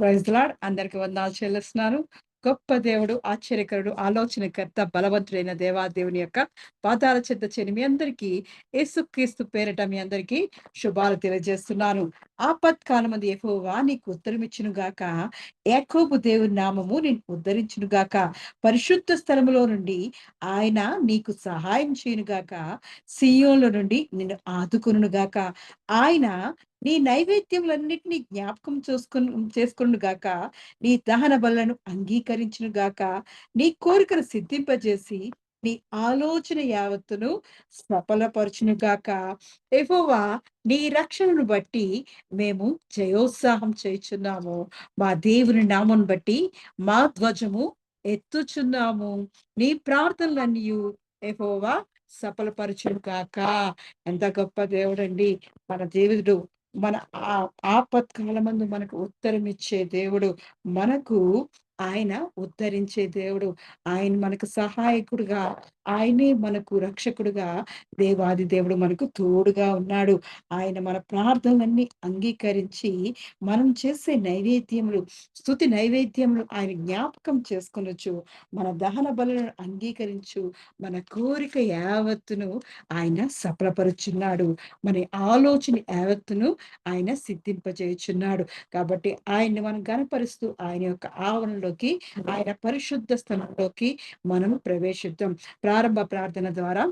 Praise the lord. అందరికి వందనాలు చెల్లిస్తున్నాను. గొప్ప దేవుడు, ఆశ్చర్యకరుడు, ఆలోచనకర్త, బలవంతుడైన దేవాదేవుని యొక్క పాదాల చెంత చేరి మీ అందరికీ యేసుక్రీస్తు పేరిట మీ అందరికీ శుభాలు తెలియజేస్తున్నాను. ఆపత్కాలమందు యెహోవా నీకు ఉత్తరమిచ్చును గాక. యాకోబు దేవుని నామము నిన్ను ఉద్ధరించును గాక. పరిశుద్ధ స్థలములో నుండి ఆయన నీకు సహాయం చేయును గాక. సీయోనులో నుండి నిన్ను ఆదుకొనును గాక. ఆయన నీ నైవేద్యములన్నిటినీ జ్ఞాపకం చేసుకొనును గాక. నీ దహన బలులను అంగీకరించును గాక. నీ కోరికను సిద్ధింపజేసి నీ ఆలోచన యావత్తును సఫలపరచును గాక. యెహోవా నీ రక్షణను బట్టి మేము జయోత్సాహం చేయుచున్నాము. మా దేవుని నామమును బట్టి మా ధ్వజము ఎత్తుచున్నాము. నీ ప్రార్థనలన్నీయు యెహోవా సఫలపరచును గాక. ఎంత గొప్ప దేవుడండి మన దేవుడు. మన ఆపత్కాలమందు మనకు ఉత్తరమిచ్చే దేవుడు. మనకు ఆయన ఉద్ధరించే దేవుడు. ఆయన మనకు సహాయకుడుగా, ఆయనే మనకు రక్షకుడుగా, దేవాది దేవుడు మనకు తోడుగా ఉన్నాడు. ఆయన మన ప్రార్థనలన్నీ అంగీకరించి మనం చేసే నైవేద్యములు, స్తుతి నైవేద్యములు ఆయన జ్ఞాపకం చేసుకొనొచ్చు. మన దహన బలులను అంగీకరించు. మన కోరిక యావత్తును ఆయన సఫలపరుచున్నాడు. మన ఆలోచన యావత్తును ఆయన సిద్ధింపజేయుచున్నాడు. కాబట్టి ఆయన్ని మనం గనపరుస్తూ ఆయన యొక్క ఆవరణలోకి, ఆయన పరిశుద్ధ స్థలంలోకి మనం ప్రవేశిద్దాం. ప్రారంభ ప్రార్థన ద్వారా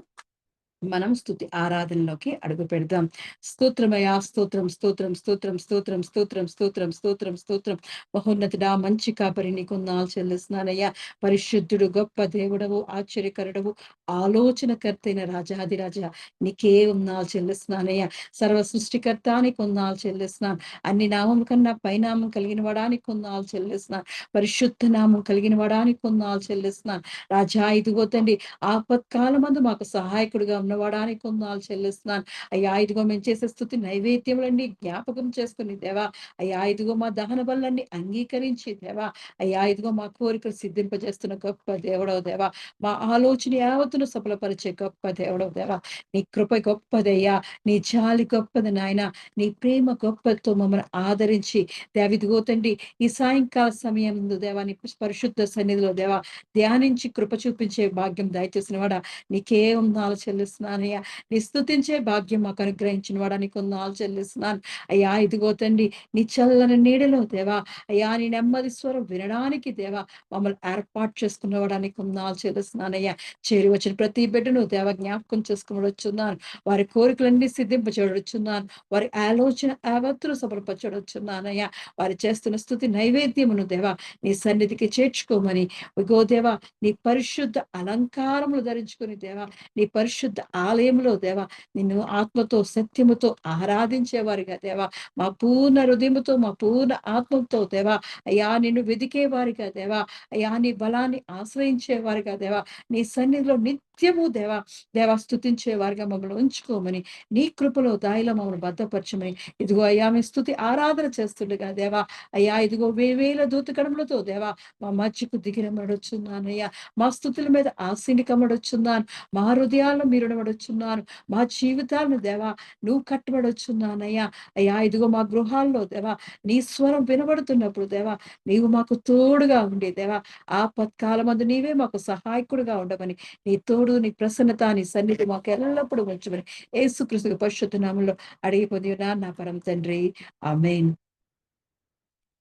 మనం స్తుతి ఆరాధనలోకి అడుగు పెడదాం. స్తోత్రమయా, స్తోత్రం స్తోత్రం స్తోత్రం స్తోత్రం స్తోత్రం స్తోత్రం స్తోత్రం స్తోత్రం. మహోన్నతుడా, మంచి కాపరి నీకు వందనాలు చెల్లిస్తున్నానయ్యా. పరిశుద్ధుడు, గొప్ప దేవుడవు, ఆశ్చర్యకరుడవు, ఆలోచనకర్తైన రాజాదిరాజా నీకే వందనాలు చెల్లిస్తున్నానయ్యా. సర్వ సృష్టికర్త నీకు వందనాలు చెల్లిస్తున్నాను. అన్ని నామం కన్నా పైనామం కలిగిన వాడానికి వందనాలు చెల్లిస్తున్నాను. పరిశుద్ధ నామం కలిగిన వాడానికి వందనాలు చెల్లిస్తున్నాను. రాజా, ఇదిగో తండ్రి, ఆపత్కాలమందు మాకు సహాయకుడిగా ఉన్నవాడానికి వందనాలు చెల్లిస్తున్నాను. అయ్యా, ఇదిగో మేము చేసే స్తుతి నైవేద్యములన్నీ జ్ఞాపకం చేసుకుని దేవా. అయ్యా, ఇదిగో మా దహన బలులన్నీ అంగీకరించి దేవా. అయ్యా, ఇదిగో మా కోరికలు సిద్ధింపజేస్తున్న గొప్ప దేవుడవు దేవా. మా ఆలోచన యావత్తును సఫలపరిచే గొప్ప దేవుడవు దేవా. నీ కృప గొప్పదయ్యా. నీ జాలి గొప్పది నాయన. నీ ప్రేమ గొప్పతో మమ్మల్ని ఆదరించి దేవ, ఇదిగో తండ్రి, ఈ సాయంకాల సమయం దేవా నీ పరిశుద్ధ సన్నిధిలో దేవా ధ్యానించి కృప చూపించే భాగ్యం దయచేసిన వాడా నీకే వందనాలు చెల్లిస్తున్నానయ్యా. నీ స్తుతించే భాగ్యం మాకు అనుగ్రహించిన వాడా నీకు వందనాలు చెల్లిస్తున్నాను. అయ్యా, ఇదిగో తండ్రి, నీ చల్లని నీడలో దేవా, అయ్యా నీ నెమ్మది స్వరం వినడానికి దేవా మమ్మల్ని ఏర్పాటు చేసుకున్నవాడా నీకు వందనాలు చెల్లిస్తున్నానయ్యా. చేరి వచ్చిన ప్రతి బిడ్డను దేవ జ్ఞాపకం చేసుకుని వచ్చున్నాను. వారి కోరికలన్నీ సిద్ధింపచేయవచ్చున్నాను. వారి ఆలోచన యావత్తును సఫలపరచవచ్చున్నానయ్యా. వారు చేస్తున్న స్తుతి నైవేద్యమును దేవా నీ సన్నిధికి చేర్చుకోమని, ఇగో దేవా నీ పరిశుద్ధ అలంకారములు ధరించుకుని దేవా నీ పరిశుద్ధ ఆలయంలో దేవా నిన్ను ఆత్మతో సత్యముతో ఆరాధించేవారిగా దేవా, మా పూర్ణ హృదయముతో మా పూర్ణ ఆత్మతో దేవా అయ్యా నిన్ను వెదికే వారిగా దేవా, అయ్యా నీ బలాన్ని ఆశ్రయించేవారిగా దేవా, నీ సన్నిధిలో నిత్యము దేవా దేవా స్తుతించే వారిగా మమ్మల్ని ఉంచుకోమని, నీ కృపలో దాయిలో మమ్మల్ని భద్రపరచమని, ఇదిగో అయ్యా మీ స్తుతి ఆరాధన చేస్తుండగా దేవా అయ్యా ఇదిగో వేవేల దూతకడములతో దేవా మా మధ్యకు దిగిరమడొచ్చున్నానయ్యా. మా స్తుతుల మీద ఆశీనికమడొచ్చున్నాను. మా హృదయాలను మీరు నమడొచ్చున్నాను. మా జీవితాలను దేవా నువ్వు కట్టబడొచ్చున్నానయ్యా. అయ్యా, ఇదిగో మా గృహాల్లో దేవా నీ స్వరం వినబడుతున్నప్పుడు దేవా నీవు మాకు తోడుగా ఉండి దేవా ఆపత్కాలమందు నీవే మాకు సహాయకుడుగా ఉండమని, నీ తోడు, నీ ప్రసన్నత, నీ సన్నిధి మాకు ఎల్లప్పుడూ ఉంచమని యేసుక్రీస్తు పరిశుద్ధ నామములో అడిగి పొంది ఉన్నాను నా పరమ తండ్రి. ఆమేన్.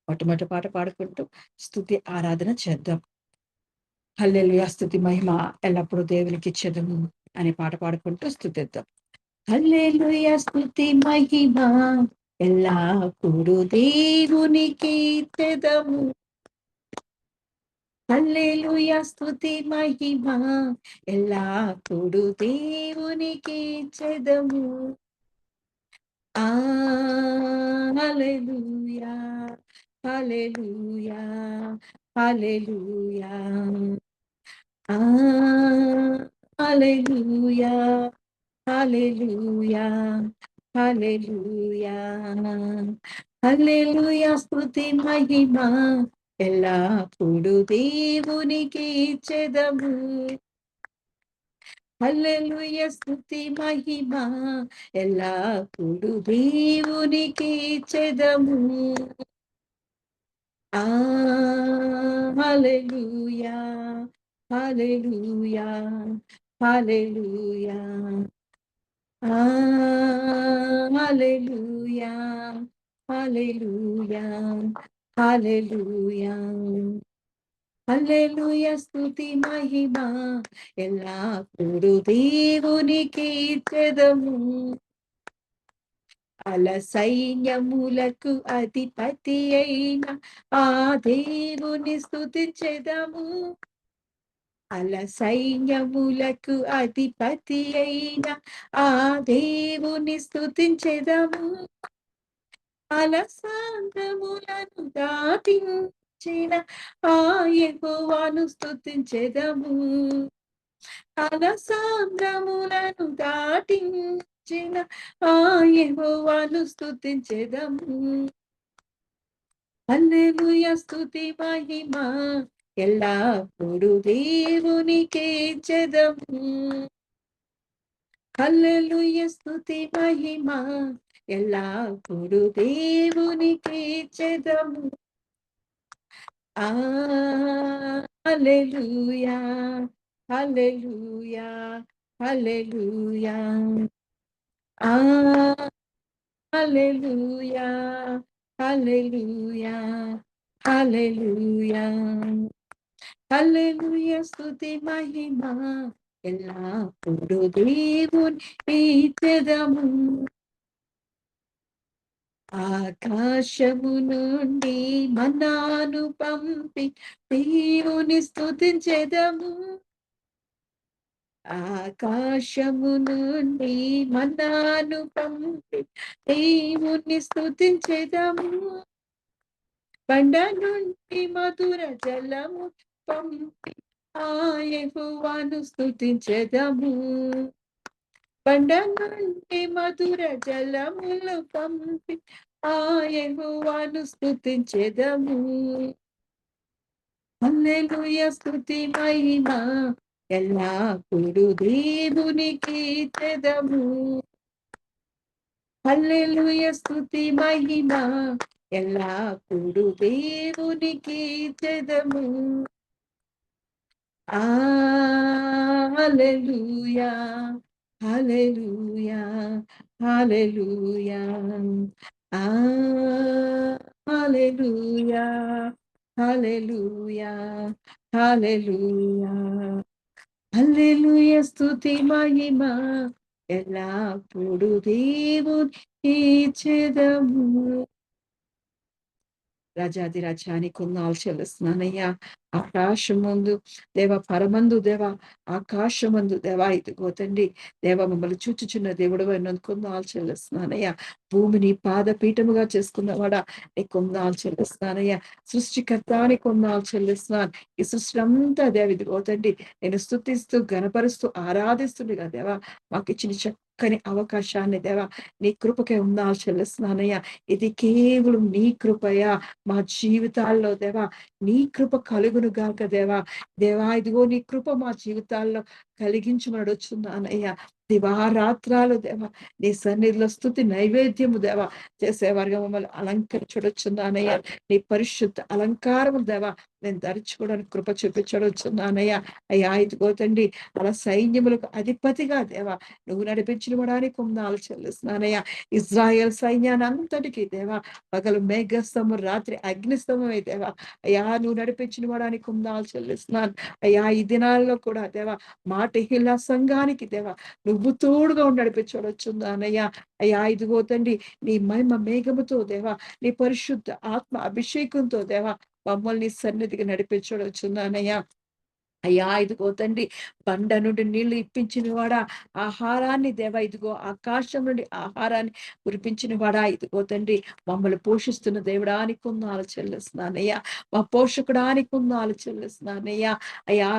మొట్టమొదటి పాట పాడుకుంటూ స్తుతి ఆరాధన చేద్దాం. హల్లెలూయా, స్తుతి మహిమ ఎల్లప్పుడూ దేవునికి ఇచ్చెదము అనే పాట పాడుకుంటూ స్తుతిద్దాం. హల్లెలూయా, స్తుతి మహిమ ఎల్లప్పుడూ దేవునికి ఇచ్చెదము. హల్లెలూయా, స్తుతి మహిమ ఎల్లప్పుడూ దేవునికి ఇచ్చెదము. ఆ హల్లెలూయా, హల్లెలూయా, హల్లెలూయా. ఆ హల్లెలూయా, హల్లెలూయా, హల్లెలూయా. హల్లెలూయా, స్తుతి మహిమ ఎల్లప్పుడు దేవునికి ఇచ్చెదము. హల్లెలూయా, స్తుతి మహిమ ఎల్లప్పుడు దేవునికి ఇచ్చెదము. Hallelujah, hallelujah, hallelujah. Hallelujah, hallelujah, hallelujah. హల్లెలూయా స్తుతి మహిమ ఎల్లప్పుడూ దేవునికి ఇచ్చెదము. సైన్యములకు అధిపతి అయిన ఆ దేవుని స్తుతించెదము. సైన్యములకు అధిపతి అయిన ఆ దేవుని స్తుతించెదము. సాంద్రములను దాటించిన ఆ యెహోవాను స్తుతించెదము. సాంద్రములను దాటించిన ఆ యెహోవాను స్తుతించెదము. హల్లెలూయా స్తుతి మహిమ ఎల్లప్పుడు దేవునికే ఇచ్చెదము. హల్లెలూయా స్తుతి మహిమ ఎల్లప్పుడు దేవునికే ఇచ్చెదము. హల్లెలూయా, హల్లెలూయా, హల్లెలూయా. హల్లెలూయా, హల్లెలూయా, హల్లెలూయా. హల్లెలూయా స్తుతి మహిమ ఎల్లప్పుడు దేవునికి ఇచ్చెదము. ఆకాశము నుండి మన్నాను పంపి దేవుని స్తుతించెదము. ఆకాశము నుండి మన్నాను పంపి దేవుని స్తుతించెదము. బండ నుండి మధుర జలము పంపి ఆ యెహోవాను స్తుతించెదము. బండ నుండి మధుర జలములు పంపి ఆ యెహోవాను స్తుతించెదము. హల్లెలూయా స్తుతి మహిమ ఎల్లప్పుడు దేవునికి ఇచ్చెదము. హల్లెలూయా స్తుతి మహిమ ఎల్లప్పుడు దేవునికి ఇచ్చెదము. హల్లెలూయా, హల్లెలూయా, హల్లెలూయా. హల్లెలూయా, హల్లెలూయా, హల్లెలూయా. హల్లెలూయా స్తుతి మహిమ ఎల్లప్పుడు దేవునికి ఇచ్చెదము. రాజాధిరాజాని కొందాలు చెల్లిస్తున్నానయ్యా. ఆకాశమందు దేవ పరమందు దేవ ఆకాశమందు దేవా ఇదిగో తండ్రి దేవ మమ్మల్ని చూచుచున్న దేవుడు నన్ను కొందాలు చెల్లిస్తున్నానయ్యా. భూమిని పాదపీఠముగా చేసుకున్నవాడా నీ కొందాలు చెల్లిస్తున్నానయ్యా. సృష్టికర్తాని కొందాలు చెల్లిస్తున్నాను. ఈ సృష్టి అంతా దేవ ఇదిగో తండ్రి నేను స్తుతిస్తూ గణపరుస్తూ ఆరాధిస్తుండగా దేవా మాకు ఇచ్చిన చక్కని అవకాశాన్ని దేవా నీ కృపకే ఉందాలు చెల్లిస్తున్నానయ్యా. ఇది కేవలం నీ కృపయా మా జీవితాల్లో దేవా నీ కృప కలుగును గాక దేవా. దేవా ఇదిగో నీ కృప మా జీవితాల్లో కలిగించమనొచ్చున్నానయ్యా. దివారాత్రాలు దేవా నీ సన్నిధిలో స్తుతి నైవేద్యము దేవా చేసేవారుగా మమ్మల్ని అలంకరించడొచ్చున్నానయ్యా. నీ పరిశుద్ధ అలంకారము దేవా నేను ధరించుకోవడానికి కృప చూపించడొచ్చున్నానయ్యా. అయ్యా ఇదిగో తండ్రి సైన్యములకు అధిపతిగా దేవా నువ్వు నడిపించడానికి కొందాలు చెల్లిస్తున్నానయ్యా. ఇజ్రాయెల్ సైన్యాన్ని అంతటికీ దేవా పగలు మేఘస్తంభం రాత్రి అగ్నిస్తంభమే దేవా అయ్యా నువ్వు నడిపించిన వాడానికి కొందాలు చెల్లిస్తున్నాను. అయ్యా ఈ దినాల్లో కూడా దేవా మాటహిల్లా సంఘానికి దేవా నువ్వు తోడుగా నడిపించవచ్చుందానయ్యా. అయ్యా ఇదిగో తండ్రి నీ మహిమ మేఘముతో దేవా నీ పరిశుద్ధ ఆత్మ అభిషేకంతో దేవా మమ్మల్ని సన్నిధికి నడిపించవచ్చుందానయ్యా. అయ్యా ఇదిగో తండ్రి బండ నుండి నీళ్లు ఇప్పించిన వాడా ఆహారాన్ని దేవా ఇదిగో ఆకాశం నుండి ఆహారాన్ని కురిపించిన వాడా ఇదిగో తండ్రి మమ్మల్ని పోషిస్తున్న దేవుడానికి కొందాలు చెల్లిస్తున్నానయ్యా. మా పోషకుడానికి కొందాలు చెల్లిస్తున్నానయ్యా. అయ్యా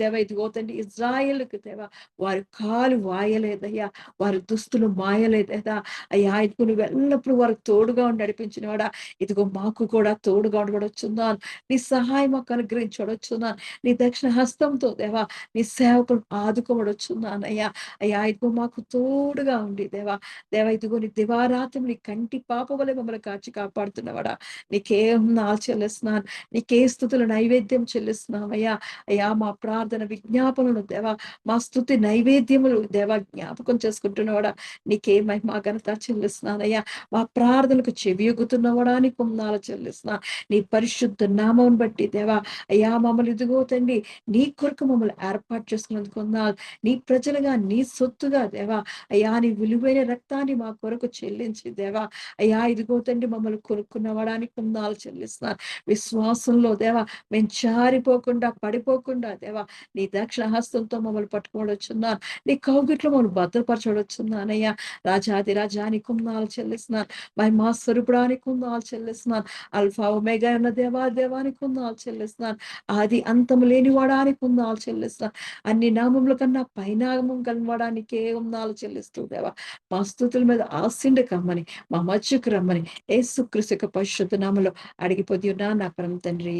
దేవ ఇదిగో తండ్రి ఇజ్రాయేలుకు దేవా వారి కాలు వాయలేదయ్యా. వారి దుస్తులు మాయలేదా అయ్యా ఇదిగో నువ్వు ఎల్లప్పుడూ వారికి తోడుగా ఉండి నడిపించిన వాడా ఇదిగో మాకు కూడా తోడుగా ఉండవచ్చున్నాను. నీ సహాయం మాకు అనుగ్రహించవచ్చున్నాను. నీ దక్షిణ హస్తంతో దేవా నీ సేవకుడు ఆదుకోబడొచ్చున్నానయ్యా. అయ్యా ఇదిగో మాకు తోడుగా ఉండి దేవా, దేవా ఇదిగో నీ దివారాత్రులు నీ కంటి పాప వలె మమ్మల్ని కాచి కాపాడుతున్నవాడా, నీకే వందనాలు చెల్లిస్తున్నాను. నీకే స్తుతులు నైవేద్యం చెల్లిస్తున్నామయ్యా. అయ్యా మా ప్రార్థన విజ్ఞాపనలు దేవా, మా స్తుతి నైవేద్యములు దేవా జ్ఞాపకం చేసుకుంటున్నవాడా, నీకే మహిమ ఘనత చెల్లిస్తున్నానయ్యా. మా ప్రార్థనకు చెవియొగ్గుతున్నవాడా నీకు వందనాలు చెల్లిస్తున్నాను. నీ పరిశుద్ధ నామమును బట్టి దేవా, అయ్యా మమ్మల్ని ఇదిగో తండ్రి నీ కొరకు మమ్మల్ని ఏర్పాటు చేసుకున్నందుకు వందనాలు. నీ ప్రజలుగా నీ సొత్తుగా దేవా, అయ్యా నీ విలువైన రక్తాన్ని మా కొరకు చెల్లించి దేవా, అయ్యా ఇదిగో తండ్రి మమ్మల్ని కొనుక్కున్నవాడా నీకు వందనాలు చెల్లిస్తున్నాను. విశ్వాసంలో దేవా మేము జారిపోకుండా పడిపోకుండా దేవా నీ దక్షిణ హస్తంతో మమ్మల్ని పట్టుకోవడొచ్చున్నాను. నీ కౌగిట్లో మమ్మల్ని భద్రపరచవచ్చున్నానయ్యా. రాజాది రాజా నీకు వందనాలు చెల్లిస్తున్నాను. మహిమా స్వరూపుడా నీకు వందనాలు చెల్లిస్తున్నాను. అల్ఫా ఒమేగా ఉన్న దేవా దేవానికి వందనాలు చెల్లిస్తున్నాను. ఆది అంతము లేనివాడానికి వందనాలు చెల్లిస్తున్నాను. అన్ని నామముల కన్నా పైనామం కలవాడానికే వందనాలు చెల్లిస్తూ దేవా మా స్తుతుల మీద ఆశీండ కమ్మని మా మధ్యకు రమ్మని యేసుక్రీస్తు యొక్క పరిశుద్ధ నామములో అడిగి పొంది ఉన్నా నా పరమ తండ్రి.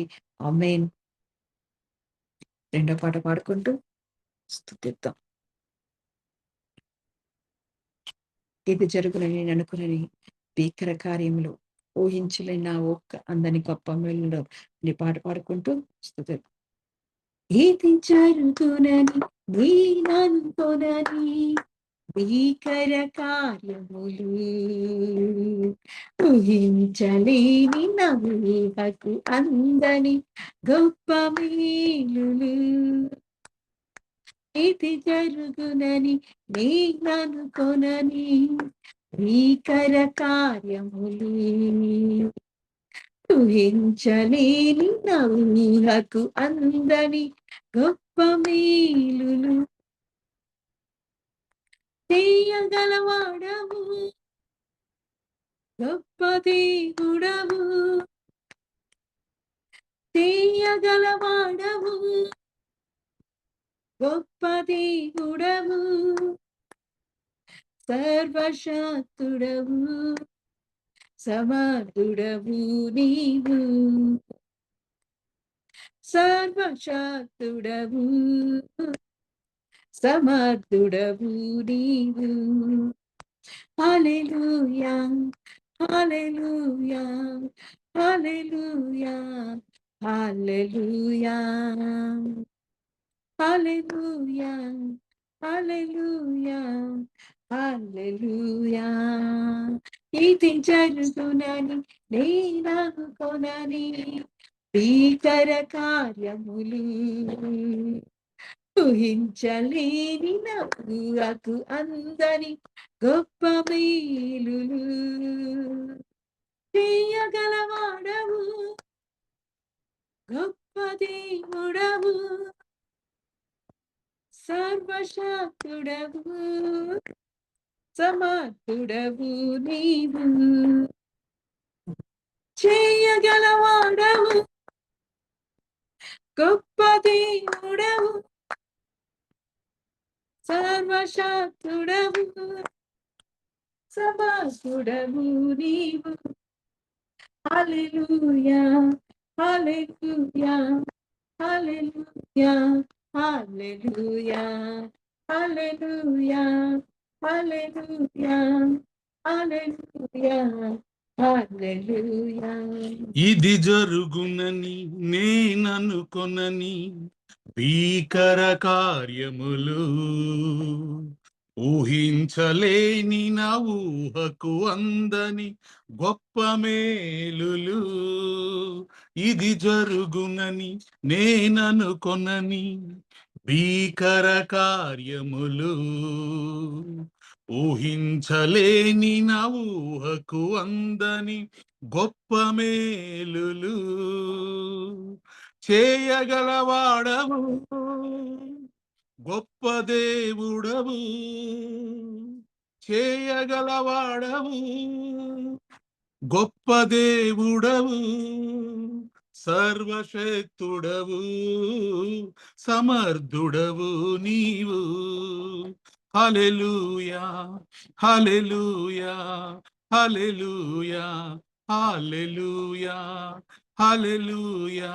ఆమేన్. రెండో పాట పాడుకుంటూ స్తుతిద్దాం. ఇది జరుగునని నేను అనుకునని భీకర కార్యములు ఊహించలేని నా ఒక్క అందని గొప్ప మేలులో నీ పాట పాడుకుంటూ స్తుతిద్దాం. ఇది జరుగునని నేననుకొనని భీకర కార్యములు ఊహించలేని నవ్వులకు అందని గొప్ప మేలులు ఇది జరుగునని నేననుకొనని భీకర కార్యములు ఊహించలేని నవ్వులకు అందని గొప్ప మేలులు చేయగలవాడవు గొప్ప దేవుడవు చేయగలవాడవు గొప్ప దేవుడవు సర్వశక్తుడవు సమర్థుడవు నీవు సర్వశక్తుడవు సమర్థుడవు నీవు. హల్లెలూయా హల్లెలూయా హల్లెలూయా హల్లెలూయా హల్లెలూయా హల్లెలూయా హల్లెలూయా. ఇది జరుగునని నేననుకొనని భీకర కార్యములు ఊహించలేని నవ్వులకు అందని గొప్ప మేలులు చేయగలవాడవు గొప్ప దేవుడవు సర్వశక్తుడవు సమర్థుడవు నీవు చేయగలవాడవు గొప్ప దేవుడవు సర్వశక్తుడవు సమర్థుడవు నీవు. హల్లెలూయా హల్లెలూయా హల్లెలూయా హల్లెలూయా హల్లెలూయా హల్లెలూయా హల్లెలూయా హల్లెలూయా. ఇది జరుగునని నేననుకొనని భీకర కార్యములు ఊహించలేని నా ఊహకు అందని గొప్ప మేలులు ఇది జరుగునని నేననుకొనని భీకర కార్యములు ఊహించలేని నా ఊహకు అందని గొప్ప మేలులు చేయగలవాడవు గొప్ప దేవుడవు చేయగలవాడవు గొప్ప దేవుడవు సర్వశక్తుడవు సమర్థుడవు నీవు. హల్లెలూయా హల్లెలూయా హల్లెలూయా హల్లెలూయా హల్లెలూయా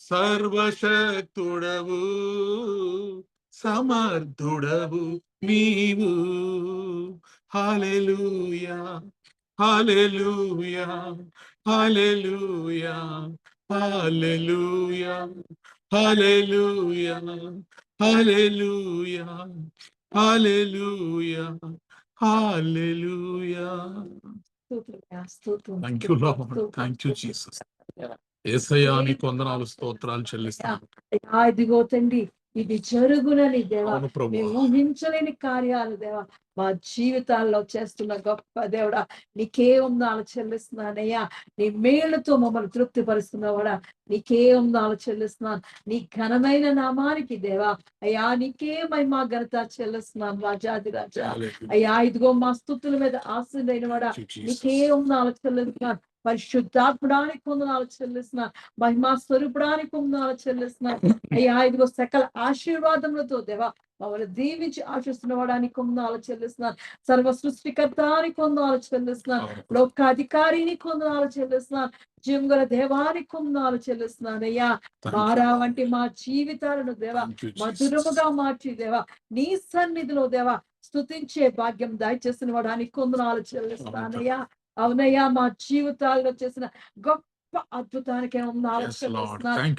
సర్వశక్తుడవు సమర్థుడవు నీవు. హల్లెలూయా హల్లెలూయా హల్లెలూయా హల్లెలూయా హల్లెలూయా హల్లెలూయా హల్లెలూయా హల్లెలూయా. Thank you Lord, thank you Jesus. యేసయ్యా నీకు వందనాలు, స్తోత్రాలు చెల్లిస్తాను. ఇదిగో తండ్రి, ఇది జరుగునని దేవా, అవును ప్రభువా. మేము ఊహించలేని కార్యాలు దేవా మా జీవితాల్లో చేస్తున్న గొప్ప దేవుడా, నీకే వందనాలు చెల్లిస్తున్నానయ్యా. నీ మేలుతో మమ్మల్ని తృప్తిపరుస్తున్నవాడా, నీకే వందనాలు చెల్లిస్తున్నాను. నీ ఘనమైన నామానికి దేవా అయ్యా, నీకే మహిమ ఘనత చెల్లిస్తున్నాను రాజాది రాజా. అయ్యా ఇదిగో మా స్తుతుల మీద ఆశీర్వైన వాడా, నీకే వందనాలు చెల్లిస్తున్నాను. పరిశుద్ధాత్ముడానికి వందనాలు చెల్లిస్తున్నాను. మహిమా స్వరూపుడానికి వందనాలు చెల్లిస్తున్నాను. అయ్యా ఇదిగో సకల ఆశీర్వాదములతో దేవా మమ్మల్ని దీవించి ఆశిస్తున్నవాడానికి వందనాలు చెల్లిస్తున్నాను. సర్వ సృష్టికర్తానికి వందనాలు చెల్లిస్తున్నాను. లోకాధికారిని వందనాలు చెల్లిస్తున్నాను. జీవంగల దేవానికి వందనాలు చెల్లిస్తున్నాను. అయ్యా మారా వంటి మా జీవితాలను దేవా మధురముగా మార్చి దేవా నీ సన్నిధిలో దేవా స్తుతించే భాగ్యం దయచేసిన వాడానికి వందనాలు చెల్లిస్తున్నానయ్యా. అవునయ్యా, మా జీవితాల్లో చేసిన గొప్ప అద్భుతానికి వందనాలు చెల్లిస్తున్నాను.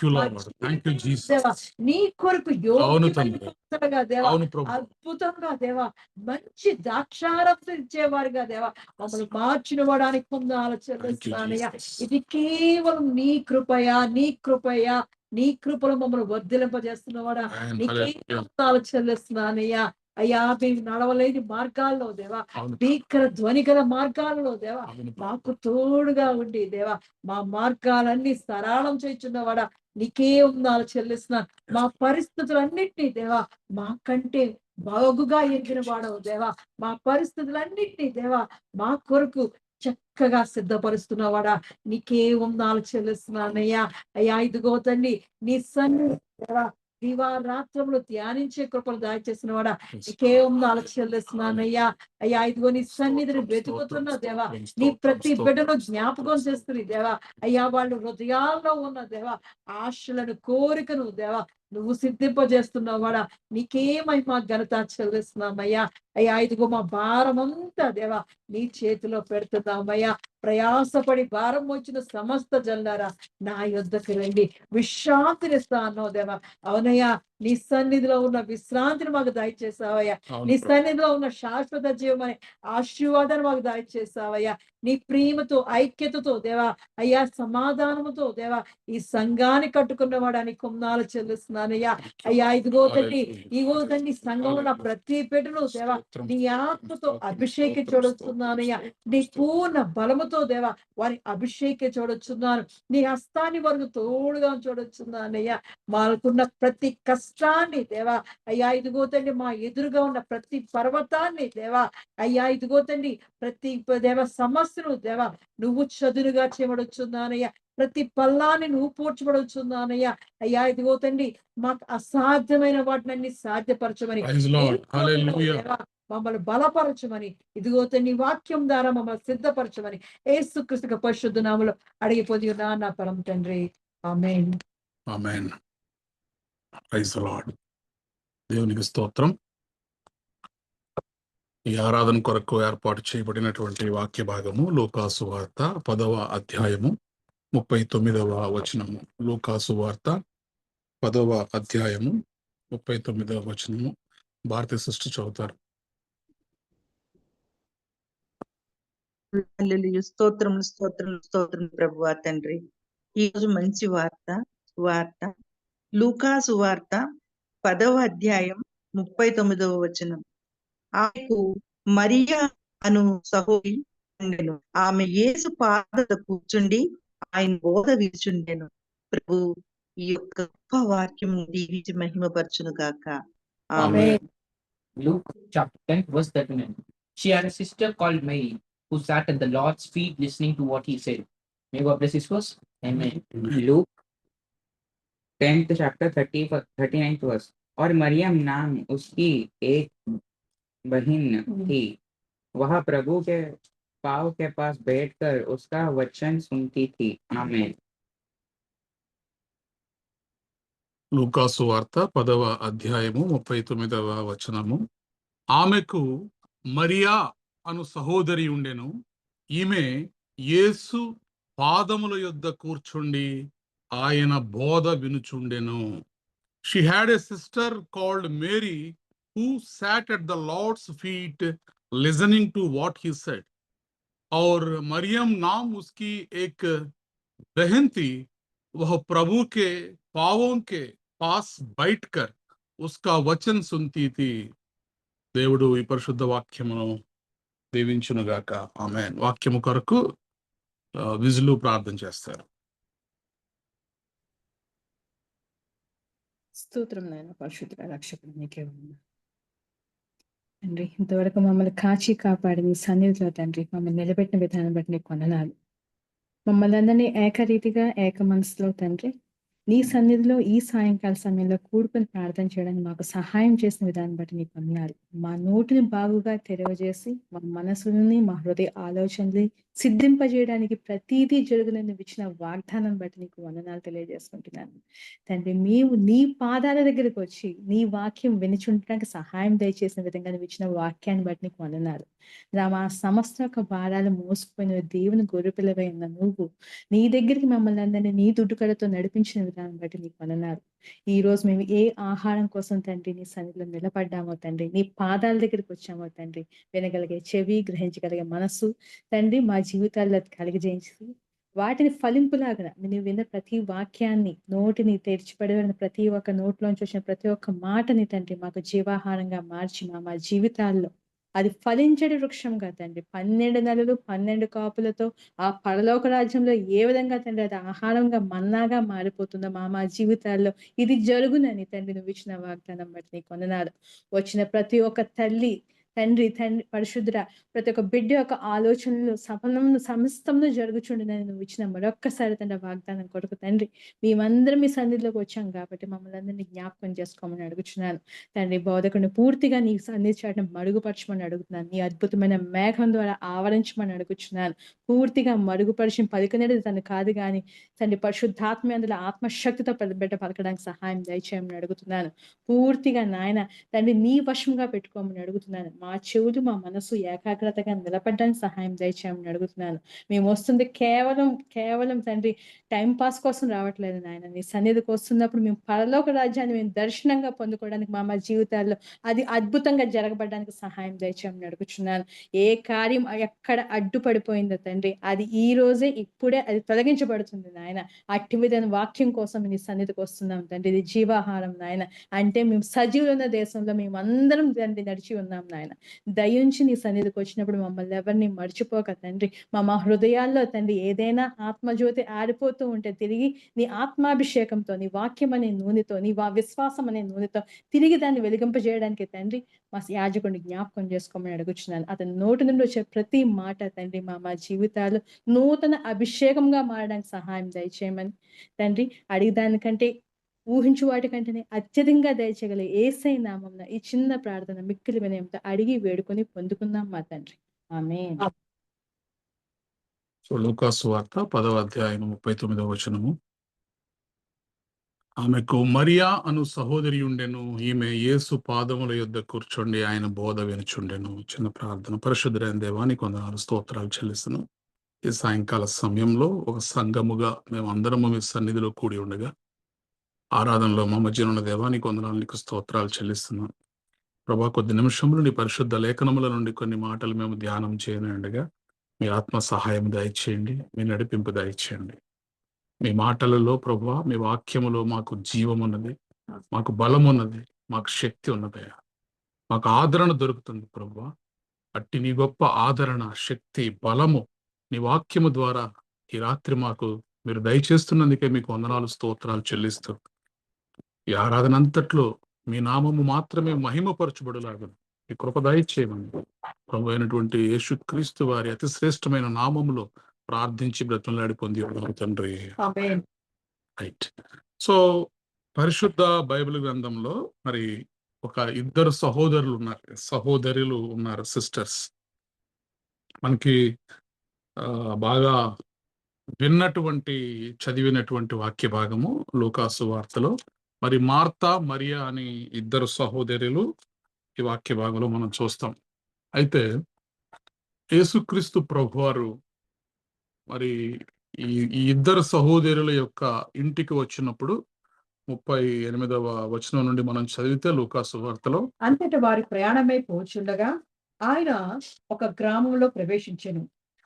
దేవా నీ కొరకు యోగ్యమైన దేవా అద్భుతంగా దేవా మంచి ద్రాక్షారసం ఇచ్చేవారుగా దేవా మమ్మల్ని మార్చిన వాడానికి వందనాలు చెల్లిస్తున్నానయ్యా. ఇది కేవలం నీ కృపయా, నీ కృపయా, నీ కృపలో మమ్మల్ని వర్ధిలింపజేస్తున్నవాడా, నీకే వందనాలు చెల్లిస్తున్నానయ్యా. అయ్యా మేము నడవలేని మార్గాల్లో దేవా, భీకర ధ్వని గల మార్గాల్లో దేవా మాకు తోడుగా ఉండి దేవా మా మార్గాలన్నీ సరళం చేయుచున్నవాడా, నీకే వందనాలు చెల్లిస్తున్నాను. మా పరిస్థితులన్నిటినీ దేవా మాకంటే బాగుగా ఎరిగిన వాడవు దేవా. మా పరిస్థితులన్నిటినీ దేవా మా కొరకు చక్కగా సిద్ధపరుస్తున్నవాడా, నీకే వందనాలు చెల్లిస్తున్నానయ్యా. అయ్యా ఇదిగో తండ్రి, నీ సన్నిధి దేవా దివారాత్రములు ధ్యానించే కృపలు దయచేసిన వాడా, నీకే వందనాలు చెల్లిస్తున్నానయ్యా. అయ్యా ఇదిగో నీ సన్నిధిని వెతుకుతున్న దేవా, నీ ప్రతి బిడ్డను జ్ఞాపకం చేస్తుంది దేవా. అయ్యా వాళ్ళు హృదయాల్లో ఉన్న దేవా ఆశలను, కోరికను దేవా నువ్వు సిద్ధింపజేస్తున్నావాడా, నీకే మహిమ ఘనత చెల్లిస్తున్నామయ్యా. అయ్యా ఇదిగో మా భారం అంతా దేవా నీ చేతిలో పెడుతున్నామయ్యా. ప్రయాసపడి భారం వచ్చిన సమస్త జల్లారా నా యొద్దకు రండి, విశ్రాంతినిస్తా అన్నావు దేవా. అవునయ్యా, నీ సన్నిధిలో ఉన్న విశ్రాంతిని మాకు దయచేసావయ్యా. నీ సన్నిధిలో ఉన్న శాశ్వత జీవమని ఆశీర్వాదాన్ని మాకు దయచేసావయ్యా. నీ ప్రేమతో, ఐక్యతతో దేవా అయ్యా, సమాధానముతో దేవా ఈ సంఘాన్ని కట్టుకున్నవాడానికి వందనాలు చెల్లిస్తున్నానయ్యా. అయ్యా ఇదిగో తండ్రి, ఇగో తండ్రి సంఘంలో ఉన్న ప్రతి బిడ్డను దేవా నీ ఆత్మతో అభిషేక చూడొచ్చున్నానయ్యా. నీ పూర్ణ బలముతో దేవా వారి అభిషేక చూడొచ్చున్నాను. నీ హస్తాన్ని వరకు తోడుగా చూడొచ్చున్నానయ్యా. మాకున్న ప్రతి కష్టాన్ని దేవా అయ్యా ఇదిగో తండ్రి మా ఎదురుగా ఉన్న ప్రతి పర్వతాన్ని దేవా అయ్యా ఇదిగో తండ్రి ప్రతి దేవ సమస్యను దేవా నువ్వు చదునుగా చేయబడుచున్నానయ్యా. ప్రతి పల్లాన్ని నువ్వు పూడ్చబడుచున్నానయ్యా. అయ్యా ఇదిగో తండ్రి మాకు అసాధ్యమైన వాటిని సాధ్యపరచమని మమ్మల్ని బలపరచమని ఇదిగో తండ్రి వాక్యం ద్వారా మమ్మల్ని సిద్ధపరచమని యేసుక్రీస్తు పరిశుద్ధ నామములో అడిగిపోయి ఉన్నా నా పరమ తండ్రి, ఆమేన్. ఆమేన్. Praise the Lord. దేవునికి స్తోత్రం. ఈ ఆరాధన కొరకు ఏర్పాటు చేయబడినటువంటి వాక్య భాగము లూకాసు వార్త 10వ అధ్యాయము 39వ వచనము. లూకాసు వార్త 10వ అధ్యాయము 39వ వచనము. భారతీయ సిస్టర్ చదువుతారు. స్తోత్రం స్తోత్రం స్తోత్రం ప్రభువా తండ్రి. ఈ రోజు మంచి వార్త లూకా సువార్త 10వ అధ్యాయం 39వ వచనం. ఆమెకు మరియా అను సహోదరి ఉండెను. ఆమె యేసు పాదముల కూర్చుండి ఆయన బోధ విచుండెను. ప్రభు ఈ యొక్క గొప్ప వాక్యం దీవించి మహిమపరచును గాక. ఆమేన్. Luke chapter 10 verse 39. She had a sister called Mary who sat at the Lord's feet listening to what he said. May God bless his verse. Amen. Luke 10th chapter 39th verse. और मरियम नाम उसकी एक बहन थी, वह प्रभु के पाँव के पास बैठकर उसका वचन सुनती थी. आमेन. లూకాసు వార్త 10వ అధ్యాయము 39వ వచనము. ఆమెకు మరియా అను సహోదరి ఉండెను. ఈమె యేసు పాదముల యొద్ద కూర్చుండి ఆయన బోధ వినుచుండెను. She had a sister called Mary who sat at the Lord's feet listening to what he said. और मरियम नाम उसकी एक बहन थी. वह प्रभु के पावों के पास बैठकर उसका वचन सुनती थी. దేవుడు ఈ పరిశుద్ధ వాక్యమును దీవించునుగాక. ఆమేన్. వాక్యము కొరకు విజులు ప్రార్థన చేస్తారు. స్తోత్రం నాయన, పరిశుద్ధ రక్షకుడు నీకే ఉన్నా తండ్రి. ఇంతవరకు మమ్మల్ని కాచి కాపాడి నీ సన్నిధిలో తండ్రి మమ్మల్ని నిలబెట్టిన విధానం బట్టి నీకు వందనాలు. మమ్మల్ని అందరినీ ఏకరీతిగా ఏక మనసులో తండ్రి నీ సన్నిధిలో ఈ సాయంకాల సమయంలో కూడుకొని ప్రార్థన చేయడానికి మాకు సహాయం చేసిన విధానం బట్టి నీకు వందనాలు. మా నోటిని బాగుగా తెరవజేసి మా మనసుని మా హృదయ ఆలోచనలు సిద్ధింపజేయడానికి ప్రతిదీ జరుగునని ఇచ్చిన వాగ్దానం బట్టి నీకు వందనాలు తెలియజేసుకుంటున్నాను తండ్రి. మేము నీ పాదాల దగ్గరికి వచ్చి నీ వాక్యం వినిచుండడానికి సహాయం దయచేసిన విధంగా నువ్వు ఇచ్చిన వాక్యాన్ని బట్టి నీకు వందనాలు. మా సమస్త యొక్క భారాలు మోసుకుపోయిన దేవుని గొర్రెపిల్లవై ఉన్న నువ్వు నీ దగ్గరికి మమ్మల్ని అందరినీ నీ దుడ్డుకడతో నడిపించిన విధానం బట్టి నీకు వందనాలు. ఈ రోజు మేము ఏ ఆహారం కోసం తండ్రి నీ సన్నిధిలో నిలబడ్డామో తండ్రి, నీ పాదాల దగ్గరికి వచ్చామో తండ్రి, వినగలిగే చెవి, గ్రహించగలిగే మనసు తండ్రి మా జీవితాల్లో కలిగజేయించి వాటిని ఫలింపులాగా నువ్వు విన్న ప్రతి వాక్యాన్ని నోటిని తెరిచిపడిన ప్రతి ఒక్క నోట్లోంచి వచ్చిన ప్రతి ఒక్క మాటని తండ్రి మాకు జీవాహారంగా మార్చి మా జీవితాల్లో అది ఫలించడి వృక్షంగా తండ్రి 12 నెలలు 12 కాపులతో ఆ పరలోక రాజ్యంలో ఏ విధంగా తండ్రి అది ఆహారంగా మన్నాగా మారిపోతుందో మా జీవితాల్లో ఇది జరుగునని తండ్రి నువ్వు ఇచ్చిన వాగ్దానం బట్టి నీకు వందనాలు. వచ్చిన ప్రతి ఒక్క తల్లి తండ్రి పరిశుద్ధ ప్రతి ఒక్క బిడ్డ యొక్క ఆలోచనలు సమస్తంలో జరుగుచుండదని నువ్వు ఇచ్చిన మరొక్కసారి తండ్రి వాగ్దానం కొరకు తండ్రి మేమందరం మీ సన్నిధిలోకి వచ్చాం కాబట్టి మమ్మల్ని అందరినీ జ్ఞాపకం చేసుకోమని అడుగుచున్నాను తండ్రి. బోధకుని పూర్తిగా నీ సన్నిధి చాటం మరుగుపరచమని అడుగుతున్నాను. నీ అద్భుతమైన మేఘం ద్వారా ఆవరించమని అడుగుచున్నాను. పూర్తిగా మరుగుపరిచి పలుకునేది తను కాదు కానీ తండ్రి పరిశుద్ధాత్మ అందులో ఆత్మశక్తితో బిడ్డ పలకడానికి సహాయం దయచేయమని అడుగుతున్నాను. పూర్తిగా నాయన తండ్రి నీ వశంగా పెట్టుకోమని అడుగుతున్నాను. మా చెవులు మా మనసు ఏకాగ్రతగా నిలబడడానికి సహాయం దయచేయమని అడుగుతున్నాను. మేము వస్తుంది కేవలం తండ్రి టైం పాస్ కోసం రావట్లేదు నాయన, నీ సన్నిధికి వస్తున్నప్పుడు మేము పరలోక రాజ్యాన్ని మేము దర్శనంగా పొందుకోవడానికి మా జీవితాల్లో అది అద్భుతంగా జరగబడడానికి సహాయం దయచేయమని అడుగుతున్నాను. ఏ కార్యం ఎక్కడ అడ్డుపడిపోయిందో తండ్రి అది ఈ రోజే ఇప్పుడే అది తొలగించబడుతుంది నాయన. అట్టి విధమైన వాక్యం కోసం నీ సన్నిధికి వస్తున్నాం తండ్రి. ఇది జీవాహారం నాయన, అంటే మేము సజీవులున్న దేశంలో మేము అందరం తండ్రి నడిచి ఉన్నాం నాయన. దయించి నీ సన్నిధికి వచ్చినప్పుడు మమ్మల్ని ఎవరిని మర్చిపోక తండ్రి మా హృదయాల్లో తండ్రి ఏదైనా ఆత్మజ్యోతి ఆరిపోతూ ఉంటే తిరిగి నీ ఆత్మాభిషేకంతో నీ వాక్యం అనే నూనెతో నీ విశ్వాసం అనే నూనెతో తిరిగి దాన్ని వెలిగింపజేయడానికి తండ్రి మా యాజకుడిని జ్ఞాపకం చేసుకోమని అడుగుచున్నాను. అతని నోటి నుండి వచ్చే ప్రతి మాట తండ్రి మా జీవితాలు నూతన అభిషేకంగా మారడానికి సహాయం దయచేయమని తండ్రి అడిగేదానికంటే ఊహించు వాటికంటేనే అత్యధికంగా దయచేయగల యేసయ్య నామమున ఈ చిన్న ప్రార్థన మిక్కిలి వినయంతో అడిగి వేడుకొని పొందుకుందాం మా తండ్రి. ఆమేన్. లూకాసు వార్త 10వ అధ్యాయం 39వ వచనము. ఆమెకు మరియా అను సహోదరి ఉండెను. ఈమె యేసు పాదముల యొద్ద కూర్చొండి ఆయన బోధ వినుచుండెను. చిన్న ప్రార్థన. పరిశుద్ధుడైన దేవానికి వందనాలు స్తోత్రాలు చెల్లిస్తున్నాను. ఈ సాయంకాల సమయంలో ఒక సంఘముగా మేము అందరము మీ సన్నిధిలో కూడి ఉండగా ఆరాధనలో మా మధ్యన ఉన్న దేవానికి వందనాలు నీకు స్తోత్రాలు చెల్లిస్తున్నాను ప్రభా. కొద్ది నిమిషములు నీ పరిశుద్ధ లేఖనముల నుండి కొన్ని మాటలు మేము ధ్యానం చేయనుండగా మీ ఆత్మ సహాయం దయచేయండి, మీ నడిపింపు దయచేయండి. మీ మాటలలో ప్రభా, మీ వాక్యములో మాకు జీవం ఉన్నది, మాకు బలం ఉన్నది, మాకు శక్తి ఉన్నది, మాకు ఆదరణ దొరుకుతుంది ప్రభా. అట్టి నీ గొప్ప ఆదరణ, శక్తి, బలము నీ వాక్యము ద్వారా ఈ రాత్రి మాకు మీరు దయచేస్తున్నందుకే మీకు వందనాలు స్తోత్రాలు చెల్లిస్తూ ఈ ఆరాధన అంతట్లో మీ నామము మాత్రమే మహిమపరచుబడులాగా ఈ కృప దయచేయమని ప్రభు అయినటువంటి యేసుక్రీస్తు వారి అతి శ్రేష్టమైన నామములో ప్రార్థించి బ్రతులాడి పొంది ఉన్నాము తండ్రి. రైట్. సో పరిశుద్ధ బైబిల్ గ్రంథంలో మరి ఒక ఇద్దరు సహోదరులు ఉన్నారు, సిస్టర్స్. మనకి బాగా చదివినటువంటి వాక్య భాగము లూకాసు వార్తలో మరి మార్తా మరియా అని ఇద్దరు సహోదరులు ఈ వాక్య భాగంలో మనం చూస్తాం. అయితే యేసుక్రీస్తు ప్రభువారు మరి ఈ ఈ ఇద్దరు సహోదరుల యొక్క ఇంటికి వచ్చినప్పుడు 38వ వచనం నుండి మనం చదివితే లూకాసు వార్తలో, అంతట వారి ప్రయాణమై పోచుండగా ఆయన ఒక గ్రామంలో ప్రవేశించెను.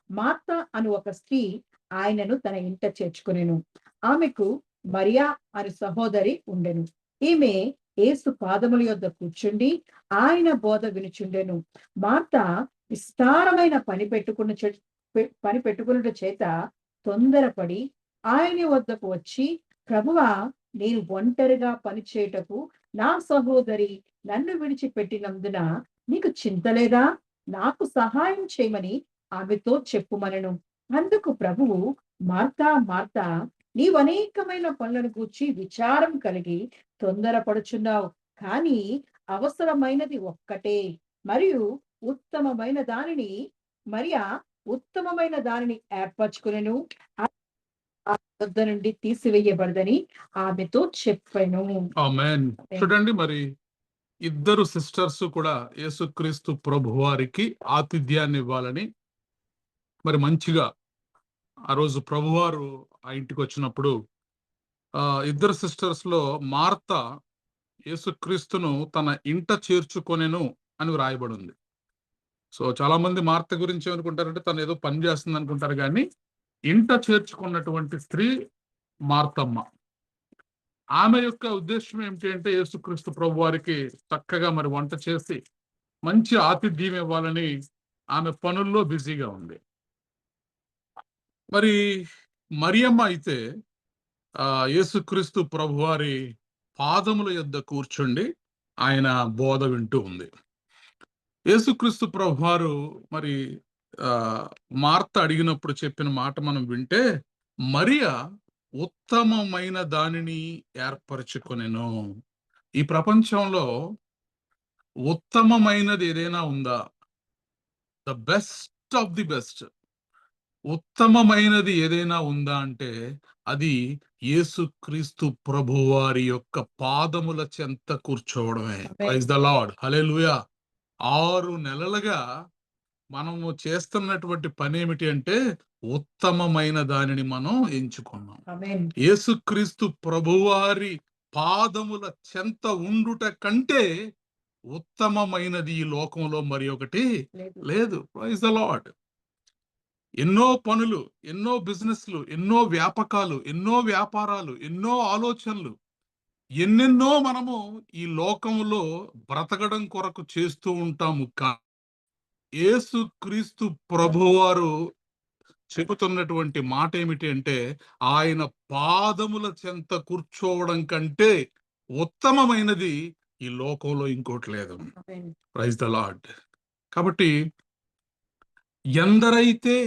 మార్త అను ఒక స్త్రీ ఆయనను తన ఇంట చేర్చుకొనెను. ఆమెకు మరియా అని సహోదరి ఉండెను. ఈమె యేసు పాదముల యొద్ద కూర్చుండి ఆయన బోధ వినుచుండెను. మార్త విస్తారమైన పని పెట్టుకున్నట చేత తొందరపడి ఆయన వద్దకు వచ్చి, ప్రభువా, నేను ఒంటరిగా పనిచేయుటకు నా సహోదరి నన్ను విడిచిపెట్టినందున నీకు చింత లేదా? నాకు సహాయం చేయమని ఆమెతో చెప్పుమనెను. అందుకు ప్రభువు, మార్తా మార్తా, నీవు అనేకమైన పనులను గూర్చి విచారం కలిగి తొందరపడుచున్నావు, కానీ అవసరమైనది ఒక్కటే, మరియు ఉత్తమమైన దానిని మరియా ఉత్తమమైన దానిని ఏర్పరచుకునెను, ఆ వద్ద నుండి తీసివేయబడదని ఆమెతో చెప్పాను. ఆమేన్. చూడండి, మరి ఇద్దరు సిస్టర్స్ కూడా యేసుక్రీస్తు ప్రభువారికి ఆతిథ్యాన్ని ఇవ్వాలని మరి మంచిగా ఆ రోజు ప్రభువారు ఆ ఇంటికి వచ్చినప్పుడు ఇద్దరు సిస్టర్స్ లో మార్త యేసుక్రీస్తును తన ఇంట చేర్చుకొనెను అని వ్రాయబడి ఉంది. సో చాలా మంది మార్త గురించి ఏమనుకుంటారంటే తను ఏదో పని చేస్తుంది అనుకుంటారు, కానీ ఇంట చేర్చుకున్నటువంటి స్త్రీ మార్తమ్మ. ఆమె యొక్క ఉద్దేశం ఏమిటి అంటే యేసుక్రీస్తు ప్రభు వారికి చక్కగా మరి వంట చేసి మంచి ఆతిథ్యం ఇవ్వాలని ఆమె పనుల్లో బిజీగా ఉంది. మరి మరియమ్మ అయితే యేసుక్రీస్తు ప్రభు వారి పాదముల యొద్ద కూర్చుండి ఆయన బోధ వింటూ ఉంది. యేసుక్రీస్తు ప్రభు వారు మరి మార్త అడిగినప్పుడు చెప్పిన మాట మనం వింటే, మరియా ఉత్తమమైన దానిని ఏర్పరచుకొనెను. ఈ ప్రపంచంలో ఉత్తమమైనది ఏదైనా ఉందా? The best of the best, ఉత్తమమైనది ఏదైనా ఉందా అంటే అది యేసుక్రీస్తు ప్రభువారి యొక్క పాదముల చెంత కూర్చోవడమే. ప్రైజ్ ద లార్డ్, హల్లెలూయా. 6 నెలలుగా మనము చేస్తున్నటువంటి పని ఏమిటి అంటే ఉత్తమమైన దానిని మనం ఎంచుకున్నాం. యేసుక్రీస్తు ప్రభువారి పాదముల చెంత ఉండుట కంటే ఉత్తమమైనది ఈ లోకంలో మరి ఒకటి లేదు. Praise the lord. ఎన్నో పనులు, ఎన్నో బిజినెస్లు, ఎన్నో వ్యాపకాలు, ఎన్నో వ్యాపారాలు, ఎన్నో ఆలోచనలు, ఎన్నెన్నో మనము ఈ లోకంలో బ్రతకడం కొరకు చేస్తూ ఉంటాము. యేసుక్రీస్తు ప్రభువారు చెబుతున్నటువంటి మాట ఏమిటి అంటే ఆయన పాదముల చెంత కూర్చోవడం కంటే ఉత్తమమైనది ఈ లోకంలో ఇంకోటి లేదు. Praise the lord. కాబట్టి ఎందరైతే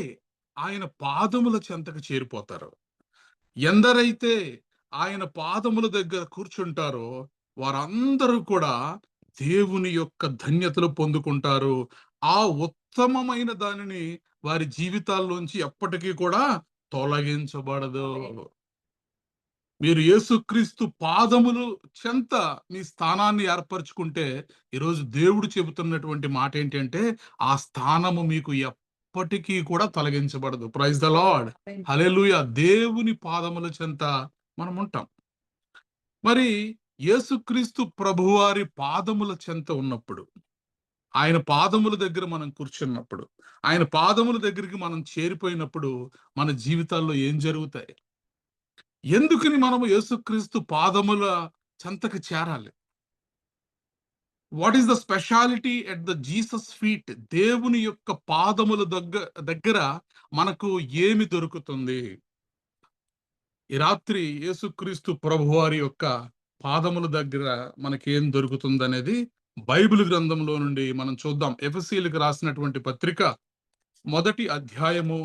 ఆయన పాదముల చెంతకు చేరిపోతారో, ఎందరైతే ఆయన పాదముల దగ్గర కూర్చుంటారో వారందరూ కూడా దేవుని యొక్క ధన్యతలు పొందుకుంటారు. ఆ ఉత్తమమైన దానిని వారి జీవితాల్లోంచి ఎప్పటికీ కూడా తొలగించబడదు. మీరు యేసుక్రీస్తు పాదములు చెంత మీ స్థానాన్ని ఏర్పరచుకుంటే ఈరోజు దేవుడు చెబుతున్నటువంటి మాట ఏంటంటే ఆ స్థానము మీకు ఎప్పటికీ కూడా తొలగించబడదు. ప్రైజ్ ద లార్డ్, హల్లెలూయా. దేవుని పాదముల చెంత మనం ఉంటాం. మరి యేసుక్రీస్తు ప్రభువారి పాదముల చెంత ఉన్నప్పుడు, ఆయన పాదముల దగ్గర మనం కూర్చున్నప్పుడు, ఆయన పాదముల దగ్గరికి మనం చేరిపోయినప్పుడు మన జీవితాల్లో ఏం జరుగుతాయి? ఎందుకని మనము యేసుక్రీస్తు పాదముల చెంతకు చేరాలి? What is the speciality at the Jesus feet? దేవుని యొక్క పాదముల దగ్గర మనకు ఏమి దొరుకుతుంది? ఈ రాత్రి యేసుక్రీస్తు ప్రభువారి యొక్క పాదముల దగ్గర మనకేం దొరుకుతుంది అనేది బైబిల్ గ్రంథంలో నుండి మనం చూద్దాం. ఎఫెసీయులకు రాసినటువంటి పత్రిక మొదటి అధ్యాయము,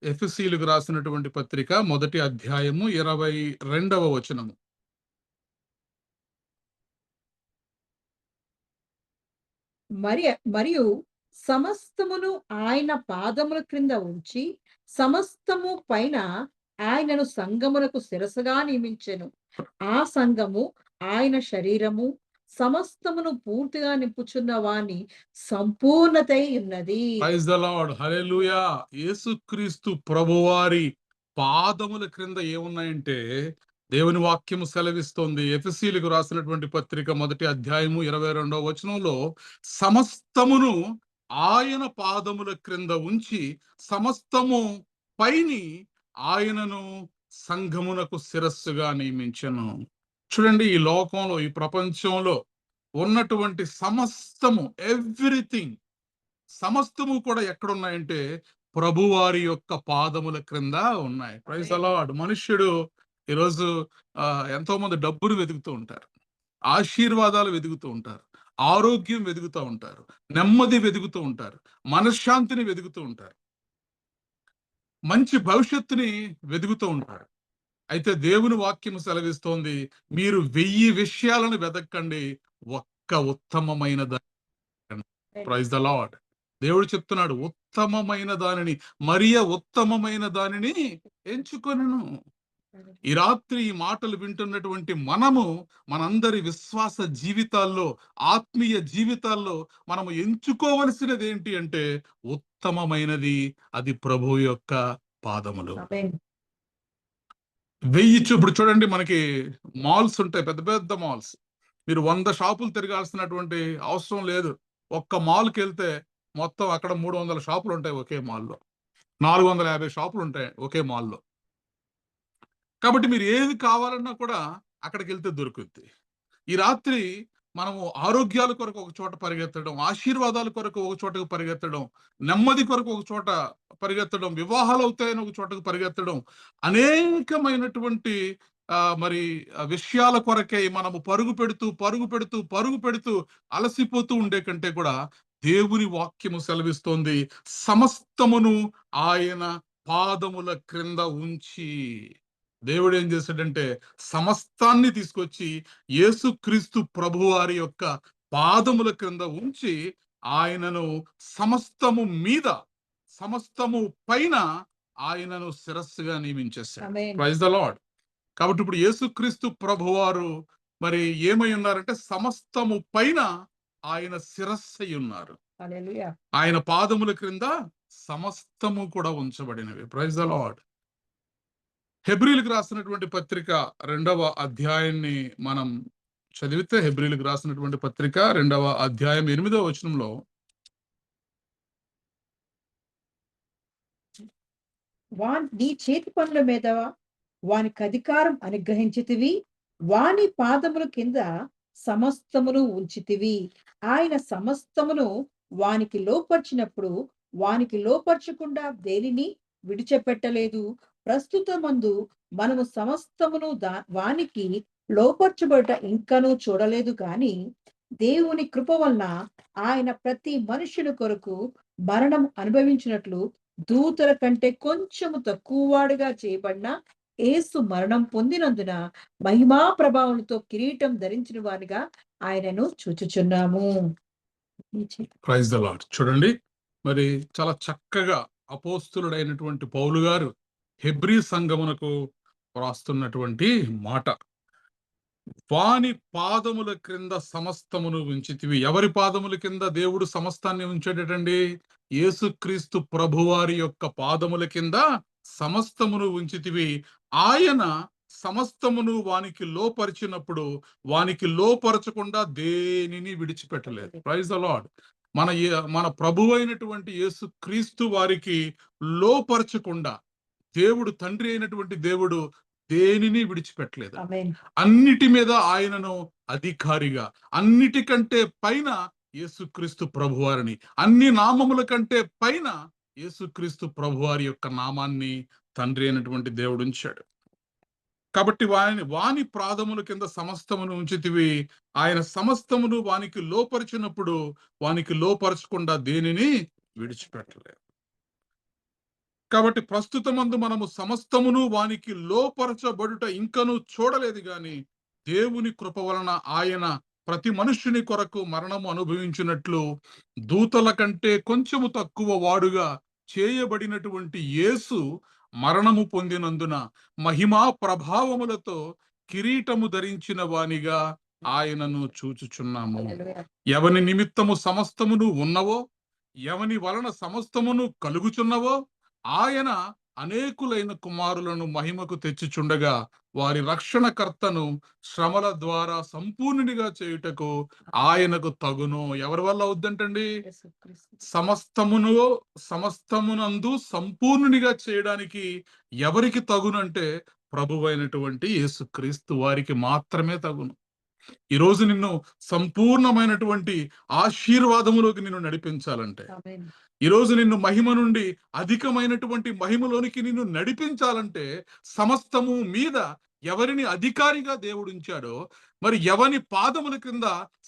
ఎఫెసీయులకు రాసినటువంటి పత్రిక మొదటి అధ్యాయము 22వ వచనము. మరియు సమస్తమును ఆయన పాదముల క్రింద ఉంచి సమస్తము పైన ఆయనను సంఘమునకు శిరస్సుగా నియమించెను. ఆ సంఘము ఆయన శరీరము, సమస్తమును పూర్తిగా నింపుచున్న వాని సంపూర్ణతై ఉన్నది. ప్రైజ్ ద లార్డ్, హల్లెలూయా. యేసుక్రీస్తు ప్రభువారి పాదముల క్రింద ఏమున్నాయంటే దేవుని వాక్యము సెలవిస్తోంది. ఎఫెసీయులకు రాసినటువంటి పత్రిక 1వ అధ్యాయము 22వ వచనంలో సమస్తమును ఆయన పాదముల క్రింద ఉంచి సమస్తము పైని ఆయనను సంఘమునకు శిరస్సుగా నియమించెను. చూడండి, ఈ లోకంలో, ఈ ప్రపంచంలో ఉన్నటువంటి సమస్తము, ఎవ్రీథింగ్, సమస్తము కూడా ఎక్కడున్నాయంటే ప్రభువారి యొక్క పాదముల క్రింద ఉన్నాయి. Praise the lord. మనుష్యుడు ఈరోజు ఎంతో మంది డబ్బును వెతుకుతూ ఉంటారు, ఆశీర్వాదాలు వెతుకుతూ ఉంటారు, ఆరోగ్యం వెతుకుతూ ఉంటారు, నెమ్మది వెతుకుతూ ఉంటారు, మనశ్శాంతిని వెతుకుతూ ఉంటారు, మంచి భవిష్యత్తుని వెతుకుతూ ఉంటారు. అయితే దేవుని వాక్యం సెలవిస్తోంది, మీరు 1000 విషయాలను వెతకండి, ఒక్క ఉత్తమమైన ప్రైజ్ ద లార్డ్. దేవుడు చెప్తున్నాడు, ఉత్తమమైన దానిని, మరియ ఉత్తమమైన దానిని ఎంచుకొనెను. ఈ రాత్రి ఈ మాటలు వింటున్నటువంటి మనము మనందరి విశ్వాస జీవితాల్లో, ఆత్మీయ జీవితాల్లో మనము ఎంచుకోవలసినది ఏంటి అంటే ఉత్తమమైనది, అది ప్రభు యొక్క పాదములు. ఆమేన్. 1000 ఇప్పుడు చూడండి, మనకి మాల్స్ ఉంటాయి, పెద్ద పెద్ద మాల్స్. మీరు 100 షాపులు తిరగాల్సినటువంటి అవసరం లేదు. ఒక్క మాల్కి వెళ్తే మొత్తం అక్కడ 300 షాపులు ఉంటాయి ఒకే మాల్లో, 450 షాపులు ఉంటాయి ఒకే మాల్లో. కాబట్టి మీరు ఏది కావాలన్నా కూడా అక్కడికి వెళ్తే దొరుకుద్ది. ఈ రాత్రి మనము ఆరోగ్యాల కొరకు ఒక చోట పరిగెత్తడం, ఆశీర్వాదాల కొరకు ఒక చోటకు పరిగెత్తడం, నెమ్మది కొరకు ఒక చోట పరిగెత్తడం, వివాహాలు అవుతాయని ఒక చోటకు పరిగెత్తడం, అనేకమైనటువంటి మరి విషయాల కొరకై మనము పరుగు పెడుతూ అలసిపోతూ ఉండే కంటే కూడా దేవుని వాక్యము సెలవిస్తోంది, సమస్తమును ఆయన పాదముల క్రింద ఉంచి. దేవుడు ఏం చేశాడంటే సమస్తాన్ని తీసుకొచ్చి యేసుక్రీస్తు ప్రభువారి యొక్క పాదముల క్రింద ఉంచి ఆయనను సమస్తము మీద, సమస్తము పైన ఆయనను శిరస్సుగా నియమించేశాడు. ఆమేన్. Praise the lord. కాబట్టి ఇప్పుడు యేసుక్రీస్తు ప్రభువారు మరి ఏమై ఉన్నారంటే సమస్తము పైన ఆయన శిరస్సు అయి ఉన్నారు. హల్లెలూయా. ఆయన పాదముల క్రింద సమస్తము కూడా ఉంచబడినవి. Praise the Lord. హెబ్రీలకు రాసినటువంటి పత్రిక 2వ అధ్యాయాన్ని మనం చదివితే, హెబ్రీలకు రాసినటువంటి పత్రిక 2వ అధ్యాయం 8వ వచనంలో, నీ చేతి పనుల మీద వానికి అధికారం అనుగ్రహించితివి, వాని పాదముల కింద సమస్తమును ఉంచితివి. ఆయన సమస్తమును వానికి లోపర్చినప్పుడు వానికి లోపర్చకుండా దేనిని విడిచిపెట్టలేదు. ప్రస్తుతమందు మనము సమస్తమును వానికి లోపర్చబడుట ఇంకనూ చూడలేదు గాని, దేవుని కృప వలన ఆయన ప్రతి మనుష్యుని కొరకు మరణం అనుభవించినట్లు దూతల కంటే కొంచెము తక్కువ వాడుగా చేయబడిన యేసు మరణం పొందినందున మహిమా ప్రభావంతో కిరీటం ధరించిన వారిగా ఆయనను చూచుచున్నాము. Praise the lord. చూడండి, మరి చాలా చక్కగా అపోస్తులుడైనటువంటి పౌలు గారు హెబ్రీ సంఘమునకు రాస్తున్నటువంటి మాట, వాని పాదముల క్రింద సమస్తమును ఉంచితివి. ఎవరి పాదముల కింద దేవుడు సమస్తాన్ని ఉంచాడటండి? యేసుక్రీస్తు ప్రభువారి యొక్క పాదముల కింద సమస్తమును ఉంచితివి. ఆయన సమస్తమును వానికి లోపరిచినప్పుడు వానికి లోపరచకుండా దేనిని విడిచిపెట్టలేదు. Praise the lord. మన ప్రభువైనటువంటి యేసుక్రీస్తు వారికి లోపరచకుండా దేవుడు, తండ్రి అయినటువంటి దేవుడు దేనిని విడిచిపెట్టలేదు. ఆమేన్. అన్నిటి మీద ఆయనను అధికారిగా, అన్నిటికంటే పైన యేసుక్రీస్తు ప్రభువారిని, అన్ని నామముల కంటే పైన యేసుక్రీస్తు ప్రభువారి యొక్క నామాన్ని తండ్రి అయినటువంటి దేవుడు ఉంచాడు. కాబట్టి వాని పాదముల కింద సమస్తమును ఉంచితివి. ఆయన సమస్తమును వానికి లోపరిచినప్పుడు వానికి లోపరచకుండా దేనిని విడిచిపెట్టలేదు. కాబట్టి ప్రస్తుతమందు మనము సమస్తమును వానికి లోపరచబడుట ఇంకనూ చూడలేదు గాని, దేవుని కృప వలన ఆయన ప్రతి మనుష్యుని కొరకు మరణము అనుభవించినట్లు దూతల కంటే కొంచెము తక్కువ వాడుగా చేయబడినటువంటి యేసు మరణము పొందినందున మహిమా ప్రభావములతో కిరీటము ధరించిన వానిగా ఆయనను చూచుచున్నాము. హల్లెలూయా. ఎవని నిమిత్తము సమస్తమును ఉన్నవో, ఎవని వలన సమస్తమును కలుగుచున్నవో, ఆయన అనేకులైన కుమారులను మహిమకు తెచ్చుచుండగా వారి రక్షణకర్తను శ్రమల ద్వారా సంపూర్ణునిగా చేయుటకు ఆయనకు తగును. ఎవరి వల్ల అవుద్దంటండి? యేసుక్రీస్తు. సమస్తమునందు సంపూర్ణునిగా చేయడానికి ఎవరికి తగునంటే ప్రభువైనటువంటి యేసుక్రీస్తు వారికి మాత్రమే తగును. ఈరోజు నిన్ను సంపూర్ణమైనటువంటి ఆశీర్వాదములోకి నిన్ను నడిపించాలంటే, ఆమేన్. ఈరోజు నిన్ను మహిమ నుండి అధికమైనటువంటి మహిమలోనికి నిన్ను నడిపించాలంటే, సమస్తము మీద ఎవరిని అధికారిగా దేవుడు ఉంచాడో, మరి ఎవని పాదముల క్రింద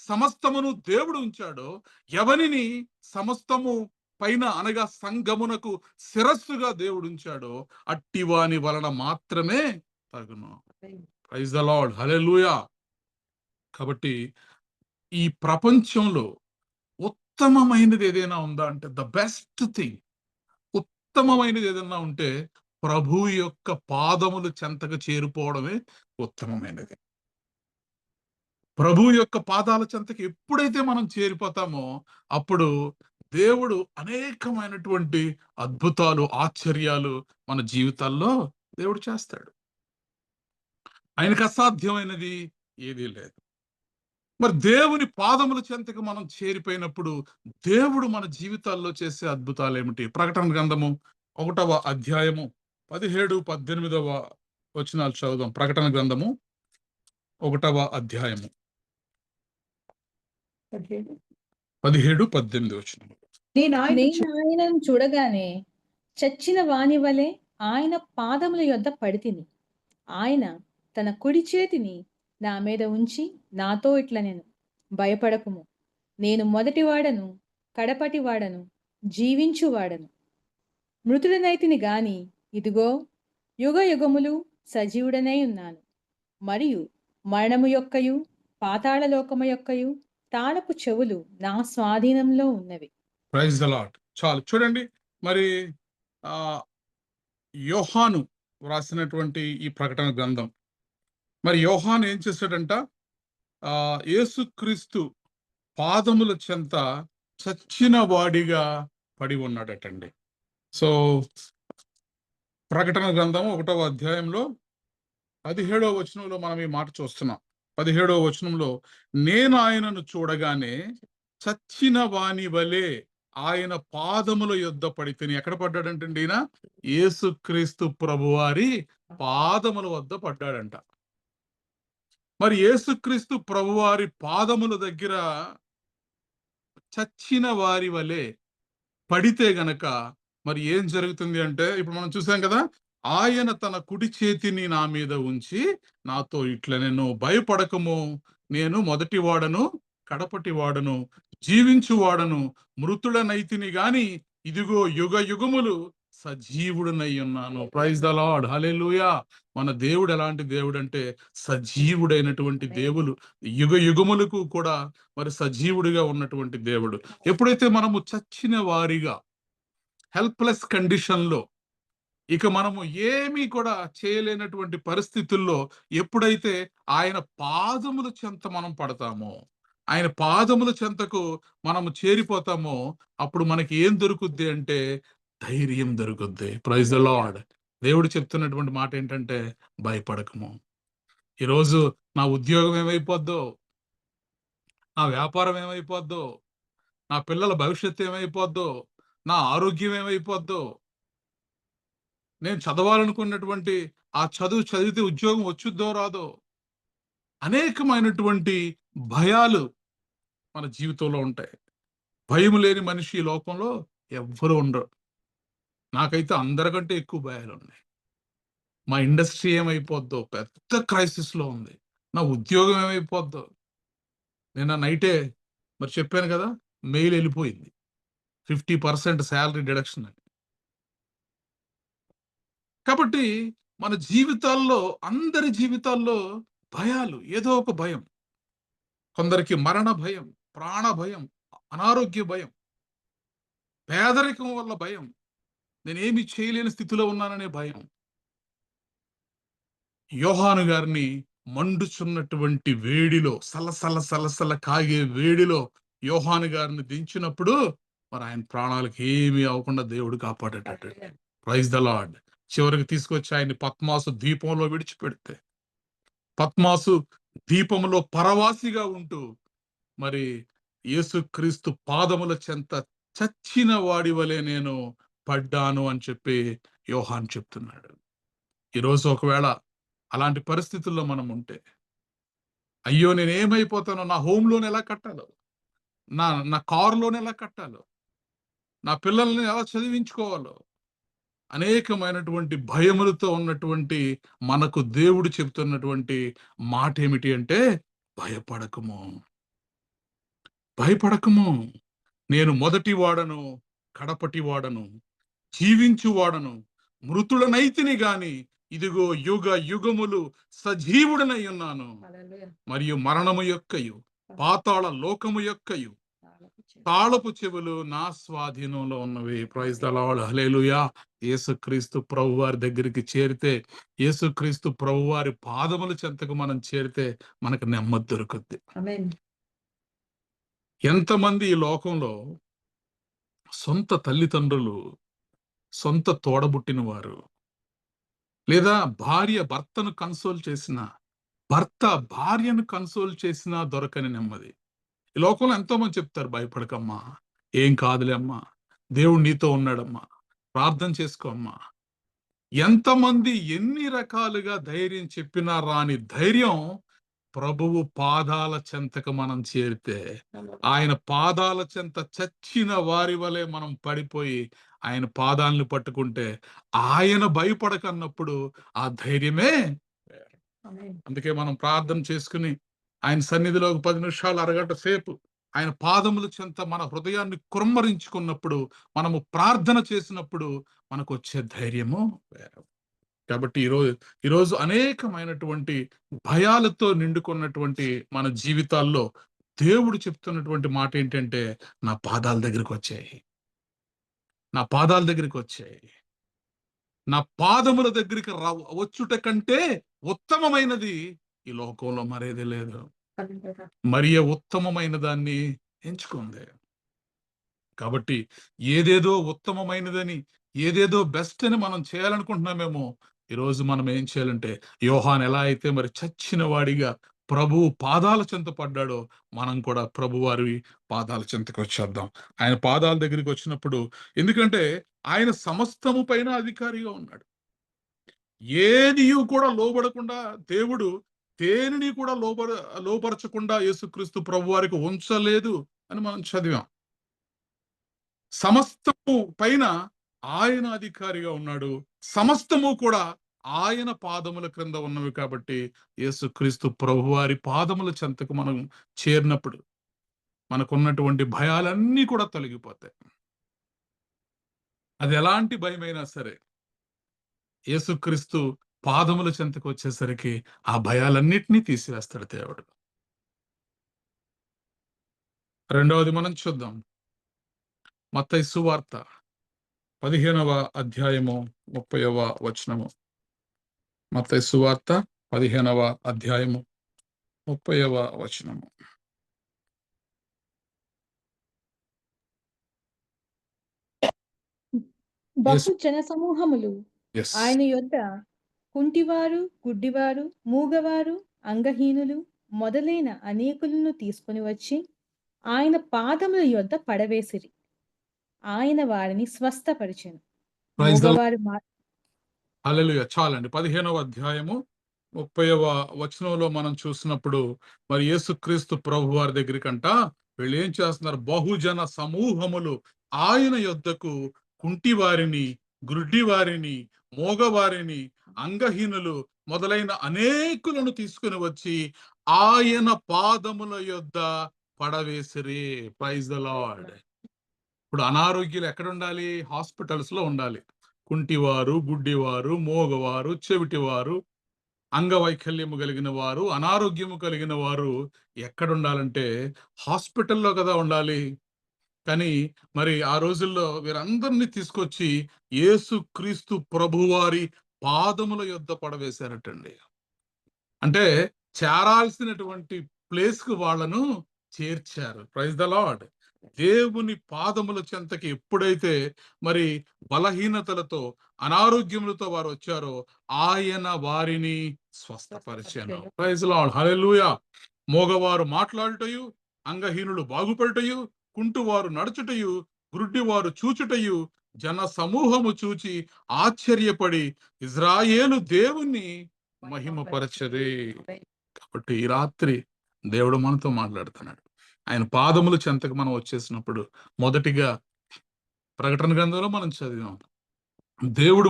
సమస్తమును దేవుడు ఉంచాడో, ఎవనిని సమస్తము పైన అనగా సంఘమునకు శిరస్సుగా దేవుడు ఉంచాడో, అట్టివాని వలన మాత్రమే తగును. ఆమేన్. Praise the Lord. హల్లెలూయా. కాబట్టి ఈ ప్రపంచంలో ఉత్తమమైనది ఏదైనా ఉందా అంటే, ద బెస్ట్ థింగ్, ఉత్తమమైనది ఏదైనా ఉంటే ప్రభు యొక్క పాదములు చెంతకు చేరిపోవడమే ఉత్తమమైనది. ప్రభు యొక్క పాదాల చెంతకి ఎప్పుడైతే మనం చేరిపోతామో అప్పుడు దేవుడు అనేకమైనటువంటి అద్భుతాలు, ఆశ్చర్యాలు మన జీవితాల్లో దేవుడు చేస్తాడు. ఆయనకు అసాధ్యమైనది ఏదీ లేదు. మరి దేవుని పాదముల చెంతకు మనం చేరిపోయినప్పుడు దేవుడు మన జీవితాల్లో చేసే అద్భుతాలు ఏమిటి? ప్రకటన గ్రంథము 1వ అధ్యాయము 17, 18 వచనాలు చదువుదాం. ప్రకటన గ్రంథము 1వ అధ్యాయము 17. 17, 18 వచనములు. నేను ఆయనను చూడగానే చచ్చిన వాని వలె ఆయన పాదముల యొద్ద పడితిని. ఆయన తన కుడి చేతిని నా మీద ఉంచి నాతో ఇట్లనెను, భయపడకుము, నేను మొదటివాడను కడపటివాడను జీవించువాడను. మృతుడనైతిని గాని ఇదిగో యుగ యుగములు సజీవుడనై ఉన్నాను. మరియు మరణము యొక్కయు పాతాళలోకము యొక్కయు తాళపు చెవులు నా స్వాధీనంలో ఉన్నవి. Praise the lord. చాలు చూడండి. మరి యోహాను రాసినటువంటి ఈ ప్రకటన గ్రంథం, మరి యోహాను ఏం చేశాడంట? యేసుక్రీస్తు పాదముల చెంత చచ్చిన వాడిగా పడి ఉన్నాడటండి. సో ప్రకటన గ్రంథం 1వ అధ్యాయంలో 17వ వచనంలో మనం ఈ మాట చూస్తున్నాం. 17వ వచనంలో, నేను ఆయనను చూడగానే చచ్చిన వాని వలె ఆయన పాదముల యొద్ద పడితిని. ఎక్కడ పడ్డాడంటండి ఈయన? యేసుక్రీస్తు ప్రభువారి పాదముల వద్ద పడ్డాడంట. మరి యేసుక్రీస్తు ప్రభువారి పాదముల దగ్గర చచ్చిన వారి వలె పడితే గనక మరి ఏం జరుగుతుంది అంటే, ఇప్పుడు మనం చూసాం కదా, ఆయన తన కుడి చేతిని నా మీద ఉంచి నాతో ఇట్లనెను, భయపడకము, నేను మొదటి వాడను కడపటి వాడను జీవించువాడను, మృతుడనైతిని గాని ఇదిగో యుగ యుగములు సజీవుడనై ఉన్నాను. Praise the Lord. హల్లెలూయా. మన దేవుడు ఎలాంటి దేవుడు అంటే సజీవుడైనటువంటి దేవుడు, యుగ యుగములకు కూడా మరి సజీవుడిగా ఉన్నటువంటి దేవుడు. ఎప్పుడైతే మనము చచ్చిన వారిగా హెల్ప్లెస్ కండిషన్లో, ఇక మనము ఏమీ కూడా చేయలేనటువంటి పరిస్థితుల్లో ఎప్పుడైతే ఆయన పాదముల చెంత మనం పడతామో, ఆయన పాదముల చెంతకు మనము చేరిపోతామో అప్పుడు మనకి ఏం దొరుకుద్ది అంటే ధైర్యం దొరుకుద్ది. Praise the Lord. దేవుడు చెప్తున్నటువంటి మాట ఏంటంటే భయపడకము. ఈరోజు నా ఉద్యోగం ఏమైపోద్దో, నా వ్యాపారం ఏమైపోద్దో, నా పిల్లల భవిష్యత్తు ఏమైపోద్దో, నా ఆరోగ్యం ఏమైపోద్దో, నేను చదవాలనుకున్నటువంటి ఆ చదువు చదివితే ఉద్యోగం వచ్చుద్దో రాదో, అనేకమైనటువంటి భయాలు మన జీవితంలో ఉంటాయి. భయం లేని మనిషి ఈ లోకంలో ఎవ్వరు ఉండరు. నాకైతే అందరికంటే ఎక్కువ భయాలు ఉన్నాయి. మా ఇండస్ట్రీ ఏమైపోద్దో, పెద్ద క్రైసిస్ లో ఉంది. నా ఉద్యోగం ఏమైపోద్దో. నిన్న నైటే మరి చెప్పాను కదా, మెయిల్ వెళ్ళిపోయింది, 50% శాలరీ డిడక్షన్ అని. కాబట్టి మన జీవితాల్లో, అందరి జీవితాల్లో భయాలు, ఏదో ఒక భయం. కొందరికి మరణ భయం, ప్రాణ భయం, అనారోగ్య భయం, పేదరికం వల్ల భయం, నేనేమి చేయలేని స్థితిలో ఉన్నాననే భయం. యోహాను గారిని మండుచున్నటువంటి వేడిలో, సలసల సలసల కాగే వేడిలో యోహాను గారిని దించినప్పుడు మరి ఆయన ప్రాణాలకు ఏమీ అవ్వకుండా దేవుడు కాపాడేటట్టు. Praise the lord. చివరికి తీసుకొచ్చి ఆయన్ని పద్మాసు ద్వీపంలో విడిచిపెడితే, పద్మాసు ద్వీపంలో పరవాసిగా ఉంటూ మరి యేసుక్రీస్తు పాదముల చెంత చచ్చిన వాడి వలె నేను పడ్డాను అని చెప్పి యోహాను చెప్తున్నాడు. ఈరోజు ఒకవేళ అలాంటి పరిస్థితుల్లో మనం ఉంటే, అయ్యో నేనేమైపోతానో, నా హోమ్ లోన్ ఎలా కట్టాలో, నా నా కారు లోన్ ఎలా కట్టాలో, నా పిల్లల్ని ఎలా చదివించుకోవాలో, అనేకమైనటువంటి భయములతో ఉన్నటువంటి మనకు దేవుడు చెప్తున్నటువంటి మాట ఏమిటి అంటే, భయపడకము, భయపడకము. నేను మొదటి వాడను, కడపటి వాడను, జీవించు వాడను, మృతుడనైతిని గాని ఇదిగో యుగ యుగములు సజీవుడనై ఉన్నాను. హల్లెలూయా. మరియు మరణము యొక్కయు పాతాళ లోకము యొక్కయు తాళపు చెవులు నా స్వాధీనంలో ఉన్నవి. Praise the Lord. హల్లెలూయా. యేసుక్రీస్తు ప్రభు వారి దగ్గరికి చేరితే, యేసుక్రీస్తు ప్రభు వారి పాదముల చెంతకు మనం చేరితే మనకు నెమ్మది దొరుకుద్ది. ఆమేన్. ఎంతమంది ఈ లోకంలో సొంత తల్లిదండ్రులు, సొంత తోడబుట్టిన వారు, లేదా భార్య భర్తను కన్సోల్ చేసిన, భర్త భార్యను కన్సోల్ చేసినా దొరకని నెమ్మది. ఈ లోకంలో ఎంతో మంది చెప్తారు, భయపడకమ్మా, ఏం కాదులే అమ్మా, దేవుడు నీతో ఉన్నాడమ్మా, ప్రార్థన చేసుకో అమ్మా. ఎంతమంది ఎన్ని రకాలుగా ధైర్యం చెప్పినా రాని ధైర్యం ప్రభువు పాదాల చెంతకు మనం చేరితే, ఆయన పాదాల చెంత చచ్చిన వారి వలె మనం పడిపోయి ఆయన పాదాలను పట్టుకుంటే, ఆయన భయపడకన్నప్పుడు ఆ ధైర్యమే వేరు. ఆమేన్. అందుకే మనం ప్రార్థన చేసుకుని ఆయన సన్నిధిలో ఒక 10 నిమిషాలు, అరగంట సేపు ఆయన పాదముల చెంత మన హృదయాన్ని కుమ్మరించుకున్నప్పుడు, మనము ప్రార్థన చేసినప్పుడు మనకు వచ్చే ధైర్యము వేరు. కాబట్టి ఈరోజు అనేకమైనటువంటి భయాలతో నిండుకున్నటువంటి మన జీవితాల్లో దేవుడు చెప్తున్నటువంటి మాట ఏంటంటే, నా పాదాల దగ్గరికి వచ్చాయి, నా పాదాల దగ్గరికి వచ్చాయి, నా పాదముల దగ్గరికి వచ్చుట కంటే ఉత్తమమైనది ఈ లోకంలో మరేది లేదు. హల్లెలూయా. మరియ ఉత్తమమైన దాన్ని ఎంచుకుంది. కాబట్టి ఏదేదో ఉత్తమమైనదని, ఏదేదో బెస్ట్ అని మనం చేయాలనుకుంటున్నామేమో. ఈరోజు మనం ఏం చేయాలంటే, యోహాను ఎలా అయితే మరి చచ్చిన వాడిగా ప్రభువు పాదాల చెంత పడ్డాడో, మనం కూడా ప్రభువారి పాదాల చెంతకు వచ్చేద్దాం. ఆయన పాదాల దగ్గరికి వచ్చినప్పుడు, ఎందుకంటే ఆయన సమస్తము పైన అధికారిగా ఉన్నాడు. ఏదియు కూడా లోబడకుండా దేవుడు దేనిని కూడా లోపరచకుండా యేసుక్రీస్తు ప్రభువారికి ఉంచలేదు అని మనం చదివాం. సమస్తము పైన ఆయన అధికారిగా ఉన్నాడు. సమస్తము కూడా ఆయన పాదముల క్రింద ఉన్నవి. కాబట్టి యేసుక్రీస్తు ప్రభువారి పాదముల చెంతకు మనం చేరినప్పుడు మనకున్నటువంటి భయాలన్నీ కూడా తొలగిపోతాయి. అది ఎలాంటి భయమైనా సరే యేసుక్రీస్తు పాదముల చెంతకు వచ్చేసరికి ఆ భయాలన్నిటినీ తీసివేస్తాడు దేవుడు. రెండవది మనం చూద్దాం. మత్తయి సువార్త 15వ అధ్యాయము 30వ వచనము. మత్తయి సువార్త 15వ అధ్యాయము 30వ వచనము. బహు జన సమూహములు Yes. ఆయన యొద్ద కుంటివారు, గుడ్డివారు, మూగవారు, అంగహీనులు మొదలైన అనేకులను తీసుకుని వచ్చి ఆయన పాదముల యొద్ద పడవేసిరి. ఆయన వారిని స్వస్థపరిచెను. Praise the Lord. మూగవారు హల్లెలూయా. చాలండి. 15వ అధ్యాయము 30వ వచనంలో మనం చూసినప్పుడు మరి యేసుక్రీస్తు ప్రభు వారి దగ్గరికంట వీళ్ళు ఏం చేస్తున్నారు? బహుజన సమూహములు ఆయన యొద్దకు కుంటి వారిని, గుడ్డి వారిని, మోగవారిని, అంగహీనులు మొదలైన అనేకులను తీసుకుని వచ్చి ఆయన పాదముల యొద్ద పడవేసిరి. Praise the lord. ఇప్పుడు అనారోగ్యులు ఎక్కడ ఉండాలి? హాస్పిటల్స్ లో ఉండాలి. కుంటివారు, గుడ్డివారు, మోగవారు, చెవిటివారు, అంగవైకల్యము కలిగిన వారు, అనారోగ్యము కలిగిన వారు ఎక్కడ ఉండాలంటే హాస్పిటల్లో కదా ఉండాలి. కానీ మరి ఆ రోజుల్లో వీరందరినీ తీసుకొచ్చి యేసుక్రీస్తు ప్రభువారి పాదముల యొద్ద పడవేశారటండి. అంటే చేరాల్సినటువంటి ప్లేస్ కు వాళ్ళను చేర్చారు. Praise the lord. దేవుని పాదముల చెంతకి ఎప్పుడైతే మరి బలహీనతలతో అనారోగ్యములతో వారు వచ్చారో ఆయన వారిని స్వస్థపరిచాను. Praise lord. హల్లెలూయా. మోగవారు మాట్లాడుటయు, అంగహీనులు బాగుపడుటయు, కుంటువారు నడుచుటయు, గుడ్డివారు చూచుటయు, జన సమూహము చూచి ఆశ్చర్యపడి ఇజ్రాయేలు దేవుణ్ణి మహిమపరచరే. కాబట్టి ఈ రాత్రి దేవుడు మనతో మాట్లాడుతున్నాడు. ఆయన పాదములు చెంతకు మనం వచ్చేసినప్పుడు మొదటిగా ప్రకటన గ్రంథంలో మనం చదివాం, దేవుడు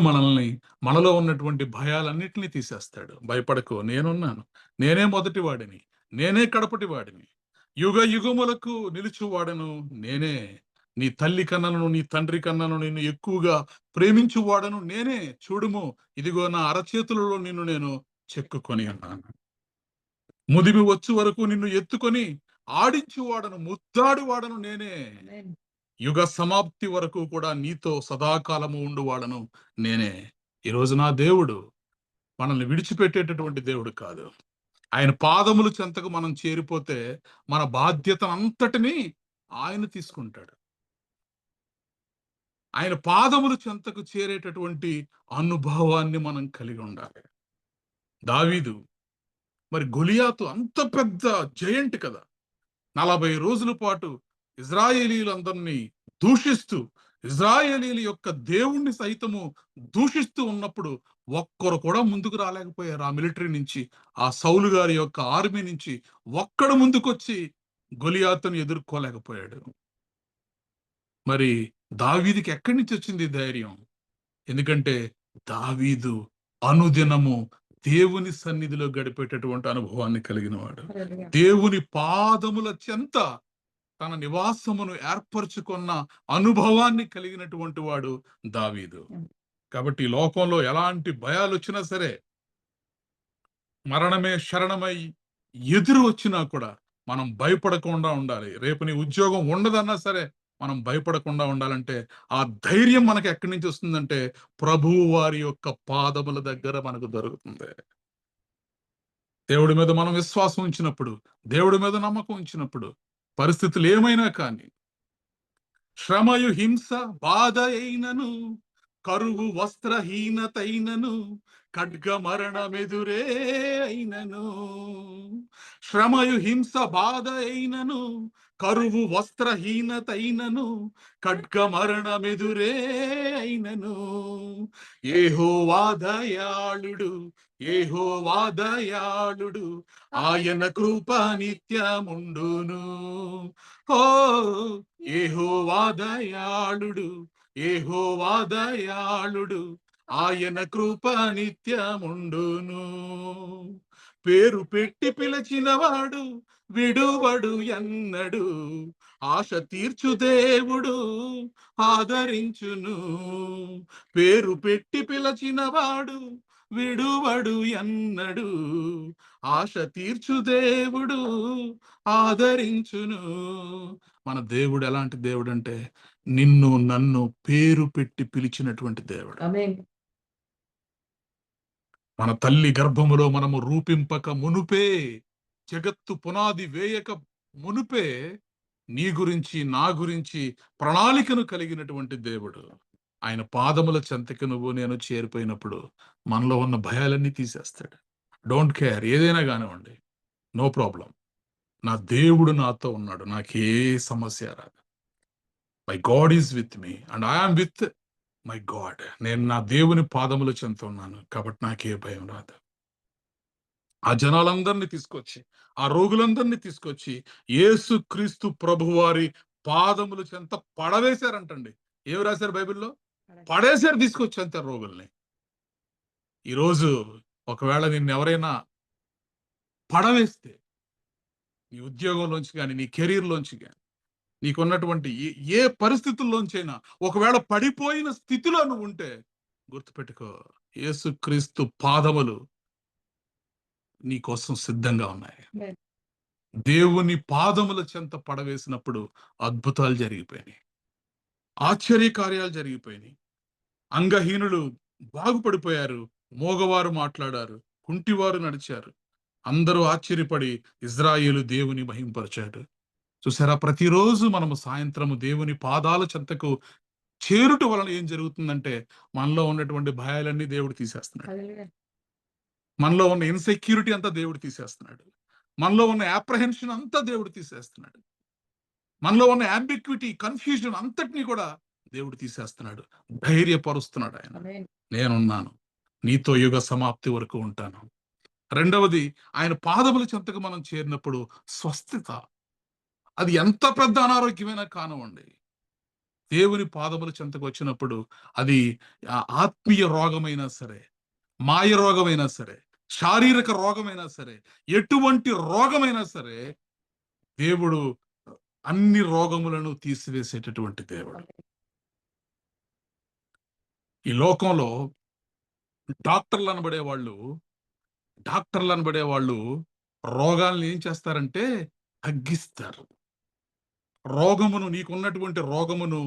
మనలో ఉన్నటువంటి భయాలన్నిటినీ తీసేస్తాడు. భయపడకు, నేనున్నాను, నేనే మొదటి వాడిని, నేనే కడపటి వాడిని, యుగ యుగములకు నిలుచువాడను నేనే, నీ తల్లి కన్నను నీ తండ్రి కన్నను నిన్ను ఎక్కువగా ప్రేమించువాడను నేనే, చూడుము ఇదిగో నా అరచేతులలో నిన్ను నేను చెక్కుకొని ఉన్నాను, ముదిమి వచ్చు వరకు నిన్ను ఎత్తుకొని ఆడించువాడను ముద్దాడువాడను నేనే, యుగ సమాప్తి వరకు కూడా నీతో సదాకాలము ఉండువాడను నేనే. ఈరోజు నా దేవుడు మనల్ని విడిచిపెట్టేటటువంటి దేవుడు కాదు. ఆయన పాదములు చెంతకు మనం చేరిపోతే మన బాధ్యతనంతటినీ ఆయన తీసుకుంటాడు. ఆయన పాదములు చెంతకు చేరేటటువంటి అనుభవాన్ని మనం కలిగి ఉండాలి. దావీదు మరి గొలియాతు అంత పెద్ద జయంట్ కదా, 40 రోజుల పాటు ఇజ్రాయేలీలందరినీ దూషిస్తూ ఇజ్రాయేలీల యొక్క దేవుణ్ణి సైతము దూషిస్తూ ఉన్నప్పుడు ఒక్కరు కూడా ముందుకు రాలేకపోయారు. ఆ మిలిటరీ నుంచి, ఆ సౌలు గారి యొక్క ఆర్మీ నుంచి ఒక్కడు ముందుకొచ్చి గొలియాతును ఎదుర్కోలేకపోయాడు. మరి దావీదుకి ఎక్కడి నుంచి వచ్చింది ధైర్యం? ఎందుకంటే దావీదు అనుదినము దేవుని సన్నిధిలో గడిపేటటువంటి అనుభవాన్ని కలిగిన వాడు. దేవుని పాదముల చెంత తన నివాసమును ఏర్పరచుకున్న అనుభవాన్ని కలిగినటువంటి వాడు దావీదు. కాబట్టి ఈ లోకంలో ఎలాంటి భయాలు వచ్చినా సరే, మరణమే శరణమై ఎదురు వచ్చినా కూడా మనం భయపడకుండా ఉండాలి. రేపు నీ ఉద్యోగం ఉండదన్నా సరే మనం భయపడకుండా ఉండాలంటే ఆ ధైర్యం మనకు ఎక్కడి నుంచి వస్తుందంటే ప్రభువు వారి యొక్క పాదముల దగ్గర మనకు దొరుకుతుంది. దేవుడి మీద మనం విశ్వాసం ఉంచినప్పుడు, దేవుడి మీద నమ్మకం ఉంచినప్పుడు పరిస్థితులు ఏమైనా కానీ, శ్రమయు హింస బాధ అయినను, కరువు వస్త్రహీనతైనను, ఖడ్గ మరణమెదురే అయినను, శ్రమయు హింస బాధ అయినను, కరువు వస్త్రహీనతైనను, ఖడ్గ మరణమెదురే అయినను, యెహోవా దయాళుడు, యెహోవా దయాళుడు, ఆయన కృప నిత్యముండును. ఓ యెహోవా దయాళుడు, యెహోవా దయాళుడు, ఆయన కృప నిత్యముండును. పేరు పెట్టి పిలిచినవాడు విడువడు ఎన్నడు, ఆశ తీర్చు దేవుడు ఆదరించును. పేరు పెట్టి పిలిచినవాడు విడువడు ఎన్నడు, ఆశ తీర్చు దేవుడు ఆదరించును. మన దేవుడు ఎలాంటి దేవుడు అంటే నిన్ను నన్ను పేరు పెట్టి పిలిచినటువంటి దేవుడు. మన తల్లి గర్భములో మనము రూపింపక మునుపే, జగత్తు పునాది వేయక మునుపే నీ గురించి నా గురించి ప్రణాళికను కలిగినటువంటి దేవుడు. ఆయన పాదముల చెంతకి నువ్వు నేను చేరిపోయినప్పుడు మనలో ఉన్న భయాలన్నీ తీసేస్తాడు. డోంట్ కేర్, ఏదైనా కానివ్వండి, నో ప్రాబ్లం. నా దేవుడు నాతో ఉన్నాడు, నాకే సమస్య రాదు. My God is with me and I'm with my God. నేను నా దేవుని పాదముల చెంత ఉన్నాను కాబట్టి నాకే భయం రాదు. ఆ జనాలందరినీ తీసుకొచ్చి, ఆ రోగులందరినీ తీసుకొచ్చి యేసుక్రీస్తు ప్రభువారి పాదముల చెంత పడవేశారంటండి. ఏమి రాశారు బైబిల్లో? పడేశారు, తీసుకొచ్చి అంతే రోగుల్ని. ఈరోజు ఒకవేళ నిన్ను ఎవరైనా పడవేస్తే, నీ ఉద్యోగంలోంచి కానీ, నీ కెరీర్లోంచి కానీ, నీకున్నటువంటి ఏ పరిస్థితుల్లోంచైనా ఒకవేళ పడిపోయిన స్థితిలో నువ్వు ఉంటే గుర్తుపెట్టుకో, యేసుక్రీస్తు పాదములు నీ కోసం సిద్ధంగా ఉన్నాయి. దేవుని పాదముల చెంత పడవేసినప్పుడు అద్భుతాలు జరిగిపోయినాయి, ఆశ్చర్య కార్యాలు జరిగిపోయినాయి. అంగహీనులు బాగుపడిపోయారు, మోగవారు మాట్లాడారు, కుంటివారు నడిచారు. అందరూ ఆశ్చర్యపడి ఇజ్రాయేలు దేవుని మహింపరిచాడు. చూసారా, ప్రతిరోజు మనము సాయంత్రము దేవుని పాదాల చెంతకు చేరుట వలన ఏం జరుగుతుందంటే మనలో ఉన్నటువంటి భయాలన్నీ దేవుడు తీసేస్తున్నాడు. హల్లెలూయా. మనలో ఉన్న ఇన్సెక్యూరిటీ అంతా దేవుడు తీసేస్తున్నాడు. మనలో ఉన్న యాప్రహెన్షన్ అంతా దేవుడు తీసేస్తున్నాడు. మనలో ఉన్న అంబిక్విటీ, కన్ఫ్యూజన్ అంతటినీ కూడా దేవుడు తీసేస్తున్నాడు. ధైర్యపరుస్తున్నాడు ఆయన. ఆమేన్. నేనున్నాను, నీతో యుగ సమాప్తి వరకు ఉంటాను. రెండవది, ఆయన పాదముల చెంతకు మనం చేరినప్పుడు స్వస్థత. అది ఎంత పెద్ద అనారోగ్యమైనా కానివ్వండి, దేవుని పాదముల చెంతకు వచ్చినప్పుడు అది ఆత్మీయ రోగమైనా సరే, మాయ రోగమైనా సరే, శారీరక రోగమైనా సరే, ఎటువంటి రోగమైనా సరే, దేవుడు అన్ని రోగములను తీసివేసేటటువంటి దేవుడు. ఈ లోకంలో డాక్టర్లు అనబడే వాళ్ళు రోగాలను ఏం చేస్తారంటే తగ్గిస్తారు. నీకున్నటువంటి రోగమును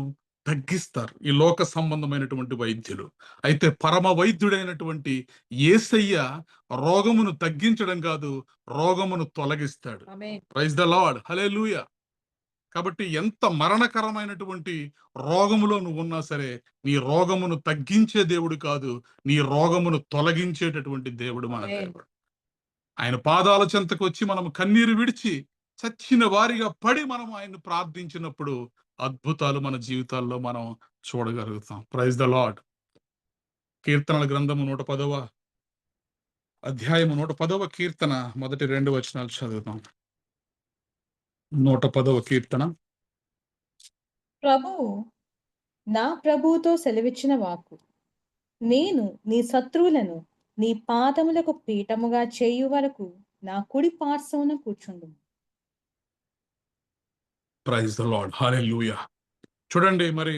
తగ్గిస్తారు ఈ లోక సంబంధమైనటువంటి వైద్యులు. అయితే పరమ వైద్యుడైనటువంటి యేసయ్య రోగమును తగ్గించడం కాదు, రోగమును తొలగిస్తాడు. ఆమేన్. ప్రైజ్ ద లార్డ్, హల్లెలూయా. కాబట్టి ఎంత మరణకరమైనటువంటి రోగములో నువ్వు ఉన్నా సరే, నీ రోగమును తగ్గించే దేవుడు కాదు, నీ రోగమును తొలగించేటటువంటి దేవుడు మన ఆమేన్. దేవుడు. ఆయన పాదాల చెంతకు వచ్చి మనం కన్నీరు విడిచి చచ్చిన వారిగా పడి మనం ఆయన్ని ప్రార్థించినప్పుడు అద్భుతాలు మన జీవితాల్లో మనం చూడగలుగుతాం. Praise the Lord. కీర్తనల గ్రంథము 110వ అధ్యాయము 110వ కీర్తన మొదటి 2 వచనాలు చదువుతాం. 110వ కీర్తన. ప్రభువు నా ప్రభువుతో సెలవిచ్చిన వాక్కు, నేను నీ శత్రువులను నీ పాదములకు పీఠముగా చేయు వరకు నా కుడి పార్శ్వమున కూర్చుండు. ప్రైజ్ ద లార్డ్, హల్లెలూయా. చూడండి, మరి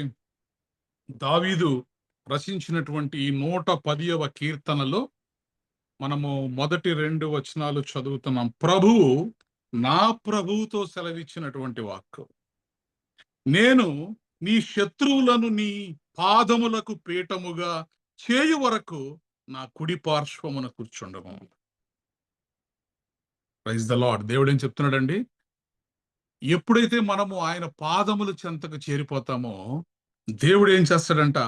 దావీదు రచించినటువంటి ఈ 110వ కీర్తనలో మనము మొదటి 2 వచనాలు చదువుతున్నాం. ప్రభువు నా ప్రభువుతో సెలవిచ్చినటువంటి వాక్కు, నేను నీ శత్రువులను నీ పాదములకు పీఠముగా చేయు వరకు నా కుడి పార్శ్వమున కూర్చుండము. Praise the Lord. దేవుడు ఏం చెప్తున్నాడండి? ఎప్పుడైతే మనము ఆయన పాదముల చెంతకు చేరిపోతామో దేవుడు ఏం చేస్తాడంట,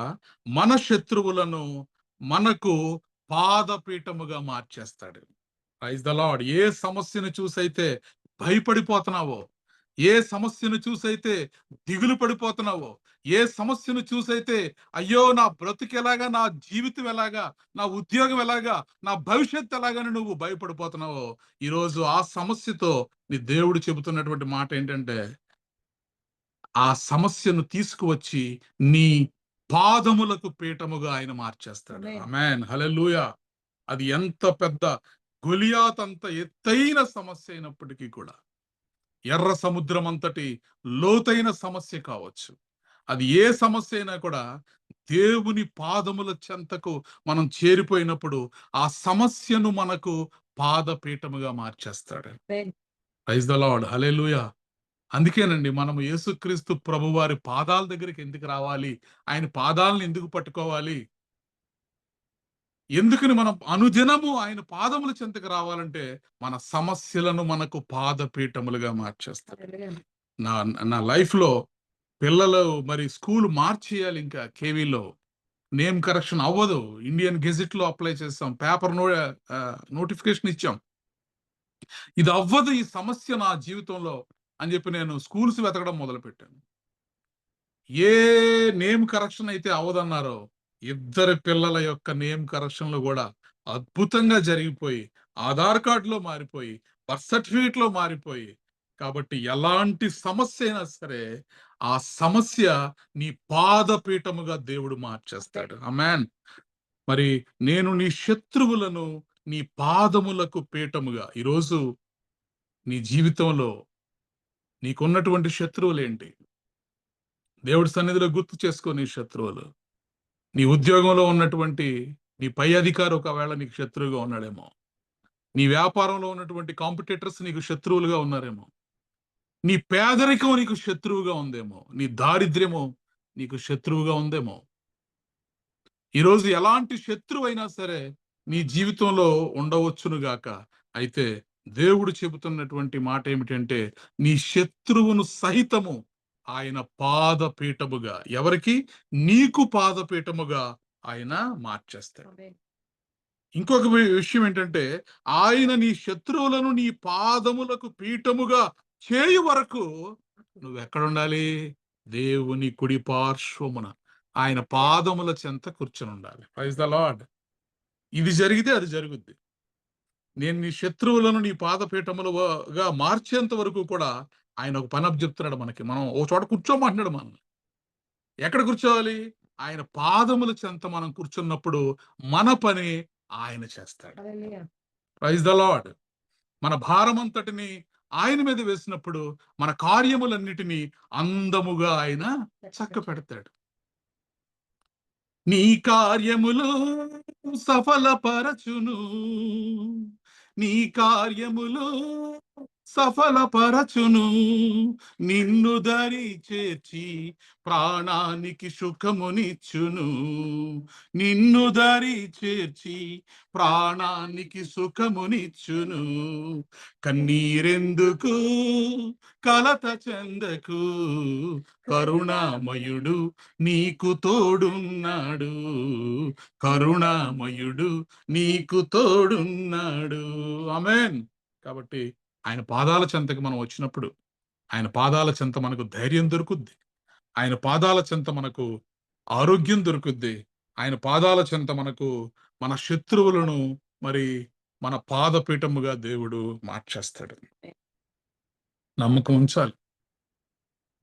మన శత్రువులను మనకు పాదపీఠముగా మార్చేస్తాడు. Praise the Lord. ఏ సమస్యను చూసైతే భయపడిపోతున్నావో, ఏ సమస్యను చూసైతే దిగులు పడిపోతున్నావో, ఏ సమస్యను చూసైతే అయ్యో నా బ్రతుకు ఎలాగా, నా జీవితం ఎలాగా, నా ఉద్యోగం ఎలాగా, నా భవిష్యత్తు ఎలాగని నువ్వు భయపడిపోతున్నావో, ఈరోజు ఆ సమస్యతో నీ దేవుడు చెబుతున్నటువంటి మాట ఏంటంటే, ఆ సమస్యను తీసుకువచ్చి నీ పాదములకు పీఠముగా ఆయన మార్చేస్తాడు. ఆమేన్. ఆమేన్, హల్లెలూయా. అది ఎంత పెద్ద గొలియాత్ అంత ఎత్తైన సమస్య అయినప్పటికీ కూడా, ఎర్ర సముద్రం అంతటి లోతైన సమస్య కావచ్చు, అది ఏ సమస్య అయినా కూడా దేవుని పాదముల చెంతకు మనం చేరిపోయినప్పుడు ఆ సమస్యను మనకు పాదపీఠముగా మార్చేస్తాడు. ఆమేన్. ప్రైజ్ ద లార్డ్, హల్లెలూయా. అందుకేనండి మనము యేసుక్రీస్తు ప్రభువారి పాదాల దగ్గరికి ఎందుకు రావాలి, ఆయన పాదాలను ఎందుకు పట్టుకోవాలి, ఎందుకని మనం అనుదినము ఆయన పాదముల చెంతకు రావాలంటే మన సమస్యలను మనకు పాదపీఠములుగా మార్చేస్తాడు. హల్లెలూయా. నా నా లైఫ్ లో పిల్లలు మరి స్కూల్ మార్చేయాలి, ఇంకా కేవీలో నేమ్ కరెక్షన్ అవ్వదు, ఇండియన్ గెజిట్ లో అప్లై చేస్తాం, పేపర్ నోటిఫికేషన్ ఇచ్చాం, ఇది అవ్వదు ఈ సమస్య నా జీవితంలో అని చెప్పి నేను స్కూల్స్ వెతకడం మొదలు పెట్టాను. ఏ నేమ్ కరెక్షన్ అయితే అవ్వదన్నారో, ఇద్దరు పిల్లల యొక్క నేమ్ కరెక్షన్లు కూడా అద్భుతంగా జరిగిపోయి, ఆధార్ కార్డులో మారిపోయి, బర్త్ సర్టిఫికేట్ లో మారిపోయి. కాబట్టి ఎలాంటి సమస్య అయినా సరే ఆ సమస్య నీ పాదపీఠముగా దేవుడు మార్చేస్తాడు. ఆమేన్. మరి నేను నీ శత్రువులను నీ పాదములకు పీఠముగా. ఈరోజు నీ జీవితంలో నీకున్నటువంటి శత్రువులు ఏంటి? దేవుడి సన్నిధిలో గుర్తు చేసుకో నీ శత్రువులు. నీ ఉద్యోగంలో ఉన్నటువంటి నీ పై అధికారి ఒకవేళ నీకు శత్రువుగా ఉన్నాడేమో, నీ వ్యాపారంలో ఉన్నటువంటి కాంపిటీటర్స్ నీకు శత్రువులుగా ఉన్నారేమో. నీ పేదరికం నీకు శత్రువుగా ఉందేమో. నీ దారిద్ర్యము నీకు శత్రువుగా ఉందేమో. ఈరోజు ఎలాంటి శత్రువైనా సరే నీ జీవితంలో ఉండవచ్చునుగాక. అయితే దేవుడు చెబుతున్నటువంటి మాట ఏమిటంటే, నీ శత్రువును సహితము ఆయన పాదపీఠముగా, ఎవరికి? నీకు పాదపీఠముగా ఆయన మార్చేస్తాడు. ఇంకొక విషయం ఏంటంటే, ఆయన నీ శత్రువులను నీ పాదములకు పీఠముగా చేయు వరకు నువ్వెక్కడుండాలి? దేవుని కుడి పార్శ్వమున ఆయన పాదముల చెంత కూర్చొని ఉండాలి. Praise the lord. ఇది జరిగితే అది జరుగుద్ది. నేను నీ శత్రువులను నీ పాదపీఠములుగా మార్చేంత వరకు కూడా ఆయన ఒక పని చెప్తున్నాడు మనకి. మనం ఓ చోట కూర్చోమంటున్నాడు మనల్ని. ఎక్కడ కూర్చోవాలి? ఆయన పాదముల చెంత మనం కూర్చున్నప్పుడు మన పని ఆయన చేస్తాడు. Praise the lord. మన భారమంతటిని ఆయన మీద వేసినప్పుడు మన కార్యములన్నిటినీ అందముగా ఆయన చక్కపెడతాడు. నీ కార్యములు సఫలపరచును, నీ కార్యములు సఫలపరచును, నిన్ను దరి చేర్చి ప్రాణానికి సుఖమునిచ్చును, నిన్ను దరి చేర్చి ప్రాణానికి సుఖమునిచ్చును. కన్నీరెందుకు, కలత చెందకు, కరుణామయుడు నీకు తోడున్నాడు, కరుణామయుడు నీకు తోడున్నాడు. ఆమేన్. కాబట్టి ఆయన పాదాల చెంతకు మనం వచ్చినప్పుడు, ఆయన పాదాల చెంత మనకు ధైర్యం దొరుకుద్ది, ఆయన పాదాల చెంత మనకు ఆరోగ్యం దొరుకుద్ది, ఆయన పాదాల చెంత మనకు మన శత్రువులను మరి మన పాదపీఠముగా దేవుడు మార్చేస్తాడు. నమ్మకం ఉంచాలి,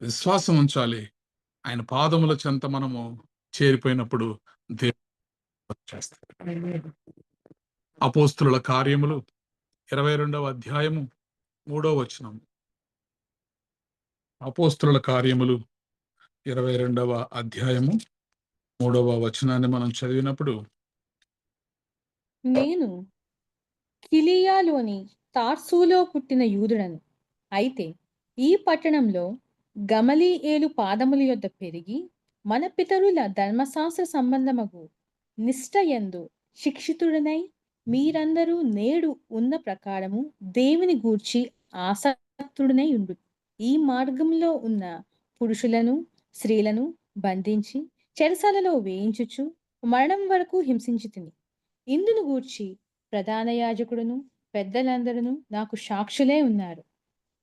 విశ్వాసం ఉంచాలి. ఆయన పాదముల చెంత మనము చేరిపోయినప్పుడు దేవుడు చేస్తాడు. అపోస్తుల కార్యములు 22వ అధ్యాయము 3వ వచనం. అపోస్తుల కార్యములు 22వ అధ్యాయము 3వ వచనాన్ని మనం చదివినప్పుడు, నేను కిలియాలోని తార్సులో పుట్టిన యూదుడను. అయితే ఈ పట్టణంలో గమలీయేలు పాదముల యొద్ద పెరిగి మన పితరుల ధర్మశాస్త్ర సంబంధమగు నిష్ఠయందు శిక్షితుడనై మీరందరూ నేడు ఉన్న ప్రకారము దేవుని గూర్చి ఆసక్తుడనై ఉండు. ఈ మార్గంలో ఉన్న పురుషులను స్త్రీలను బంధించి చెరసాలలో వేయించుచు మరణం వరకు హింసించితిని. ఇందును గూర్చి ప్రధాన యాజకుడును పెద్దలందరూ నాకు సాక్షులే ఉన్నారు.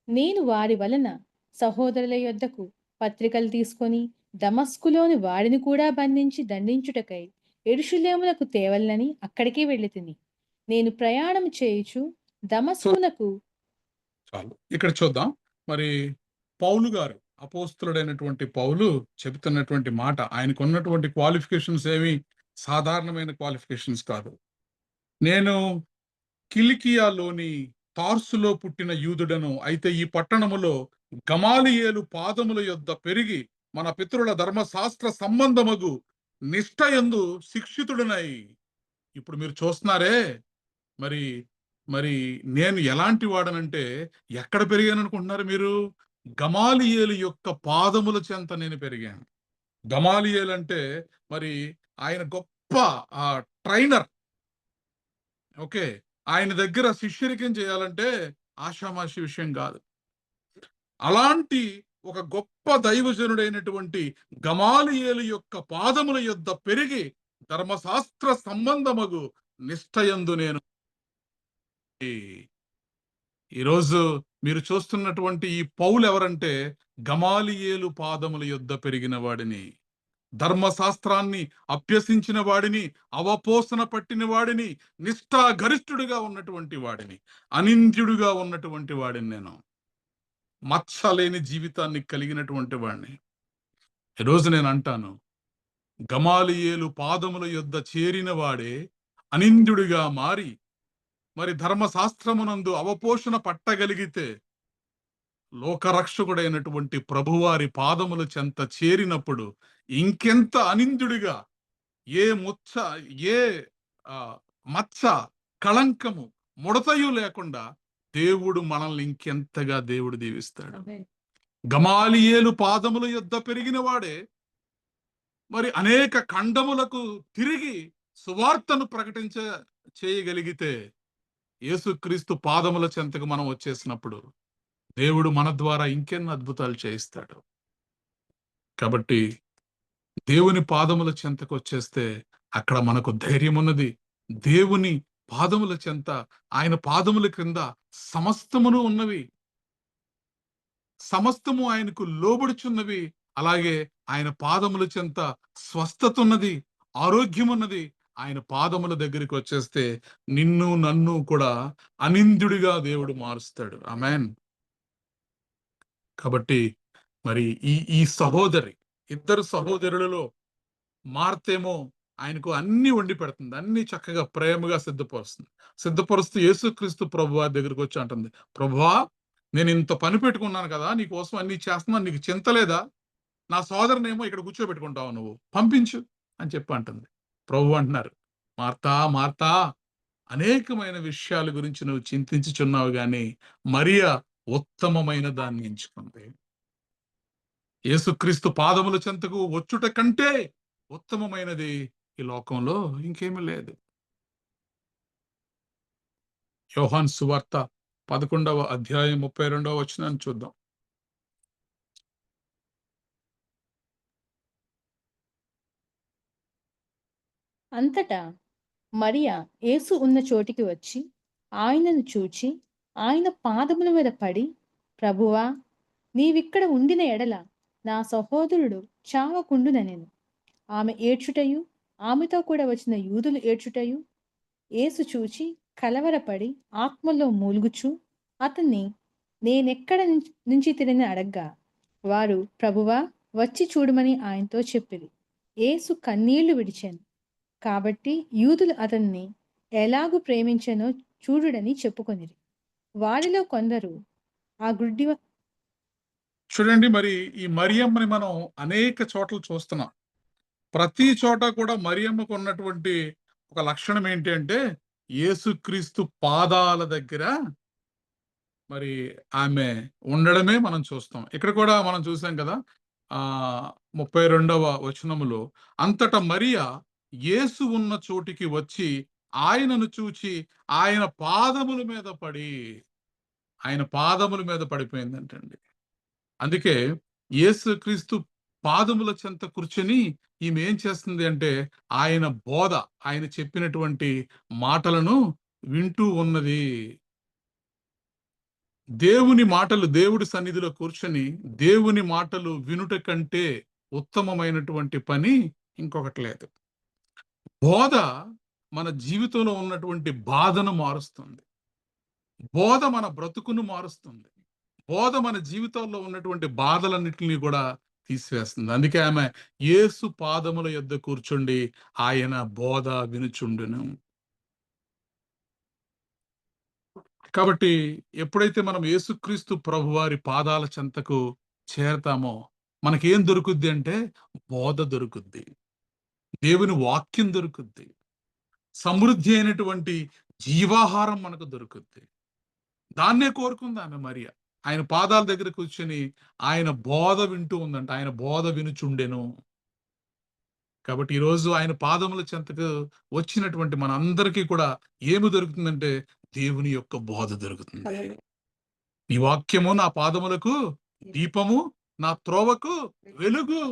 నేను వారి వలన సహోదరుల యొద్దకు పత్రికలు తీసుకొని దమస్కులోని వారిని కూడా బంధించి దండించుటకై యెరూషలేమునకు తేవలనని అక్కడికి వెళ్ళి తిని నేను ప్రయాణం చేయుచు దమస్కునకు. చాలు ఇక్కడ చూద్దాం. మరి పౌలు గారు, అపోస్తులుడైనటువంటి పౌలు చెబుతున్నటువంటి మాట, ఆయనకు ఉన్నటువంటి క్వాలిఫికేషన్స్ ఏమి సాధారణమైన క్వాలిఫికేషన్స్ కాదు. నేను కిలికియాలోని తార్సులో పుట్టిన యూదుడను. అయితే ఈ పట్టణములో గమాలియేలు పాదముల యొద్ద పెరిగి మన పితరుల ధర్మశాస్త్ర సంబంధమగు నిష్ఠయందు శిక్షితుడనై. ఇప్పుడు మీరు చూస్తున్నారే, మరి మరి నేను ఎలాంటి వాడనంటే, ఎక్కడ పెరిగాను అనుకుంటున్నారు మీరు? గమాలియేలు యొక్క పాదముల చెంత నేను పెరిగాను. గమాలియేలు అంటే మరి ఆయన గొప్ప ట్రైనర్. ఓకే, ఆయన దగ్గర శిష్యరికం చేయాలంటే ఆషామాషి విషయం కాదు. అలాంటి ఒక గొప్ప దైవజనుడైనటువంటి గమాలియేలు యొక్క పాదముల యొద్ద పెరిగి ధర్మశాస్త్ర సంబంధమగు నిష్ఠయందు నేను. ఈరోజు మీరు చూస్తున్నటువంటి ఈ పౌలు ఎవరంటే, గమాలియేలు పాదముల యొద్ద పెరిగిన వాడిని, ధర్మశాస్త్రాన్ని అభ్యసించిన వాడిని, అవపోసన పట్టిన వాడిని, నిష్ఠా గరిష్ఠుడిగా ఉన్నటువంటి వాడిని, అనింద్యుడిగా ఉన్నటువంటి వాడిని, నేను మచ్చలేని జీవితాన్ని కలిగినటువంటి వాడిని. ఈరోజు నేను అంటాను, గమాలియేలు పాదముల యొద్ద చేరిన వాడే అనింద్యుడిగా మారి మరి ధర్మశాస్త్రమునందు అవపోషణ పట్టగలిగితే, లోకరక్షకుడైనటువంటి ప్రభువారి పాదముల చెంత చేరినప్పుడు ఇంకెంత అనింద్యుడిగా, ఏ మచ్చ, కళంకము ముడతయు లేకుండా దేవుడు మనల్ని ఇంకెంతగా దేవుడు దీవిస్తాడు. గమాలియేలు పాదముల యొద్ద పెరిగిన వాడే మరి అనేక ఖండములకు తిరిగి సువార్తను చేయగలిగితే, యేసుక్రీస్తు పాదముల చెంతకు మనం వచ్చేసినప్పుడు దేవుడు మన ద్వారా ఇంకెన్ని అద్భుతాలు చేయిస్తాడు. కాబట్టి దేవుని పాదముల చెంతకు వచ్చేస్తే అక్కడ మనకు ధైర్యం ఉన్నది. దేవుని పాదముల చెంత, ఆయన పాదముల క్రింద సమస్తమును ఉన్నవి, సమస్తము ఆయనకు లోబడుచున్నవి. అలాగే ఆయన పాదముల చెంత స్వస్థత ఉన్నది, ఆరోగ్యం ఉన్నది. ఆయన పాదముల దగ్గరికి వచ్చేస్తే నిన్ను నన్ను కూడా అనింద్యుడిగా దేవుడు మారుస్తాడు. ఆమేన్. కాబట్టి మరి ఈ సహోదరి, ఇద్దరు సహోదరులలో మార్తేమో ఆయనకు అన్ని వండి పెడుతుంది, అన్ని చక్కగా ప్రేమగా సిద్ధపరుస్తూ యేసుక్రీస్తు ప్రభువారి దగ్గరికి వచ్చి అంటుంది, ప్రభువా, నేను ఇంత పని పెట్టుకున్నాను కదా, నీ కోసం అన్ని చేస్తున్నాను, నీకు చింతలేదా? నా సోదరునేమో ఇక్కడ కూర్చోబెట్టుకుంటావు, నువ్వు పంపించు అని చెప్పి అంటుంది. ప్రభు అంటున్నారు, మార్తా మార్తా, అనేకమైన విషయాల గురించి నువ్వు చింతించుచున్నావు గాని మరియా ఉత్తమమైన దాన్ని ఎంచుకుంది. యేసుక్రీస్తు పాదముల చెంతకు వచ్చుట కంటే ఉత్తమమైనది ఈ లోకంలో ఇంకేమీ లేదు. యోహాను సువార్త 11వ అధ్యాయం 32వ వచనాన్ని చూద్దాం. అంతటా మరియా యేసు ఉన్న చోటికి వచ్చి ఆయనను చూచి ఆయన పాదముల మీద పడి, ప్రభువా, నీవిక్కడ ఉండిన ఎడల నా సహోదరుడు చావకుండుననెను. ఆమె ఏడ్చుటయు ఆమెతో కూడా వచ్చిన యూదులు ఏడ్చుటయు యేసు చూచి కలవరపడి ఆత్మలో మూలుగుచు అతన్ని నేనెక్కడ నుంచి తిరిగి అడగ్గా వారు, ప్రభువా, వచ్చి చూడమని ఆయనతో చెప్పిరి. యేసు కన్నీళ్లు విడిచాను. కాబట్టి యూదులు అతన్ని ఎలాగు ప్రేమించానో చూడుడని చెప్పుకొనిరి. వారిలో కొందరు ఆ గుడ్డి చూడండి, మరి ఈ మరియమ్మని మనం అనేక చోట్ల చూస్తున్నాం. ప్రతి చోట కూడా మరియమ్మకు ఉన్నటువంటి ఒక లక్షణం ఏంటి అంటే, యేసుక్రీస్తు పాదాల దగ్గర మరి ఆమె ఉండడమే మనం చూస్తాం. ఇక్కడ కూడా మనం చూసాం కదా, 32వ వచనములో, అంతటా మరియా యేసు ఉన్న చోటికి వచ్చి ఆయనను చూచి ఆయన పాదముల మీద పడిపోయిందంటండి. అందుకే యేసుక్రీస్తు పాదముల చెంత కూర్చొని ఈమె ఏం చేస్తుంది అంటే, ఆయన చెప్పినటువంటి మాటలను వింటూ ఉన్నది. దేవుడి సన్నిధిలో కూర్చొని దేవుని మాటలు వినుట కంటే ఉత్తమమైనటువంటి పని ఇంకొకటి లేదు. బోధ మన జీవితంలో ఉన్నటువంటి బాధను మారుస్తుంది. బోధ మన బ్రతుకును మారుస్తుంది. బోధ మన జీవితంలో ఉన్నటువంటి బాధలన్నిటిని కూడా తీసివేస్తుంది. అందుకే ఆమె యేసు పాదముల యొద్ద కూర్చుండి ఆయన బోధ వినుచుండును. కాబట్టి ఎప్పుడైతే మనం యేసుక్రీస్తు ప్రభువారి పాదాల చెంతకు చేరతామో మనకేం దొరుకుద్ది అంటే, బోధ దొరుకుద్ది, దేవుని వాక్యం దొరుకుద్ది, సమృద్ధి అయినటువంటి జీవాహారం మనకు దొరుకుద్ది. దాన్నే కోరుకుంది ఆమె మరియా. ఆయన పాదాల దగ్గర కూర్చొని ఆయన బోధ వింటూ ఉందంట, ఆయన బోధ వినుచుండెను. కాబట్టి ఈరోజు ఆయన పాదముల చెంతకు వచ్చినటువంటి మన అందరికీ కూడా ఏమి దొరుకుతుందంటే, దేవుని యొక్క బోధ దొరుకుతుంది. నీ వాక్యము నా పాదములకు దీపము, నా త్రోవకు వెలుగు.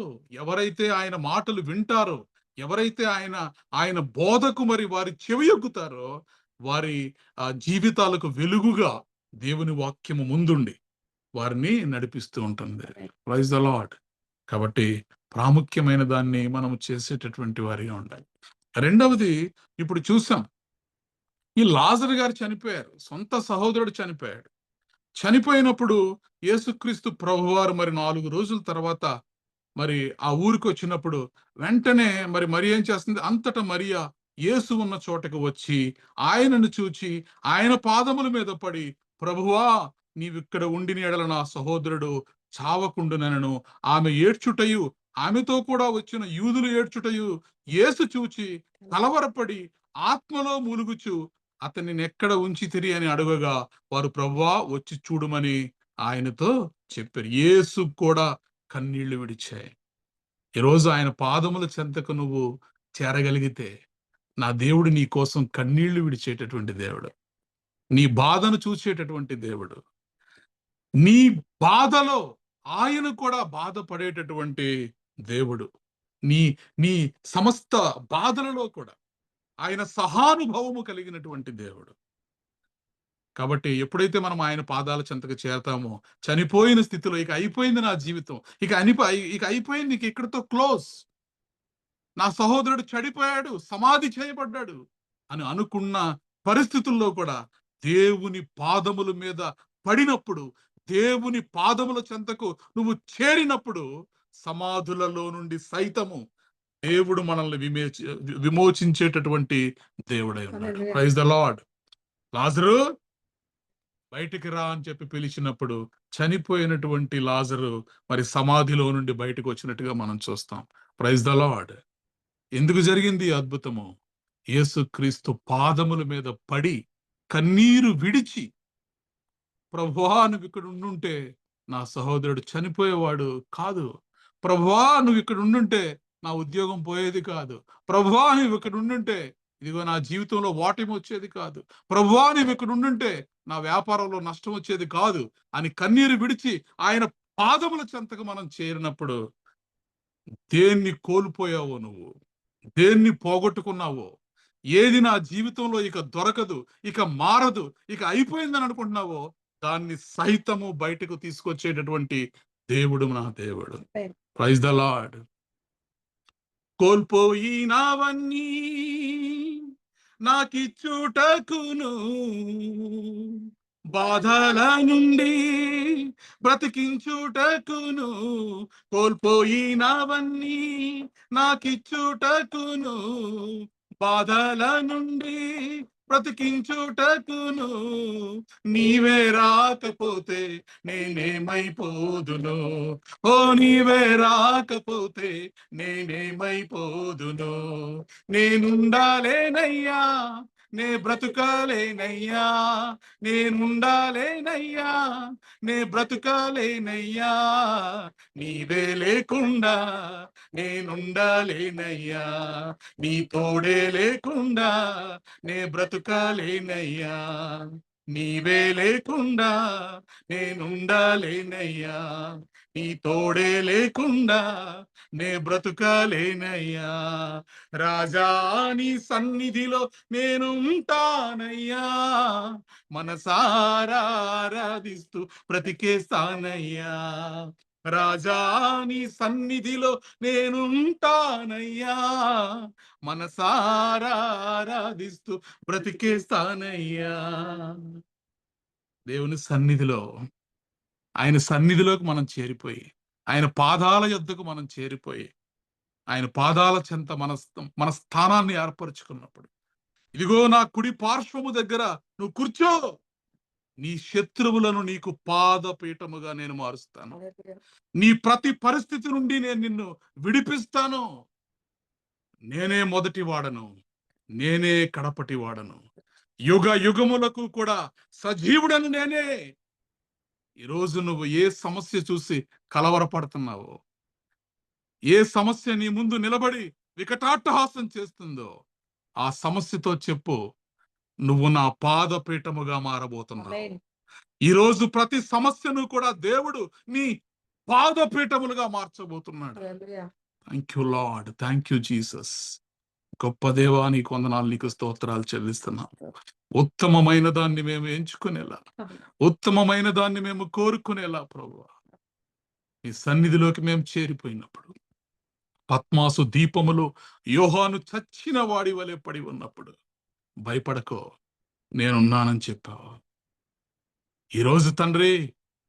ఎవరైతే ఆయన మాటలు వింటారో, ఎవరైతే ఆయన బోధకు మరి వారి చెవియొగ్గుతారో, వారి జీవితాలకు వెలుగుగా దేవుని వాక్యము ముందుండి వారిని నడిపిస్తూ ఉంటుంది. Praise the lord. కాబట్టి ప్రాముఖ్యమైన దాన్ని మనం చేసేటటువంటి వారిగా ఉండాలి. రెండవది, ఇప్పుడు చూసాం, ఈ లాజరు గారు చనిపోయారు, సొంత సహోదరుడు చనిపోయాడు. చనిపోయినప్పుడు యేసుక్రీస్తు ప్రభువారు మరి 4 రోజుల తర్వాత మరి ఆ ఊరికి వచ్చినప్పుడు వెంటనే మరి ఏం చేస్తుంది, అంతటా మరియా యేసు ఉన్న చోటకు వచ్చి ఆయనను చూచి ఆయన పాదముల మీద పడి, ప్రభువా, నీవిక్కడ ఉండిన ఎడల నా సహోదరుడు చావకుండునెనను. ఆమె ఏడ్చుటయు ఆమెతో కూడా వచ్చిన యూదులు ఏడ్చుటయు యేసు చూచి కలవరపడి ఆత్మలో మూలుగుచు అతనిని ఎక్కడ ఉంచితిరి అని అడగగా వారు ప్రభువా వచ్చి చూడమని ఆయనతో చెప్పారు. యేసు కూడా కన్నీళ్లు విడిచాయి. ఈరోజు ఆయన పాదముల చెంతకు నువ్వు చేరగలిగితే నా దేవుడు నీ కోసం కన్నీళ్లు విడిచేటటువంటి దేవుడు, నీ బాధను చూసేటటువంటి దేవుడు. నీ బాధలో ఆయన కూడా బాధపడేటటువంటి దేవుడు. నీ నీ సమస్త బాధలలో కూడా ఆయన సహానుభవము కలిగినటువంటి దేవుడు. కాబట్టి ఎప్పుడైతే మనం ఆయన పాదాల చెంతకు చేరతామో, చనిపోయిన స్థితిలో ఇక అయిపోయింది నా జీవితం, ఇక అయిపోయింది, ఇక ఇక్కడితో క్లోజ్, నా సహోదరుడు చెడిపోయాడు, సమాధి చేయబడ్డాడు అని అనుకున్న పరిస్థితుల్లో కూడా దేవుని పాదముల మీద పడినప్పుడు, దేవుని పాదముల చెంతకు నువ్వు చేరినప్పుడు, సమాధులలో నుండి సైతము దేవుడు మనల్ని విమోచించేటటువంటి దేవుడై ఉన్నాడు. Praise the lord. లాజరు బయటికి రా అని చెప్పి పిలిచినప్పుడు చనిపోయినటువంటి లాజరు మరి సమాధిలో నుండి బయటకు వచ్చినట్టుగా మనం చూస్తాం. Praise the lord. ఎందుకు జరిగింది అద్భుతము? యేసుక్రీస్తు పాదముల మీద పడి కన్నీరు విడిచి, ప్రభువా నువ్వు ఇక్కడ ఉండుంటే నా సహోదరుడు చనిపోయేవాడు కాదు, ప్రభువా నువ్వు ఇక్కడ ఉండుంటే నా ఉద్యోగం పోయేది కాదు, ప్రభువా నువ్వు ఇక్కడ ఉండుంటే ఇదిగో నా జీవితంలో ఓటమి వచ్చేది కాదు, ప్రభువా నువ్వు ఇక్కడ ఉండుంటే నా వ్యాపారంలో నష్టం వచ్చేది కాదు అని కన్నీరు విడిచి ఆయన పాదముల చెంతకు మనం చేరినప్పుడు, దేన్ని కోల్పోయావో నువ్వు, దేన్ని పోగొట్టుకున్నావో, ఏది నా జీవితంలో ఇక దొరకదు, ఇక మారదు, ఇక అయిపోయిందని అనుకుంటున్నావో దాన్ని సైతము బయటకు తీసుకొచ్చేటటువంటి దేవుడు నా దేవుడు. Praise the Lord. కోల్పోయినవన్నీ నాకిచ్చుటకును, బాధల నుండి బ్రతికించుటకును, కోల్పోయినవన్నీ నాకిచ్చుటకును, బాధల నుండి బ్రతికించుటకును, నీవే రాకపోతే నేనేమైపోదును, ఓ నీవే రాకపోతే నేనేమైపోదును, నేనుండాలేనయ్యా, నే బ్రతుకాలేనయ్యా, నేనుండాలేనయ్యా, నే బ్రతుకాలేనయ్యా, నీవే లేకుండా నేనుండాలేనయ్యా, నీ తోడే లేకుండా నే బ్రతుకాలేనయ్యా, నీవే లేకుండా నేనుండాలేనయ్యా, నీ తోడే లేకుండా నే బ్రతుకాలేనయ్యా, రాజా నీ సన్నిధిలో నేను ఉంటానయ్యా, మనసారా ఆరాధిస్తూ బ్రతికేస్తానయ్యా, రాజా నీ సన్నిధిలో నేనుంటానయ్యా, మనసారా ఆరాధిస్తూ బ్రతికేస్తానయ్యా. దేవుని సన్నిధిలో, ఆయన సన్నిధిలోకి మనం చేరిపోయి, ఆయన పాదాల యొద్దకు మనం చేరిపోయి, ఆయన పాదాల చెంత మన స్థానాన్ని ఏర్పరచుకున్నప్పుడు, ఇదిగో నా కుడి పార్శ్వము దగ్గర నువ్వు కూర్చో, నీ శత్రువులను నీకు పాదపీఠముగా నేను మారుస్తాను, నీ ప్రతి పరిస్థితి నుండి నేను నిన్ను విడిపిస్తాను, నేనే మొదటి వాడను, నేనే కడపటి వాడను, యుగ యుగములకు కూడా సజీవుడను నేనే. ఈరోజు నువ్వు ఏ సమస్య చూసి కలవరపడుతున్నావో, ఏ సమస్య నీ ముందు నిలబడి వికటాట్టహాసం చేస్తుందో, ఆ సమస్యతో చెప్పు, నువ్వు నా పాదపీఠముగా మారబోతున్నావు. ఈరోజు ప్రతి సమస్యను కూడా దేవుడు నీ పాదపీఠములుగా మార్చబోతున్నాడు. Thank you Lord, thank you Jesus. గొప్ప దేవా నీకు వందనాలు, నీకు స్తోత్రాలు చెల్లిస్తున్నాం. ఉత్తమమైన దాన్ని మేము ఎంచుకునేలా, ఉత్తమమైన దాన్ని మేము కోరుకునేలా ప్రభువా నీ సన్నిధిలోకి మేము చేరిపోయినప్పుడు, పద్మాసు దీపములో యోహాను చచ్చిన వాడి వలె పడి ఉన్నప్పుడు, భయపడకో నేనున్నానని చెప్పావు. ఈరోజు తండ్రి,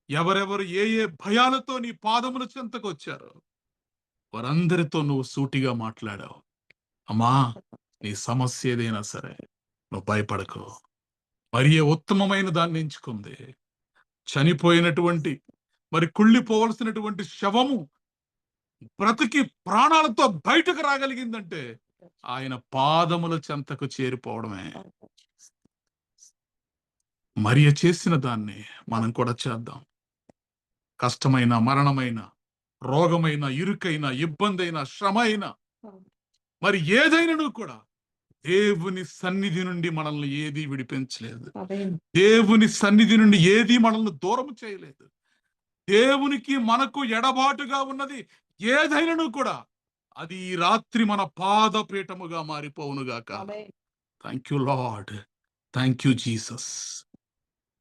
ఎవరెవరు ఏ ఏ భయాలతో నీ పాదముల చెంతకు వచ్చారో వారందరితో నువ్వు సూటిగా మాట్లాడావు. అమ్మా, నీ సమస్య ఏదైనా సరే నువ్వు భయపడకో. మరియే ఉత్తమమైన దాన్ని ఎంచుకుంది. చనిపోయినటువంటి మరి కుళ్ళిపోవలసినటువంటి శవము బ్రతికి ప్రాణాలతో బయటకు రాగలిగిందంటే ఆయన పాదముల చెంతకు చేరిపోవడమే. మరియ చేసిన దాన్ని మనం కూడా చేద్దాం. కష్టమైన, మరణమైన, రోగమైన, ఇరుకైన, ఇబ్బంది అయిన, శ్రమ అయినా, మరి ఏదైనా కూడా దేవుని సన్నిధి నుండి మనల్ని ఏది విడిపించలేదు. దేవుని సన్నిధి నుండి ఏది మనల్ని దూరం చేయలేదు. దేవునికి మనకు ఎడబాటుగా ఉన్నది ఏదైనా కూడా అది ఈ రాత్రి మన పాదపీఠముగా మారిపోవునుగాక. Thank you Lord, thank you Jesus.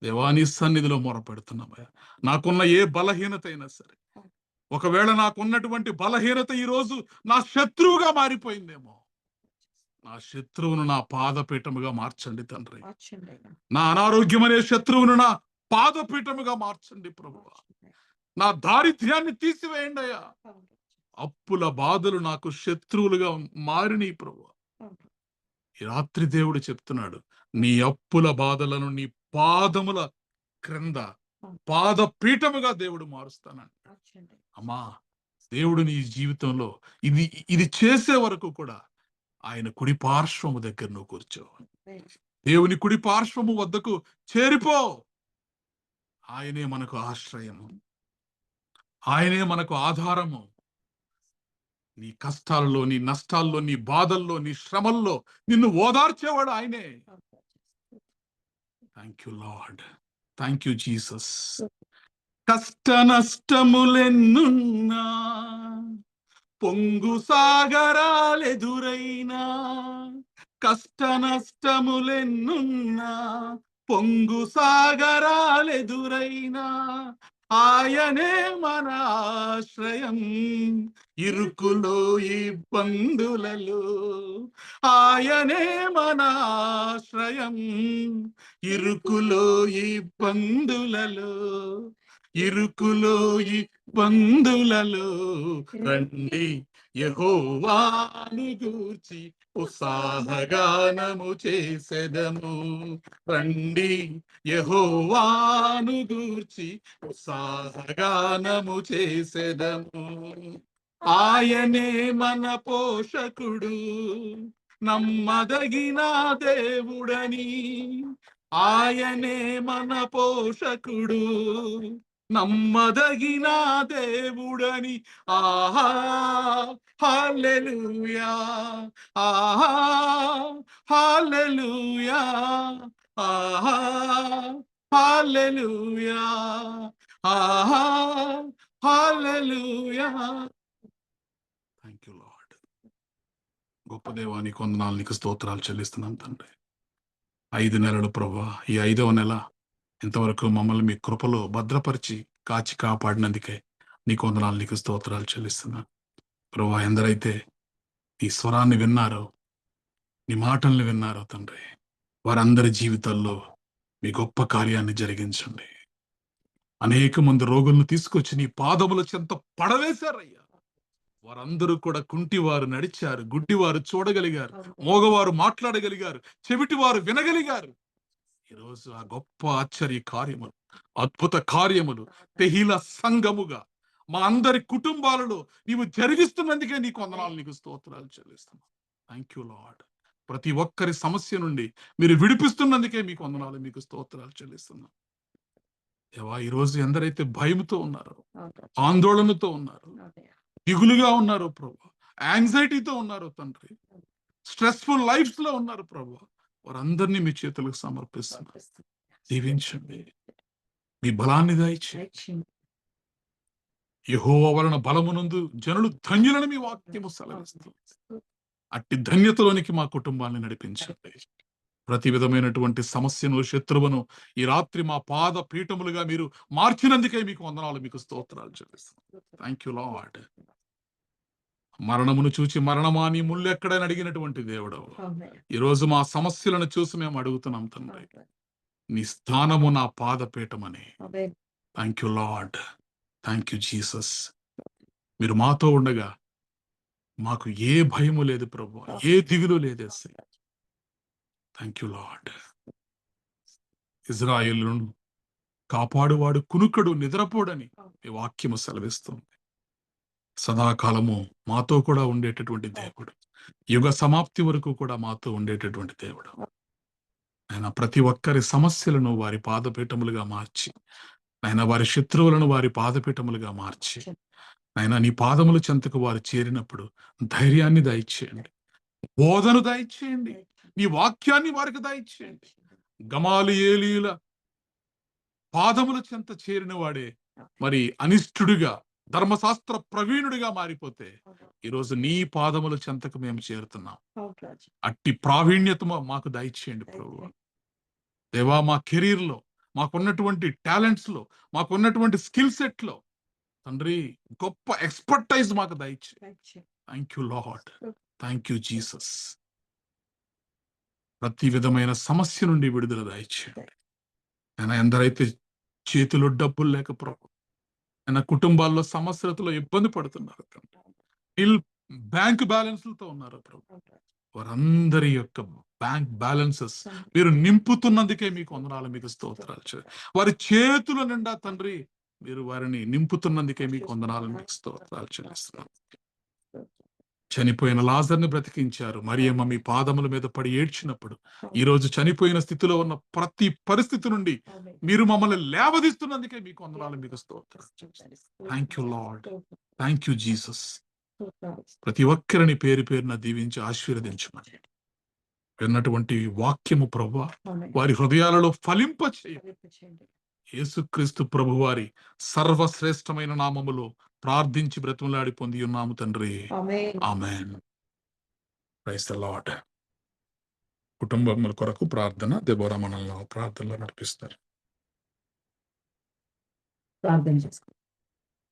దేవాని సన్నిధిలో మొరపెడుతున్నామయ్యా. నాకున్న ఏ బలహీనత అయినా సరే, ఒకవేళ నాకున్నటువంటి బలహీనత ఈరోజు నా శత్రువుగా మారిపోయిందేమో, నా శత్రువును నా పాదపీఠముగా మార్చండి తండ్రి. నా అనారోగ్యం అనే శత్రువును నా పాదపీఠముగా మార్చండి ప్రభువా. నా దారిద్ర్యాన్ని తీసివేయండి అయ్యా. అప్పుల బాధలు నాకు శత్రువులుగా మారినయి ప్రభువా. ఈ రాత్రి దేవుడు చెప్తున్నాడు, నీ అప్పుల బాధలను నీ పాదముల క్రింద పాదపీఠముగా దేవుడు మారుస్తానండి. అమ్మా, దేవుడు నీ జీవితంలో ఇది చేసే వరకు కూడా ఆయన కుడి పార్శ్వము దగ్గర నువ్వు కూర్చో. దేవుని కుడి పార్శ్వము వద్దకు చేరిపో. ఆయనే మనకు ఆశ్రయము, ఆయనే మనకు ఆధారము. నీ కష్టాలలో, నీ నష్టాల్లో, నీ బాధల్లో, నీ శ్రమల్లో నిన్ను ఓదార్చేవాడు ఆయనే. Thank you Lord, thank you Jesus. కష్ట నష్టములెన్నున్నా, పొంగు సాగరాలెదురైనా, కష్ట నష్టములెన్నున్నా, పొంగు సాగరాలెదురైనా, ఆయనే మన ఆశ్రయం ఇరుకులో ఇబ్బందులలో. ఆయనే మన ఆశ్రయం ఇరుకులో ఇబ్బందులలో. ఇరుకులో ఇబ్బందులలో రండి యెహోవాను గూర్చి ఉత్సాహగానము చేసెదము. రండి యెహోవాను గూర్చి ఉత్సాహగానము చేసెదము. ఆయనే మన పోషకుడు, నమ్మదగిన దేవుడని. ఆయనే మన పోషకుడు, నమ్మదగిన దేవుడని. ఆహా హల్లెలూయా, ఆహా హల్లెలూయా, ఆహా హల్లెలూయా, ఆహా హల్లెలూయా. Thank you lord. గొప్ప దేవానికి వందనాలు, నీకు స్తోత్రాలు చెల్లిస్తున్నాను తండ్రి. 5 నెలలు ప్రభువా, ఈ 5వ నెల ఇంతవరకు మమ్మల్ని మీ కృపలో భద్రపరిచి కాచి కాపాడినందుకే నీకు వందనాలు, నీకు స్తోత్రాలు చెల్లిస్తున్నాను ప్రభువా. ఎందరైతే నీ స్వరాన్ని విన్నారో, నీ మాటల్ని విన్నారో తండ్రి, వారందరి జీవితాల్లో మీ గొప్ప కార్యాన్ని జరిగించండి. అనేక మంది రోగులను తీసుకొచ్చి నీ పాదముల చెంత పడవేశారయ్యా. వారందరూ కూడా కుంటివారు నడిచారు, గుడ్డివారు చూడగలిగారు, మోగవారు మాట్లాడగలిగారు, చెవిటివారు వినగలిగారు. ఈరోజు ఆ గొప్ప ఆశ్చర్య కార్యములు, అద్భుత కార్యములు తెహిల సంఘముగా మా అందరి కుటుంబాలలో నీవు జరిగిస్తున్నందుకే నీకు వందనాలు, నీకు స్తోత్రాలు చెల్లిస్తున్నాను. Thank you lord. ప్రతి ఒక్కరి సమస్య నుండి మీరు విడిపిస్తున్నందుకే మీకు వందనాలు, మీకు స్తోత్రాలు చెల్లిస్తున్నాను. దేవా, ఈరోజు ఎందరైతే భయంతో ఉన్నారో, ఆందోళనతో ఉన్నారు, దిగులుగా ఉన్నారు ప్రభు, యాంగ్జైటీతో ఉన్నారు తండ్రి, స్ట్రెస్ఫుల్ లైఫ్స్ లో ఉన్నారు ప్రభు, వారందరినీ మీ చేతులకు సమర్పిస్తున్నారు. దీవించండి, మీ బలాన్ని దయచేయండి. యెహోవా వలన బలమునందు జనులు ధన్యులను మీ వాక్యము సెలవిస్తుంది. అట్టి ధన్యతలోనికి మా కుటుంబాన్ని నడిపించండి. ప్రతి విధమైనటువంటి సమస్యను, శత్రువును ఈ రాత్రి మా పాద పీఠములుగా మీరు మార్చినందుకే మీకు వందనాలు, మీకు స్తోత్రాలు చెల్లిస్తున్నాను. Thank you lord. మరణమును చూచి మరణమా నీ ముళ్ళు ఎక్కడని అడిగినటువంటి దేవుడు, ఈరోజు మా సమస్యలను చూసి మేము అడుగుతున్నాం తండ్రి, నీ స్థానము నా పాదపీఠమని. Thank you Lord, thank you Jesus. మీరు మాతో ఉండగా మాకు ఏ భయము లేదు ప్రభు, ఏ దిగులు లేదు. Thank you lord. ఇజ్రాయేలును కాపాడువాడు కునుకడు, నిద్రపోడని ఈ వాక్యము సెలవిస్తుంది. సదాకాలము మాతో కూడా ఉండేటటువంటి దేవుడు, యుగ సమాప్తి వరకు కూడా మాతో ఉండేటటువంటి దేవుడు. ఆయన ప్రతి ఒక్కరి సమస్యలను వారి పాదపీఠములుగా మార్చి, ఆయన వారి శత్రువులను వారి పాదపీఠములుగా మార్చి, ఆయన నీ పాదముల చెంతకు వారు చేరినప్పుడు ధైర్యాన్ని దయచేయండి, బోధను దయచేయండి, నీ వాక్యాన్ని వారికి దయచేయండి. గమాలియేలీల పాదముల చెంత చేరిన వాడే మరి అనిష్టుడిగా, ధర్మశాస్త్ర ప్రవీణుడిగా మారిపోతే ఈరోజు నీ పాదముల చెంతకు మేము చేరుతున్నాం. అట్టి ప్రావీణ్యత మాకు దయచేయండి ప్రభువా. దేవా, మా కెరీర్ లో, మాకున్నటువంటి టాలెంట్స్ లో, మాకున్నటువంటి స్కిల్ సెట్ లో తండ్రి గొప్ప ఎక్స్పర్టైజ్ మాకు దయచేయండి. Thank you Lord, thank you Jesus. ప్రతి విధమైన సమస్య నుండి విడుదల దయచేయండి. ఆయన ఎందరైతే చేతిలో డబ్బులు లేక ప్రభు, ఆయన కుటుంబాల్లో సమస్యలతో ఇబ్బంది పడుతున్నారు, బ్యాంక్ బ్యాలెన్స్లతో ఉన్నారు ప్రభు, వారందరి యొక్క బ్యాంక్ బ్యాలెన్సెస్ మీరు నింపుతున్నందుకే మీకు వందనాలు, మీకు స్తోత్రాలు. వారి చేతుల నిండా తండ్రి మీరు వారిని నింపుతున్నందుకే మీకు వందనాలు, మీకు స్తోత్రాలు చెల్లిస్తున్నాను. చనిపోయిన లాజర్ని బ్రతికించారు. మరియమ్మ మీ పాదముల మీద పడి ఏడ్చినప్పుడు ఈ రోజు చనిపోయిన స్థితిలో ఉన్న ప్రతి పరిస్థితి నుండి మీరు మమ్మల్ని లేవదీస్తున్నందుకే మీకు వందనాలు, మీకు స్తోత్రాలు. Thank you Lord, thank you Jesus. ప్రతి ఒక్కరిని పేరు పేరున దీవించి ఆశీర్వదించమని విన్నటువంటి వాక్యము ప్రభువా వారి హృదయాలలో ఫలింప చేయండి. యేసుక్రీస్తు ప్రభు వారి సర్వశ్రేష్టమైన నామములో ప్రార్థించి బ్రతిమలాడి పొంది ఉన్నాము తండ్రి, ఆమేన్. Praise the Lord. కుటుంబముల కొరకు ప్రార్థన దెబోరా మనల్ని ప్రార్థనలో నడిపిస్తారు. ప్రార్థన చేసుకో.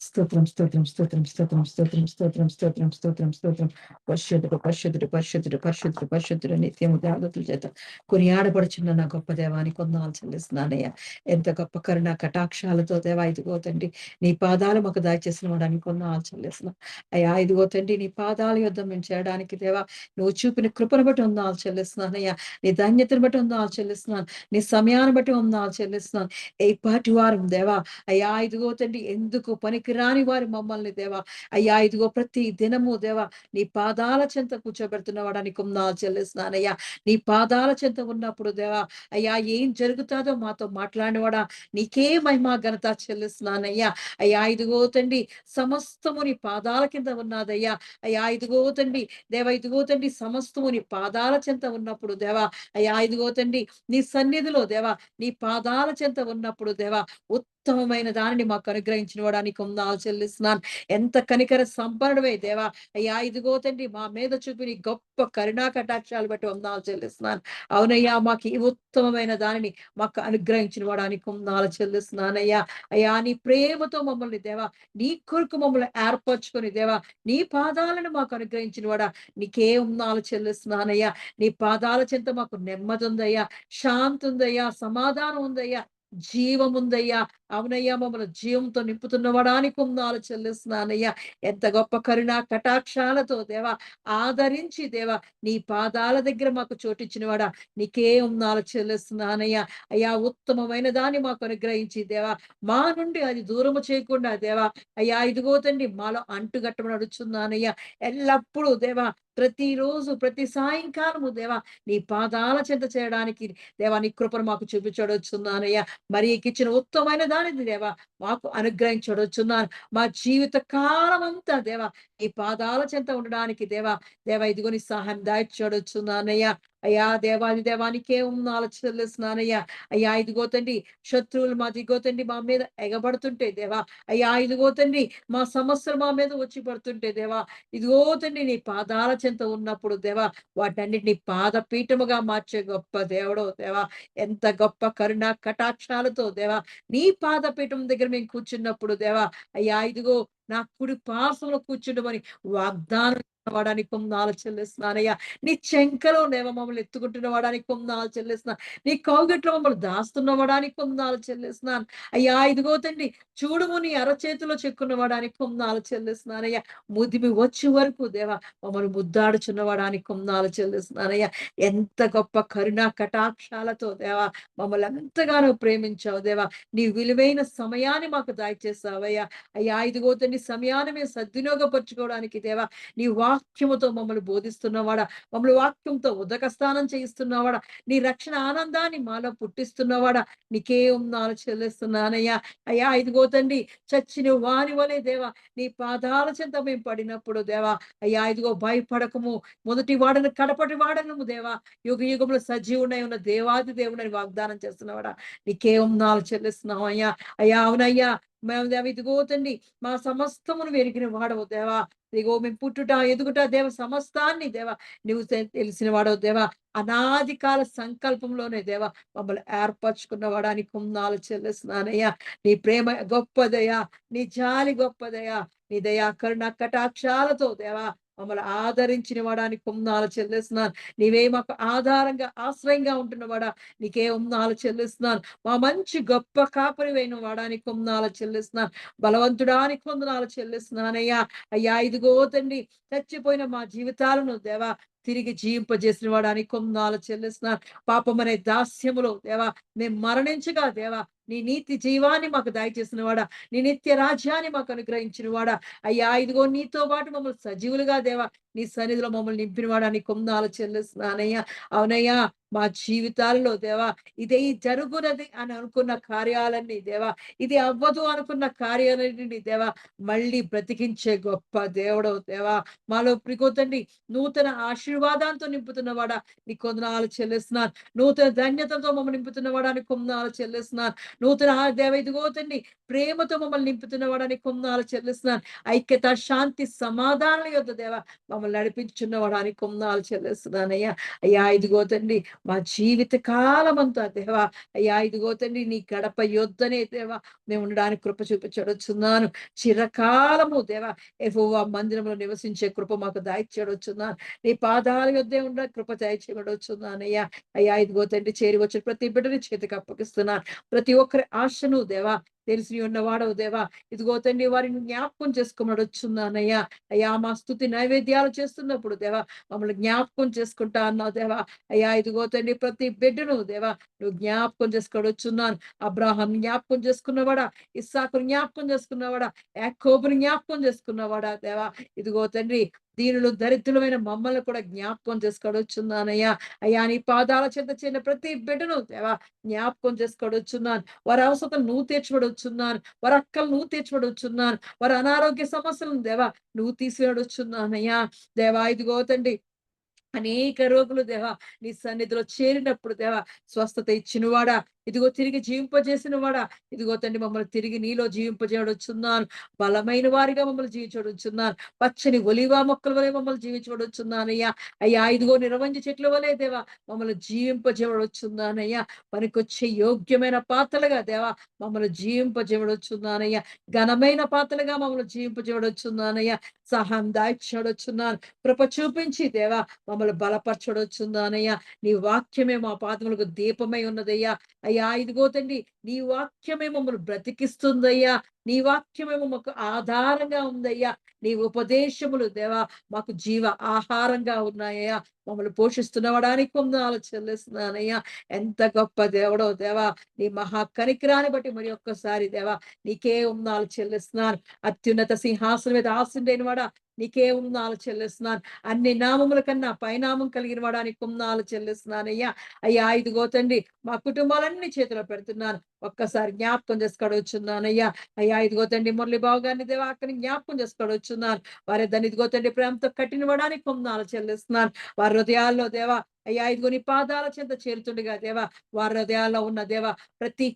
స్తోత్రం స్తోత్రం స్తోత్రం స్తోత్రం స్తోత్రం స్తోత్రం స్తోత్రం స్తోత్రం స్తోత్రం. పరిశుద్ధుడు పరిశుద్ధుడు పరిశుద్ధుడు పరిశుద్ధుడు పరిశుద్ధుడు నిత్యము దేవతల చేత కొనియాడబడుచున్న నా గొప్ప దేవానికి వందనాలు చెల్లిస్తున్నానయ్యా. ఎంత గొప్ప కరుణ కటాక్షాలతో దేవా ఇదిగో తండ్రి నీ పాదాలు మాకు దయచేసిన వాడానికి వందనాలు చెల్లిస్తున్నాం అయ్యా. ఇదిగో తండ్రి నీ పాదాల యుద్ధం మేము చేయడానికి దేవా నువ్వు చూపిన కృపను బట్టి వందనాలు చెల్లిస్తున్నానయ్యా. నీ ధన్యతను బట్టి వందనాలు చెల్లిస్తున్నాను, నీ సమయాన్ని బట్టి వందనాలు చెల్లిస్తున్నాను. ఏ పాటి వారం దేవా అయ్యా ఇదిగో తండ్రి ఎందుకు పనికి రాని వారి మమ్మల్ని దేవా అయ్యా ఇదిగో ప్రతి దినము దేవా నీ పాదాల చెంత కూర్చోబెడుతున్న వాడానికి వందనాలు చెల్లిస్తున్నానయ్యా. నీ పాదాల చెంత ఉన్నప్పుడు దేవా అయ్యా ఏం జరుగుతాదో మాతో మాట్లాడినవాడా నీకే మహిమ ఘనత చెల్లిస్తున్నానయ్యా. అయ్యా ఇదిగో తండ్రి సమస్తము నీ పాదాల కింద ఉన్నదయ్యా. అయ్యా ఇదిగో తండ్రి దేవా ఇదిగో తండ్రి సమస్తము నీ పాదాల చెంత ఉన్నప్పుడు దేవా అయ్యా ఇదిగో తండ్రి నీ సన్నిధిలో దేవా నీ పాదాల చెంత ఉన్నప్పుడు దేవా ఉత్తమమైన దానిని మాకు అనుగ్రహించిన వాడానికి వందనాలు చెల్లిస్తున్నాను. ఎంత కనికర సంపన్నుడవే దేవా అయ్యా ఇదిగో తండ్రి మా మీద చూపి నీ గొప్ప కరుణా కటాక్షాలు బట్టి వందనాలు చెల్లిస్తున్నాను. అవునయ్యా మాకు ఈ ఉత్తమమైన దానిని మాకు అనుగ్రహించిన వాడానికి వందనాలు చెల్లిస్తున్నానయ్యా. అయ్యా నీ ప్రేమతో మమ్మల్ని దేవా నీ కొరకు మమ్మల్ని ఏర్పరచుకొని దేవా నీ పాదాలను మాకు అనుగ్రహించిన వాడా నీకే వందనాలు చెల్లిస్తున్నానయ్యా. నీ పాదాల చెంత మాకు నెమ్మది ఉందయ్యా, శాంతి ఉందయ్యా, సమాధానం ఉందయ్యా, జీవం ఉందయ్యా. అవునయ్యా మమ్మల్ని జీవంతో నింపుతున్న వాడానికి వందనాలు చెల్లిస్తున్నానయ్యా. ఎంత గొప్ప కరుణ కటాక్షాలతో దేవా ఆదరించి దేవా నీ పాదాల దగ్గర మాకు చోటిచ్చిన వాడా నీకే వందనాలు చెల్లిస్తున్నానయ్యా. అయ్యా ఉత్తమమైన దాన్ని మాకు అనుగ్రహించి దేవా మా నుండి అది దూరము చేయకుండా దేవా అయ్యా ఇదిగో తండ్రి మాలో అంటుగట్టమని అడుగుతున్నానయ్యా. ఎల్లప్పుడూ దేవా ప్రతిరోజు ప్రతి సాయంకాలము దేవా నీ పాదాల చెంత చేయడానికి దేవా నీ కృపను మాకు చూపించడొచ్చున్నానయ్యా. మరి ఇచ్చిన ఉత్తమమైన దానిని దేవా మాకు అనుగ్రహించడొచ్చున్నాను. మా జీవిత కాలం అంతా దేవా ఈ పాదాల చెంత ఉండడానికి దేవా ఇదిగో నీ సహాయం దాయిచ్చడొచ్చున్నానయ్యా. అయ్యా దేవాది దేవానికే వందనాలు చెల్లిస్తున్నానయ్యా. అయ్యా ఇదిగో తండ్రి శత్రువులు మా దిగో తండ్రి మా మీద ఎగబడుతుంటే దేవా అయ్యా ఇదిగో తండ్రి మా సమస్యలు మా మీద వచ్చి పడుతుంటే దేవా ఇదిగో తండ్రి నీ పాదాల చెంత ఉన్నప్పుడు దేవా వాటన్నిటిని పాద పీఠముగా మార్చే గొప్ప దేవుడు దేవా. ఎంత గొప్ప కరుణ కటాక్షాలతో దేవా నీ పాదపీఠం దగ్గర మేము కూర్చున్నప్పుడు దేవా అయ్యా ఇదిగో నా కుడి పార్శ్వంలో కూర్చుండమని వాగ్దానం వాడానికి వందనాలు చెల్లిస్తున్నానయ్యా. నీ చెంకలో నేవ మమ్మల్ని ఎత్తుకుంటున్న వాడానికి వందనాలు చెల్లిస్తున్నాను. నీ కౌగిట్లో మమ్మల్ని దాస్తున్న వాడానికి వందనాలు చెల్లిస్తున్నాను. అయ్యా ఇదిగో తండ్రి చూడుము నీ అరచేతిలో చెక్కున్న వాడానికి వందనాలు చెల్లిస్తున్నానయ్యా. ముదిమి వచ్చే వరకు దేవా మమ్మల్ని ముద్దాడుచున్న వాడానికి వందనాలు చెల్లిస్తున్నానయ్యా. ఎంత గొప్ప కరుణ కటాక్షాలతో దేవా మమ్మల్ని ఎంతగానో ప్రేమించావు దేవా. నీ విలువైన సమయాన్ని మాకు దయచేసావయ్యా. అయ్యా ఇదిగో తండ్రి నీ సమయాన్ని మేము సద్వినియోగపరచుకోవడానికి దేవా నీ వాక్యముతో మమ్మల్ని బోధిస్తున్నవాడా, మమ్మల్ని వాక్యంతో ఉదక స్నానం చేయిస్తున్నవాడా, నీ రక్షణ ఆనందాన్ని మాలో పుట్టిస్తున్నవాడా, నీకే వందనాలు చెల్లిస్తున్నానయ్యా. అయ్యా ఇదిగో తండ్రి చచ్చిన వాని వలె దేవా నీ పాదాల చెంత మేము పడినప్పుడు దేవా అయ్యా ఇదిగో భయపడకము, మొదటి వాడను కడపటి వాడను దేవా, యుగ యుగములు సజీవుడై ఉన్న దేవాది దేవుడని వాగ్దానం చేస్తున్నవాడా, నీకే వందనాలు చెల్లిస్తున్నాం అయ్యా. అయ్యా అవునయ్యా మేము దేవ ఇదిగో తండ్రి మా సమస్తమును వెరిగిన వాడవు దేవా, ఇదిగో మేము పుట్టుట ఎదుగుట దేవ సమస్తాన్ని దేవా నువ్వు తెలిసిన వాడవు దేవా, అనాది కాల సంకల్పంలోనే దేవా మమ్మల్ని ఏర్పరచుకున్నవాడా, నీకు వందనాలు చెల్లిస్తున్నానయ్యా. నీ ప్రేమ గొప్పదయ్యా, నీ జాలి గొప్పదయ్యా, నీ దయా కరుణ కటాక్షాలతో దేవా మమ్మల్ని ఆదరించిన వాడానికి వందనాలు చెల్లిస్తున్నాను. నీవే మాకు ఆధారంగా ఆశ్రయంగా ఉంటున్నవాడా, నీకే వందనాలు చెల్లిస్తున్నాను. మా మంచి గొప్ప కాపరివైన వాడానికి వందనాలు చెల్లిస్తున్నాను. బలవంతుడానికి వందనాలు చెల్లిస్తున్నానయ్యా. అయ్యా ఇదిగో తండ్రి చచ్చిపోయిన మా జీవితాలను దేవా తిరిగి జీవింపజేసిన వాడానికి వందనాలు చెల్లిస్తున్నాను. పాపమనే దాస్యములో దేవా మేము మరణించగా దేవా నీ నీతి జీవాన్ని మాకు దయచేసిన వాడా, నీ నిత్య రాజ్యాన్ని మాకు అనుగ్రహించిన వాడా, అయ్యా ఇదిగో నీతో పాటు మమ్మల్ని సజీవులుగా దేవా నీ సన్నిధిలో మమ్మల్ని నింపిన వాడానికి వందనాలు చెల్లిస్తున్నానయ్యా. అవునయ్యా మా జీవితాల్లో దేవా ఇదే జరుగునది అని అనుకున్న కార్యాలన్నీ దేవా, ఇది అవ్వదు అనుకున్న కార్యాలన్నీ దేవా మళ్ళీ బ్రతికించే గొప్ప దేవుడవు దేవా, మాలో ప్రికోతండి నూతన ఆశీర్వాదాలతో నింపుతున్నవాడా నీకు వందనాలు చెల్లిస్తున్నాను. నూతన ధన్యతతో మమ్మల్ని నింపుతున్నవాడా నీకు వందనాలు చెల్లిస్తున్నాను. నూతన దేవ ఇదిగో తండ్రి ప్రేమతో మమ్మల్ని నింపుతున్నవాడా నీకు వందనాలు చెల్లిస్తున్నాను. ఐక్యత శాంతి సమాధానాల యొద్ద దేవా మమ్మల్ని నడిపించున్నవాడా నీకు వందనాలు చెల్లిస్తున్నానయ్యా. అయ్యా ఇదిగో తండ్రి మా జీవిత కాలం అంతా దేవా అయ్యా ఇదిగో తండ్రి నీ గడప యొద్దనే దేవా మేము ఉండడానికి కృప చూపించడొచ్చున్నాను. చిరకాలము దేవా యెహోవా మందిరంలో నివసించే కృప మాకు దయచేయడొచ్చున్నాను. నీ పాదాల యొద్దే ఉండ కృప దయచేయడొచ్చున్నానయ్యా. అయ్యా ఇదిగో తండ్రి చేరి వచ్చిన ప్రతి బిడ్డని చేతికి అప్పగిస్తున్నాను. ప్రతి ఒక్కరి ఆశను దేవా తెలిసి ఉన్నవాడవు దేవా ఇదిగో తండ్రి వారిని జ్ఞాపకం చేసుకోమడొచ్చున్నానయ్యా. అయ్యా మా స్తుతి నైవేద్యాలు చేస్తున్నప్పుడు దేవా మమ్మల్ని జ్ఞాపకం చేసుకుంటా అన్నావు దేవా. అయ్యా ఇదిగో తండ్రి ప్రతి బిడ్డను దేవా నువ్వు జ్ఞాపకం చేసుకోవచ్చున్నాను. అబ్రాహాం జ్ఞాపకం చేసుకున్నవాడా, ఇస్సాకును జ్ఞాపకం చేసుకున్నవాడా, యాకోబుని జ్ఞాపకం చేసుకున్నవాడా దేవా ఇదిగో తండ్రి దీనులు దరిద్రులమైన మమ్మల్ని కూడా జ్ఞాపకం చేసుకోవచ్చున్నానయ్యా. అయ్యా నీ పాదాల చెంత చేరిన ప్రతి బిడ్డను దేవా జ్ఞాపకం చేసుకోవచ్చున్నాను. వారి అవసరం నువ్వు తీర్చబడొచ్చున్నాను. వారి అక్కలు నువ్వు తీర్చబడొచ్చున్నాను. వారి అనారోగ్య సమస్యలను దేవా నువ్వు తీసివేయడొచ్చున్నానయ్యా. దేవా ఇదిగో తండ్రి అనేక రోగులు దేవా నీ సన్నిధిలో చేరినప్పుడు దేవా స్వస్థత ఇచ్చినవాడా, ఇదిగో తిరిగి జీవింపజేసిన వాడా, ఇదిగో తండ్రి మమ్మల్ని తిరిగి నీలో జీవింపజేయడొచ్చున్నాను. బలమైన వారిగా మమ్మల్ని జీవించడొచ్చున్నాను. పచ్చని ఒలివా మొక్కల వలె మమ్మల్ని జీవించబడొచ్చున్నానయ్యా. అయ్యా ఇదిగో నిరవంజి చెట్ల వలె దేవా మమ్మల్ని జీవింపజేయడొచ్చున్నానయ్యా. పనికొచ్చే యోగ్యమైన పాత్రలుగా దేవా మమ్మల్ని జీవింపజేయడొచ్చున్నానయ్యా. ఘనమైన పాత్రలుగా మమ్మల్ని జీవింపజేయడొచ్చున్నానయ్యా. సహాయం దాయిచ్చడొచ్చున్నాను. కృప చూపించి దేవా మమ్మల్ని బలపరచడొచ్చున్నానయ్యా. నీ వాక్యమే మా పాదములకు దీపమై ఉన్నదయ్యా. అయ్యా ఇదిగో తండ్రి నీ వాక్యమే మమ్మల్ని బ్రతికిస్తుందయ్యా. నీ వాక్యమే మాకు ఆధారంగా ఉందయ్యా. నీ ఉపదేశములు దేవా మాకు జీవ ఆహారంగా ఉన్నాయ్యా. మమ్మల్ని పోషిస్తున్నవడానికి వందనాలు చెల్లిస్తున్నానయ్యా. ఎంత గొప్ప దేవుడో దేవా, నీ మహా కనికరాన్ని బట్టి మరి ఒక్కసారి దేవా నీకే వందనాలు చెల్లిస్తున్నాను. అత్యున్నత సింహాసనం మీద ఆసీనుడైన వాడా నీకే వందనాలు చెల్లిస్తున్నాను. అన్ని నామముల కన్నా పైనామం కలిగిన వాడానికి వందనాలు చెల్లిస్తున్నానయ్యా. అయ్యా ఇదిగో తండ్రి మా కుటుంబాలన్నీ చేతిలో పెడుతున్నాను. ఒక్కసారి జ్ఞాపకం చేసుకోవచ్చున్నానయ్యా. అయ్యా ఇదిగో తండ్రి మురళి బాబు గారిని దేవా అక్కడిని జ్ఞాపకం చేసుకోవచ్చున్నాను. వారి దాన్ని ఇదిగో తండ్రి ప్రేమతో కట్టినవడానికి వందనాలు చెల్లిస్తున్నాను. వారి హృదయాల్లో దేవా అయ్యా ఇదిగో నీ పాదాల చెంత చేరుతుండగా దేవా వారి హృదయాల్లో ఉన్న దేవా ప్రతి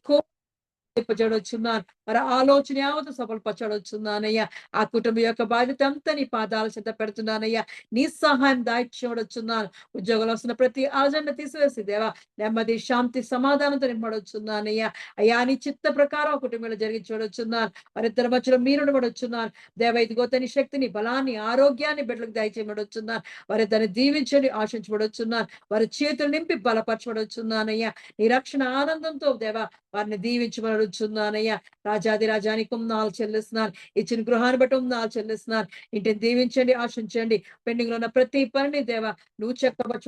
పరచడొచ్చున్నాను. మరి ఆలోచన యావత్తు సఫలపరచడొచ్చున్నానయ్యా. ఆ కుటుంబం యొక్క బాధ్యత అంతా నీ పాదాల చెంత పెడుతున్నానయ్యా. నీ సహాయం దాయిచ్చూడొచ్చున్నాను. ఉద్యోగంలో వస్తున్న ప్రతి ఆజండ తీసివేసి దేవా నెమ్మది శాంతి సమాధానంతో నింపడొచ్చున్నానయ్యా. అయ్యా నీ చిత్త ప్రకారం ఆ కుటుంబంలో జరిగించబడొచ్చున్నాను. వారిద్దరి మధ్యలో మీరుండబడొచ్చున్నాను. దేవ ఇదిగో తని శక్తిని బలాన్ని ఆరోగ్యాన్ని బిడ్డలకు దయచేయబడొచ్చున్నాను. వారి దాన్ని దీవించండి ఆశించబడొచ్చున్నాను. వారి చేతులు నింపి బలపరచబడొచ్చున్నానయ్యా. నీ రక్షణ ఆనందంతో దేవా వారిని దీవించబడు చూడొచ్చున్నానయ్యా. రాజాది రాజానికి వందనాలు చెల్లిస్తున్నాను. ఇచ్చిన గృహాన్ని బట్టి వందనాలు చెల్లిస్తున్నాను. ఇంటిని దీవించండి, ఆశించండి. పెండింగ్ లో ఉన్న ప్రతి పనిని దేవా నువ్వు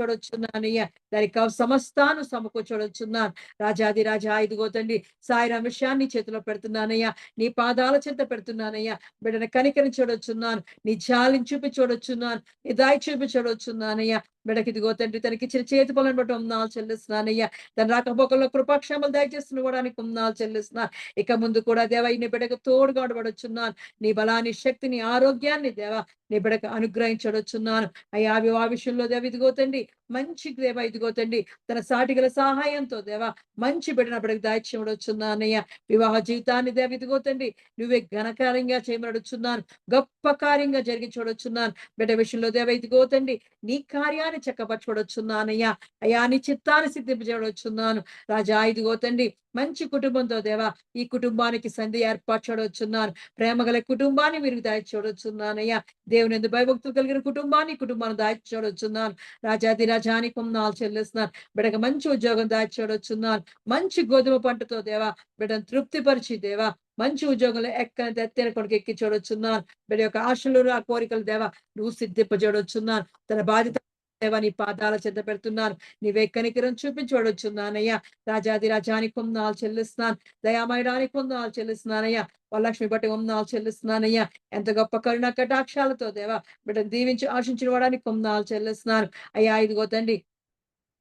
చూడొచ్చున్నానయ్యా. దానికి సమస్తాను సమకూర్చొచ్చున్నాను. రాజాది రాజా ఇదిగో తండ్రి సాయిరాం విషయాన్ని చేతిలో పెడుతున్నానయ్యా. నీ పాదాల చెంత పెడుతున్నానయ్యా. బిడ్డను కనికరిని చూడొచ్చున్నాను. నీ జాలిని చూపి చూడొచ్చున్నాను. నీ దాయి చూపి చూడొచ్చున్నానయ్యా. బిడ్డకి ఇదిగో తండ్రి తనకి ఇచ్చిన చేతి పనులను బట్టి వందనాలు చెల్లిస్తున్నానయ్యా. తన రాకపోకల్లో కృపాక్షేమాలు దయచేస్తున్నవాడానికి వందనాలు చెల్లిస్తున్నాను. ఇక ముందు కూడా దేవా నీ బిడ్డకు తోడుగా ఉండబడుచున్నాను. నీ బలాన్ని, శక్తిని, ఆరోగ్యాన్ని దేవా నీ బిడ్డకు అనుగ్రహించడొచ్చున్నాను. అయ్యా ఆ విషయంలో దేవ ఇదిగో తండ్రి మంచి దేవా ఇదిగో తండ్రి తన సాటిగల సహాయంతో దేవా మంచి బిడ్డన బిడ్డకు దాయిచ్చేయడొచ్చున్నానయ్యా. వివాహ జీవితాన్ని దేవ ఇదిగో తండ్రి నువ్వే ఘనకార్యంగా చేయమడుచున్నాను. గొప్ప కార్యంగా జరిగి చూడొచ్చున్నాను. బిడ్డ విషయంలో దేవ ఇదిగో తండ్రి నీ కార్యాన్ని చక్కపరచబడుచున్నానయ్యా. అయ్యా నీ చిత్తాన్ని సిద్ధింపజేయడొచ్చున్నాను. రాజా ఇదిగో తండ్రి మంచి కుటుంబంతో దేవా ఈ కుటుంబానికి సంధి ఏర్పరచడొచ్చున్నాను. ప్రేమగల కుటుంబాన్ని మీరు దాయిచూడొచ్చున్నానయ్యా. దేవుని యందు భయభక్తులు కలిగిన కుటుంబాన్ని దాయిచూడొచ్చున్నాను. రాజాది రాజానికి వందనాలు చెల్లిస్తున్నాను. బిడ్డకు మంచి ఉద్యోగం దాయిచూడొచ్చున్నాను. మంచి గోధుమ పంటతో దేవా బిడ్డను తృప్తిపరిచి దేవా మంచి ఉద్యోగంలో ఎత్తైన కొడుకు ఎక్కి చూడొచ్చున్నాను. బిడ్డ యొక్క ఆశలు ఆ కోరికలు దేవా నువ్వు సిద్ధింపజేయడొచ్చున్నాను. తన బాధ్యత దేవా నీ పాదాల చెంత పెడుతున్నాను. నీవే కనికరం చూపించబడుచున్నానయ్యా. రాజాది రాజానికి వందనాలు చెల్లిస్తున్నాను. దయామయడానికి వందనాలు చెల్లిస్తున్నానయ్యా. వరలక్ష్మి బట్టి వందనాలు చెల్లిస్తున్నానయ్యా. ఎంత గొప్ప కరుణ కటాక్షాలతో దేవా బిడ్డను దీవించి ఆశించిన వాడానికి వందనాలు చెల్లిస్తున్నాను. అయ్యా ఇదిగో తండ్రి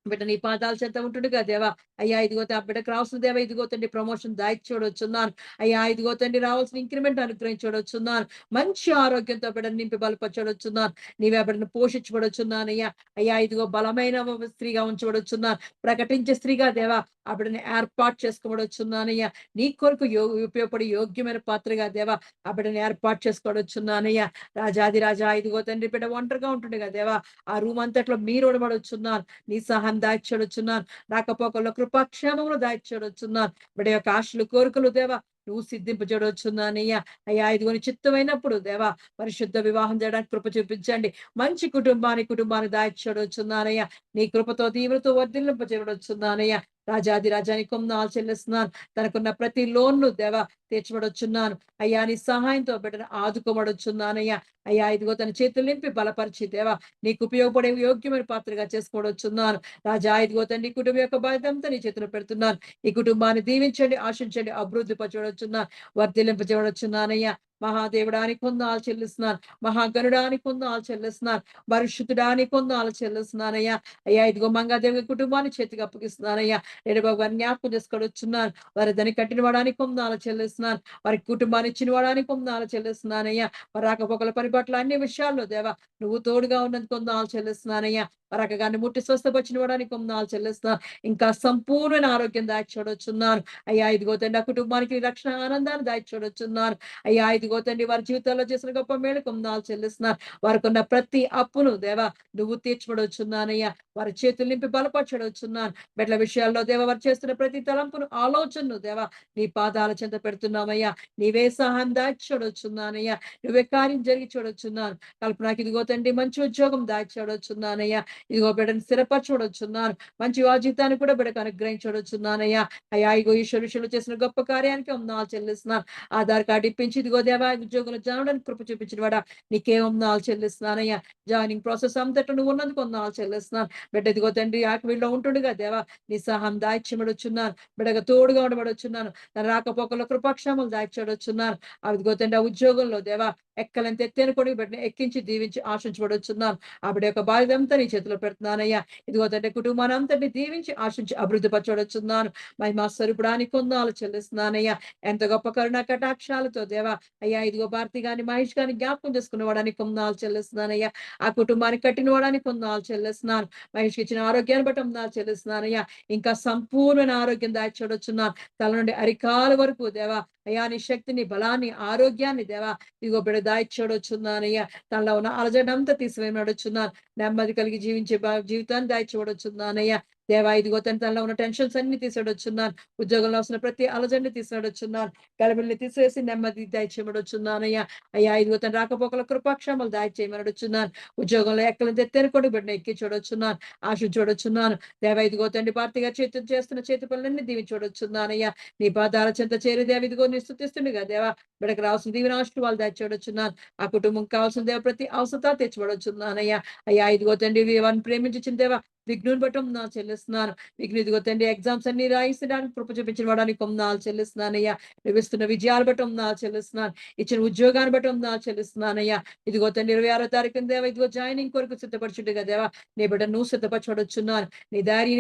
బిడ్డ నీ పాదాల చెంత ఉంటుండగా దేవా అయ్యా ఇదిగో ఆ బిడ్డకు రావాల్సిన దేవా ఇదిగో తండ్రి ప్రమోషన్ దాయిచి చూడొచ్చున్నాను. అయ్యా ఇదిగో తండ్రి రావాల్సిన ఇంక్రిమెంట్ అనుగ్రహించొచ్చున్నాను. మంచి ఆరోగ్యంతో బిడ్డను నింపి బలపరచొచ్చున్నాను. నీవే బిడ్డను పోషించబడుచున్నాను. అయ్యా ఇదిగో బలమైన స్త్రీగా ఉంచబడుచున్నాను. ప్రకటించే స్త్రీగా దేవా ఆ బిడ్డని ఏర్పాటు చేసుకోబడుచున్నానయ్యా. నీ కొరకు ఉపయోగపడి యోగ్యమైన పాత్రగా దేవా ఆ బిడ్డని ఏర్పాటు చేసుకోవచ్చున్నానయ్యా. రాజాది రాజా ఇదిగో తండ్రి బిడ్డ ఒంటరిగా ఉంటుండగా దేవా ఆ రూమ్ అంతట్లో మీరు ఒడబడొచ్చున్నాను. నీ సహాయం దాయిచొచ్చున్నాను. రాకపోకల్లో కృపాక్షేమంలో దాయిచొచ్చున్నాను. బిడ్డ యొక్క ఆశలు కోరికలు దేవా నువ్వు సిద్ధింపజేయొచ్చున్నానయ్యా. అయ్యా ఇదిగోని చిత్తమైనప్పుడు దేవా పరిశుద్ధ వివాహం చేయడానికి కృప చూపించండి. మంచి కుటుంబాన్ని దాయిచొచ్చున్నానయ్యా. నీ కృపతో తీవ్రతో వర్ధిల్లింపజేయొచ్చున్నానయ్యా. రాజాది రాజానికి వందనాలు చెల్లిస్తున్నాను. తనకున్న ప్రతి లోన్లు దేవా తీర్చబడొచ్చున్నాను. అయ్యా నీ సహాయంతో బిడ్డను ఆదుకోబడొచ్చున్నానయ్యా. అయ్యా ఇదిగో తన చేతులు నింపి బలపరిచి దేవా నీకు ఉపయోగపడే యోగ్యమైన పాత్రగా చేసుకోవచ్చున్నాను. రాజా ఇదిగో తండ్రి కుటుంబం యొక్క బాధ్యత నీ చేతులు పెడుతున్నాను. ఈ కుటుంబాన్ని దీవించండి, ఆశించండి, అభివృద్ధి పరచవచ్చున్నాను, వర్ధిల్లింపజేయవచ్చున్నానయ్యా. మహాదేవుడానికి వందనాలు చెల్లిస్తున్నాను. మహాగణుడానికి వందనాలు చెల్లిస్తున్నాను. పరిశుద్ధుడానికి వందనాలు చెల్లిస్తున్నానయ్యా. అయ్యా ఇదిగో మంగాదేవి కుటుంబాన్ని చేతికి అప్పగిస్తున్నానయ్యా. నేను బాబు జ్ఞాపకం చేసుకొచ్చున్నాను. వారి దాన్ని కట్టిన వాడానికి వందనాలు చెల్లిస్తున్నాను. వారి కుటుంబాన్ని ఇచ్చిన వాడానికి వందనాలు చెల్లిస్తున్నానయ్యా. వారి రాకపోకల పరిపట్ల అన్ని విషయాల్లో దేవా నువ్వు తోడుగా ఉన్నందుకు వందనాలు చెల్లిస్తున్నానయ్యా. వారి అక్కగాన్ని ముట్టి స్వస్థపరిచిన వాడానికి వందనాలు చెల్లిస్తున్నాను. ఇంకా సంపూర్ణ ఆరోగ్యం దాయిచూడొచ్చున్నాను. అయ్యా ఇదిగో తండ్రి ఆ కుటుంబానికి రక్షణ ఆనందాన్ని దాయిచూడొచ్చున్నాను. అయ్యా ఇదిగో తండ్రి వారి జీవితాల్లో చేసిన గొప్ప మేలు వందనాలు చెల్లిస్తున్నాను. వారికి ఉన్న ప్రతి అప్పును దేవా నువ్వు తీర్చబడొచ్చున్నానయ్యా. వారి చేతులు నింపి బలపరచడొచ్చున్నాను. బిడ్డల విషయాల్లో దేవ వారు చేస్తున్న ప్రతి తలంపును ఆలోచనను దేవా నీ పాదాల చెంత పెడుతున్నామయ్యా. నీవే సహాయం దాయిచూడొచ్చున్నానయ్యా. నువ్వే కార్యం జరిగి చూడొచ్చున్నాను. కల్పనకి ఇదిగో తండ్రి మంచి ఉద్యోగం దాయిచూడొచ్చున్నానయ్యా. ఇదిగో బిడ్డను స్థిరపరచూడొచ్చున్నాను. మంచి జీవితాన్ని కూడా బిడ్డకు అనుగ్రహించొచ్చున్నానయ్యా. అయ్యా ఇగో ఈశ్వర విషయంలో చేసిన గొప్ప కార్యానికి వందనాలు చెల్లిస్తున్నాను. ఆధార్ కార్డు ఇప్పించి ఇదిగో దేవా ఉద్యోగులు జానడానికి కృప చూపించిన వాడా నీకే వందనాలు చెల్లిస్తున్నానయ్యా. జాయినింగ్ ప్రాసెస్ అంతట్లో నువ్వు ఉన్నందుకు వందనాలు చెల్లిస్తున్నాను. బిడ్డ ఇదిగో తండ్రి ఆకవిలో ఉంటుండగా దేవా నీ సహాయం దాయిచ్యమడొచ్చున్నాను. బిడ్డగా తోడుగా ఉండబడొచ్చున్నాను. తన రాకపోకల్లో కృపాక్షేమాలు దాయిచూడొచ్చున్నాను. అదిగో తండ్రి ఆ ఉద్యోగంలో దేవా ఎక్కలంత ఎత్తైన కొడుకు బిడ్డను ఎక్కించి దీవించి ఆశించబడొచ్చున్నాను. ఆ బిడ్డ యొక్క బాధ్యత అంతా నీ చేతిలో పెడుతున్నానయ్యా. ఇదిగో తండ్రి కుటుంబాన్ని అంతటిని దీవించి ఆశించి అభివృద్ధి పరచబడొచ్చున్నాను. మహిమా స్వరూపుడానికి వందనాలు చెల్లిస్తున్నానయ్యా. ఎంత గొప్ప కరుణ కటాక్షాలతో దేవా అయ్యా ఇదిగో భారతి గాని మహేష్ గాని జ్ఞాపకం చేసుకునేవాడానికి వందనాలు చెల్లిస్తున్నానయ్యా. ఆ కుటుంబాన్ని కట్టినవాడానికి వందనాలు చెల్లిస్తున్నాను. మహేష్కి ఇచ్చిన ఆరోగ్యాన్ని బట్టి వందనాలు చెల్లిస్తున్నానయ్యా. ఇంకా సంపూర్ణ ఆరోగ్యం దాయిచూడొచ్చున్నాను. తల నుండి అరికాల వరకు దేవా అయ్యా నీ శక్తిని, బలాన్ని, ఆరోగ్యాన్ని దేవా ఇదిగో బిడ్డ దాయిచూడొచ్చున్నానయ్యా. తనలో ఉన్న అలజడంతా తీసివేయమడుచున్నాను. నెమ్మది కలిగి జీవించే జీవితాన్ని దాయిచూడొచ్చున్నానయ్యా. దేవా ఇదిగో తండ్రి తనలో ఉన్న టెన్షన్స్ అన్ని తీసేయడొచ్చున్నాను. ఉద్యోగంలో వస్తున్న ప్రతి అలజడిని తీసేయడొచ్చున్నాను. గలిబిలిని తీసివేసి నెమ్మది దయచేయమనొచ్చున్నానయ్యా. అయ్యా ఇదిగో తండ్రి రాకపోకల కృపాక్షేమాలు దయచేయమనొచ్చున్నాను. ఉద్యోగంలో ఎక్కలను తెత్తెనుకోడి బిడ్డను ఎక్కి చూడొచ్చున్నాను. ఆశ చూడొచ్చున్నాను. దేవా ఇదిగో తండ్రి భారతి గారు చేస్తున్న చేతి పనులన్నీ దీవి చూడొచ్చున్నానయ్యా. నీ పాదాల చెంత చేరి దేవ ఇదిగో నీ స్తుతిస్తుండగా దేవా బిడ్డకు రావాల్సిన దీవెన ఆశీర్వాదాలు దయచేయడొచ్చున్నాను. ఆ కుటుంబం కావాల్సిన దేవ ప్రతి అవసరత తెచ్చిపడొచ్చున్నానయ్యా. అయ్యా ఇదిగో తండ్రి వారిని ప్రేమించిన దేవా విఘ్నుని బట్టం నా చెల్లిస్తున్నాను. విఘ్ను ఇదిగో తండ్రి ఎగ్జామ్స్ అన్ని రాయించడానికి కృప చూపించిన వాడానికి కొందనాలు చెల్లిస్తున్నానయ్యా. ఇస్తున్న విజయాలు బట్టం నా చెల్లిస్తున్నాను. ఇచ్చిన ఉద్యోగాన్ని బట్టం నా చెల్లిస్తున్నానయ్యా. ఇదిగో తండ్రి 26వ తారీఖున దేవా ఇదిగో జాయినింగ్ కొరకు సిద్ధపరచుండగా దేవా నీ బిడ్డ నువ్వు సిద్ధపరచబడుచున్నాను. నీ ధైర్యం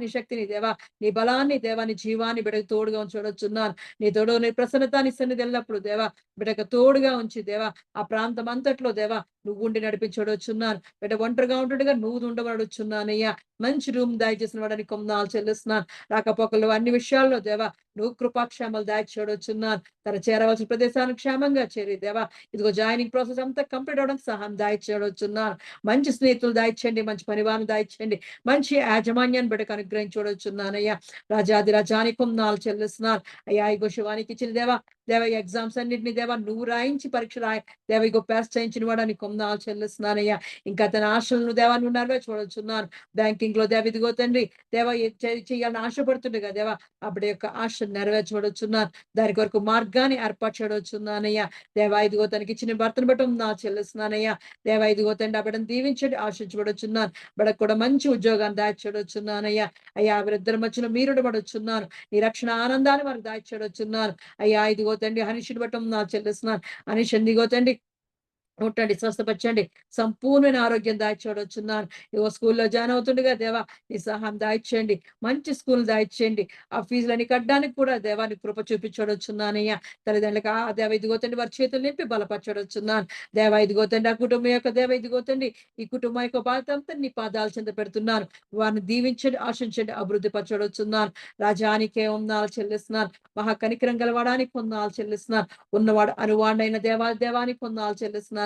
నీ శక్తిని దేవా నీ బలాన్ని దేవా నీ జీవాన్ని బిడ్డకు తోడుగా ఉంచబడుచున్నాను. నీ తోడు నీ ప్రసన్నత నీ సన్నిధి ఎల్లప్పుడు దేవా బిడ్డకు తోడుగా ఉంచి దేవా ఆ ప్రాంతం అంతట్లో దేవా నువ్వు ఉండి నడిపించబడుచున్నాను. బిడ్డ ఒంటరిగా ఉంటుండగా నువ్వు ఉండబడుచున్నానయ్యా. మంచి రూమ్ దయచేసిన వాడని కొందనాలు చెల్లిస్తున్నాను. రాకపోకలు అన్ని విషయాల్లో దేవా నువ్వు కృపాక్షేమాలు దయచేయడొచ్చున్నాను. తన చేరవలసిన ప్రదేశానికి క్షేమంగా చేరి దేవా ఇదిగో జాయినింగ్ ప్రాసెస్ అంతా కంప్లీట్ అవడానికి సహాయం దయచేయడొచ్చున్నాను. మంచి స్నేహితులు దయచేయండి, మంచి పరివారం దయచేయండి, మంచి యాజమాన్యాన్ని బిడ్డకు అనుగ్రహించబడుచున్నానయ్యా. రాజాది రాజానికి కొందనాలు చెల్లిస్తున్నాను. అయ్యా ఇగో శివానికి ఇచ్చిన దేవా ఎగ్జామ్స్ అన్నింటినీ దేవా నువ్వు రాయించి పరీక్ష రాయి దేవ ఇగో పాస్ చేయించిన వాడని కొందనాలు చెల్లిస్తున్నానయ్యా. ఇంకా తన ఆశలను దేవా నువ్వు నెరవేర్చబడుచున్నాను. బ్యాంకింగ్ లో దేవ ఇదిగో తండ్రి దేవ చేయాలని ఆశపడుతుండగా దేవా అప్పుడు యొక్క ఆశ నెరవేర్చబడుచున్నాను. దాని కొరకు మార్గాన్ని ఏర్పాటు చేయవచ్చున్నానయ్యా. దేవా ఇదిగో తనకి ఇచ్చిన భర్తను బట్టి నా చెల్లిస్తున్నానయ్యా. దేవా ఇదిగో తండ్రి ఆ బిడ్డను దీవించండి ఆశించబడుచున్నాను. బిడ్డకు కూడా మంచి ఉద్యోగాన్ని దాచిడొచ్చున్నానయ్యా. అయ్యా వీరిద్దరి మధ్యలో మీరు పడొచ్చున్నాను. నీ రక్షణ ఆనందాన్ని వారికి దాచిడొచ్చున్నాను. అయ్యా ఇదిగో తండ్రి హనిషుని బట్టి నా చెల్లిస్తున్నాను. హనిష్ ఇదిగో తండ్రి ముట్టండి, స్వస్థపరచండి, సంపూర్ణమైన ఆరోగ్యం దాయిచ్చాడొచ్చున్నాను. ఇగో స్కూల్లో జాయిన్ అవుతుండగా దేవా నీ సహాయం దాయిచ్చేయండి. మంచి స్కూల్ దాయిచ్చేయండి. ఆ ఫీజులని కట్టడానికి కూడా దేవాన్ని కృప చూపించడొచ్చున్నానయ్యా. తల్లిదండ్రులకు ఆ దేవ ఇదిగో తండ్రి వారి చేతులు నింపి బలపరచడొచ్చున్నాను. దేవా ఇదిగో తండ్రి ఆ కుటుంబం యొక్క దేవ ఇదిగో తండ్రి ఈ కుటుంబం యొక్క బాధ్యత అంతా నీ పాదాల చెంత పెడుతున్నాను. వారిని దీవించండి, ఆశించండి, అభివృద్ధి పరచడొచ్చున్నాను. రాజానికే వందనాలు చెల్లిస్తున్నాను. మహా కనికరం గలవాడానికి వందనాలు చెల్లిస్తున్నాను. ఉన్నవాడు అనువాడైన దేవానికి వందనాలు చెల్లిస్తున్నానయ్యా.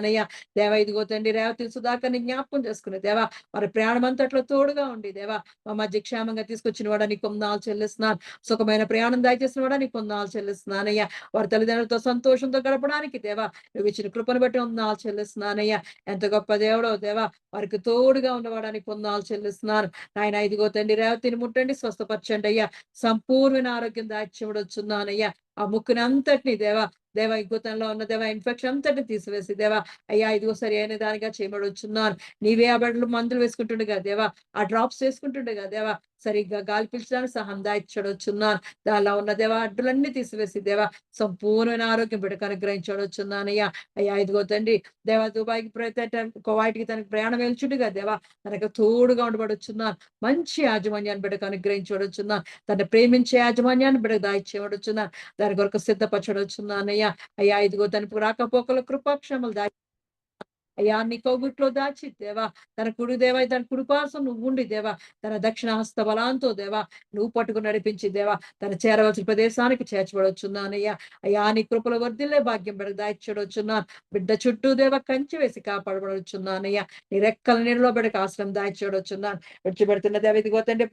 దేవా ఇదిగో తండ్రి రేవతి సుధాకర్ని జ్ఞాపకం చేసుకునే దేవా మరి ప్రయాణం అంతట్లో తోడుగా ఉండి దేవా మా మధ్య క్షేమంగా తీసుకొచ్చిన వాడా నీకు వందనాలు చెల్లిస్తున్నాను. సుఖమైన ప్రయాణం దయచేసిన వాడా నీకు వందనాలు చెల్లిస్తున్నానయ్యా. వారి తల్లిదండ్రులతో సంతోషంతో గడపడానికి దేవా నువ్వు ఇచ్చిన కృపను బట్టి వందనాలు చెల్లిస్తున్నానయ్యా. ఎంత గొప్ప దేవుడో దేవా వారికి తోడుగా ఉన్నవాడానికి వందనాలు చెల్లిస్తున్నాను. ఆయన ఇదిగో తండ్రి రేవతిని ముట్టండి, స్వస్థపరచండి అయ్యా. సంపూర్ణమైన ఆరోగ్యం దాచివడొచ్చున్నానయ్యా. ఆ ముక్కుని అంతటిని దేవా ఇంగుతంలో ఉన్న దేవా ఇన్ఫెక్షన్ అంతటిని తీసివేసి దేవా అయ్యా ఇదిగో సరి అయిన దానిగా చేయబడొచ్చున్నాను. నీవే ఆ బెడ్లు మందులు వేసుకుంటుండగా దేవా ఆ డ్రాప్స్ వేసుకుంటుండగా దేవా సరిగ్గా గాలి పీల్చడానికి సహాయం దాయిచ్చడొచ్చున్నాను. దానిలో ఉన్న దేవా అడ్డులన్నీ తీసివేసి దేవా సంపూర్ణమైన ఆరోగ్యం బిడ్డకు అనుగ్రహించడొచ్చున్నానయ్యా. అయ్యా ఇదిగో తండ్రి దేవా దుబాయ్కి కువైట్కి తనకు ప్రయాణం వెళ్చుండగా దేవా తనకు తోడుగా ఉండబడుచున్నాను. మంచి యాజమాన్యాన్ని బిడ్డకు అనుగ్రహించబడుచున్నాను. తను ప్రేమించే యాజమాన్యాన్ని బిడ్డకు దాయిచ్చేయబడుచున్నాను. దాని కొరకు సిద్ధపరచడొచ్చున్నానయ్యా. అయ్యా ఇదిగో తనకు రాకపోకల కృపాక్షేమాలు అయ్యా నీ కౌగుట్లో దాచి దేవా తన కుడి దేవా తన కుడిపాసం నువ్వు ఉండి దేవా తన దక్షిణ హస్త బలాంతో దేవా నువ్వు పట్టుకుని నడిపించి దేవా తన చేరవలసిన ప్రదేశానికి చేర్చబడొచ్చున్నానయ్యా. అయ్యా నీ కృపల వర్ధిల్లే భాగ్యం బిడ్డకు దాయిచ్చడొచ్చున్నాను. బిడ్డ చుట్టూ దేవా కంచి వేసి కాపాడబడొచ్చున్నానయ్యా. నీ రెక్కల నీళ్ళలో బిడ్డకు ఆశ్రయం దాయిచ్చడొచ్చున్నాను. విడిచిపెడుతున్న దేవ ఇదిగో తండ్రి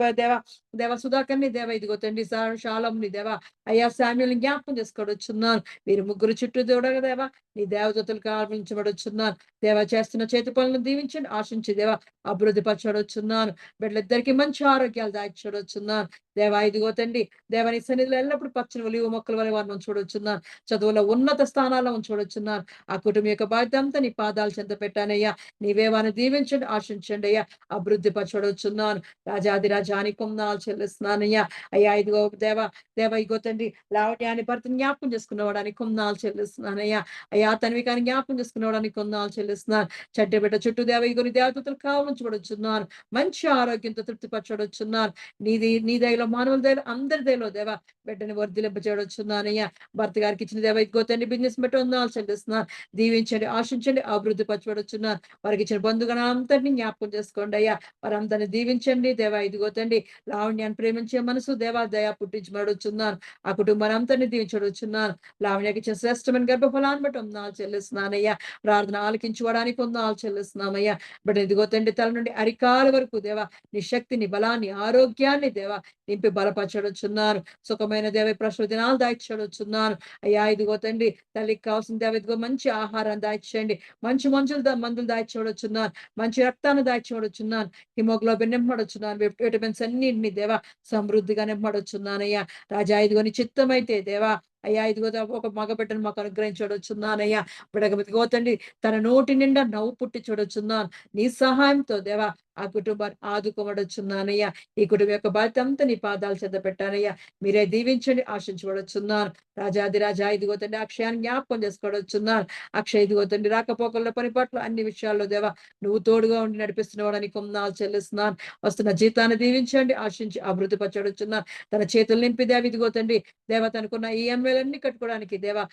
దేవ సుధాకర్ని దేవ ఇదిగో తండ్రి శాలంని దేవా అయ్యా శామ్యుల్ని జ్ఞాపకం చేసుకోవడొచ్చున్నాను. వీరు ముగ్గురు చుట్టూ దేవుడగా దేవా నీ దేవదూతలు కావించబడొచ్చున్నాను. దేవ చేస్తున్న చేతి పనులను దీవించండి, ఆశించి దేవా అభివృద్ధి పరచడొచ్చున్నాను. బిడ్డలిద్దరికి మంచి ఆరోగ్యాలు దాయిచ్చడొచ్చున్నాను. దేవా ఇదిగో తండ్రి దేవని సన్నిధిలో ఎల్లప్పుడు పచ్చని ఒలివ మొక్కల వల్ల వారిని ఉంచబడుచున్నాను. చదువులో ఉన్నత స్థానాల్లో ఉంచబడుచున్నాను. ఆ కుటుంబం యొక్క బాధ్యత అంతా నీ పాదాలు చెంత పెట్టానయ్యా. నీవే వారిని దీవించండి, ఆశించండి అయ్యా, అభివృద్ధి పరచబడుచున్నాను. రాజాది రాజానికి వందనాలు చెల్లిస్తున్నానయ్యా. అయ్యా ఇదిగో దేవ ఇగో తండ్రి లావణ్యాన్ని భర్తని జ్ఞాపకం చేసుకున్నవాడానికి వందనాలు చెల్లిస్తున్నానయ్యా. అయ్యా తన్వికాన్ని జ్ఞాపకం చేసుకున్నవాడానికి వందనాలు చెల్లిస్తున్నాను. చట్టి బిడ్డ చుట్టూ దేవ ఇగో నీ దేవతలు కావలించబడుచున్నాను. మంచి ఆరోగ్యంతో తృప్తిపరచబడుచున్నాను. నీ దయలో మానవుల దయలో అందరి దయలో దేవా బిడ్డని వర్ధిలింప చేయవచ్చున్నానయ్యా. భర్త గారికి ఇచ్చిన దేవ ఇదిగో తండ్రి బిజినెస్ బట్టి వందనాలు చెల్లిస్తున్నాను. దీవించండి, ఆశించండి, అభివృద్ధి పరచబడుచున్నారు. వారికి ఇచ్చిన బంధుగణాలందరినీ జ్ఞాపకం చేసుకోండి అయ్యా. వారందరినీ దీవించండి దేవా. ఇదిగో తండ్రి లావణ్యాన్ని ప్రేమించే మనసు దేవా దయా పుట్టించబడుచున్నాను. ఆ కుటుంబాన్ని అంతరిని దీవించబడుచున్నాను. లావణ్యకి ఇచ్చిన శ్రేష్టమైన గర్భఫలాన్ని బట్టి వందనాలు చెల్లిస్తున్నానయ్యా. ప్రార్థన ఆలకించుకోవడానికి వందనాలు చెల్లిస్తున్నామయ్యా. బట్ ఇదిగో తండ్రి తల నుండి అరికాల వరకు దేవా నీ శక్తిని, బలాన్ని, ఆరోగ్యాన్ని దేవా నింపి బలపరచడుచున్నారు. సుఖమైన దేవ ప్రసవ దినాలు దాయిచ్చడుచున్నాను అయ్యా. ఇదిగో తండ్రి తల్లికి కావాల్సిన దేవ ఇదిగో మంచి ఆహారాన్ని దాయిచేయండి. మంచి మందులు దాయిచ్చబడుచున్నాను. మంచి రక్తాన్ని దాయిచ్చబడుచున్నాను. హిమోగ్లోబిన్ నింపబడుచున్నాను. విటమిన్స్ అన్నింటినీ దేవా సమృద్ధిగా నింపబడుచున్నానయ్యా. రాజా ఇదిగో నీ చిత్తమైతే దేవా అయ్యా ఇదిగో ఒక మగబిడ్డను మాకు అనుగ్రహించబడుచున్నానయ్యా. బిడగ తండ్రి తన నోటి నిండా నవ్వు పుట్టి చూడొచ్చున్నాను. నీ సహాయంతో దేవా ఆ కుటుంబాన్ని ఆదుకోబడుచున్నానయ్యా. ఈ కుటుంబం యొక్క బాధ్యత అంతా నీ పాదాలు చెంద పెట్టానయ్యా. మీరే దీవించండి, ఆశించబడుచున్నాను. రాజా ఇదిగో తండ్రి అక్షయాన్ని జ్ఞాపకం చేసుకోవచ్చున్నాను. అక్షయ ఇదిగో తండ్రి రాకపోకల్లో పని పట్ల అన్ని విషయాల్లో దేవా నువ్వు తోడుగా ఉండి నడిపిస్తున్నావు కొందాలు చెల్లిస్తున్నాను. వస్తున్న జీతాన్ని దీవించండి, ఆశించి అభివృద్ధి పరచబడుచున్నాను. తన చేతులు నింపి దేవ ఇదిగో తండ్రి దేవా తనకున్న ఈఎంఐలన్నీ కట్టుకోవడానికి దేవా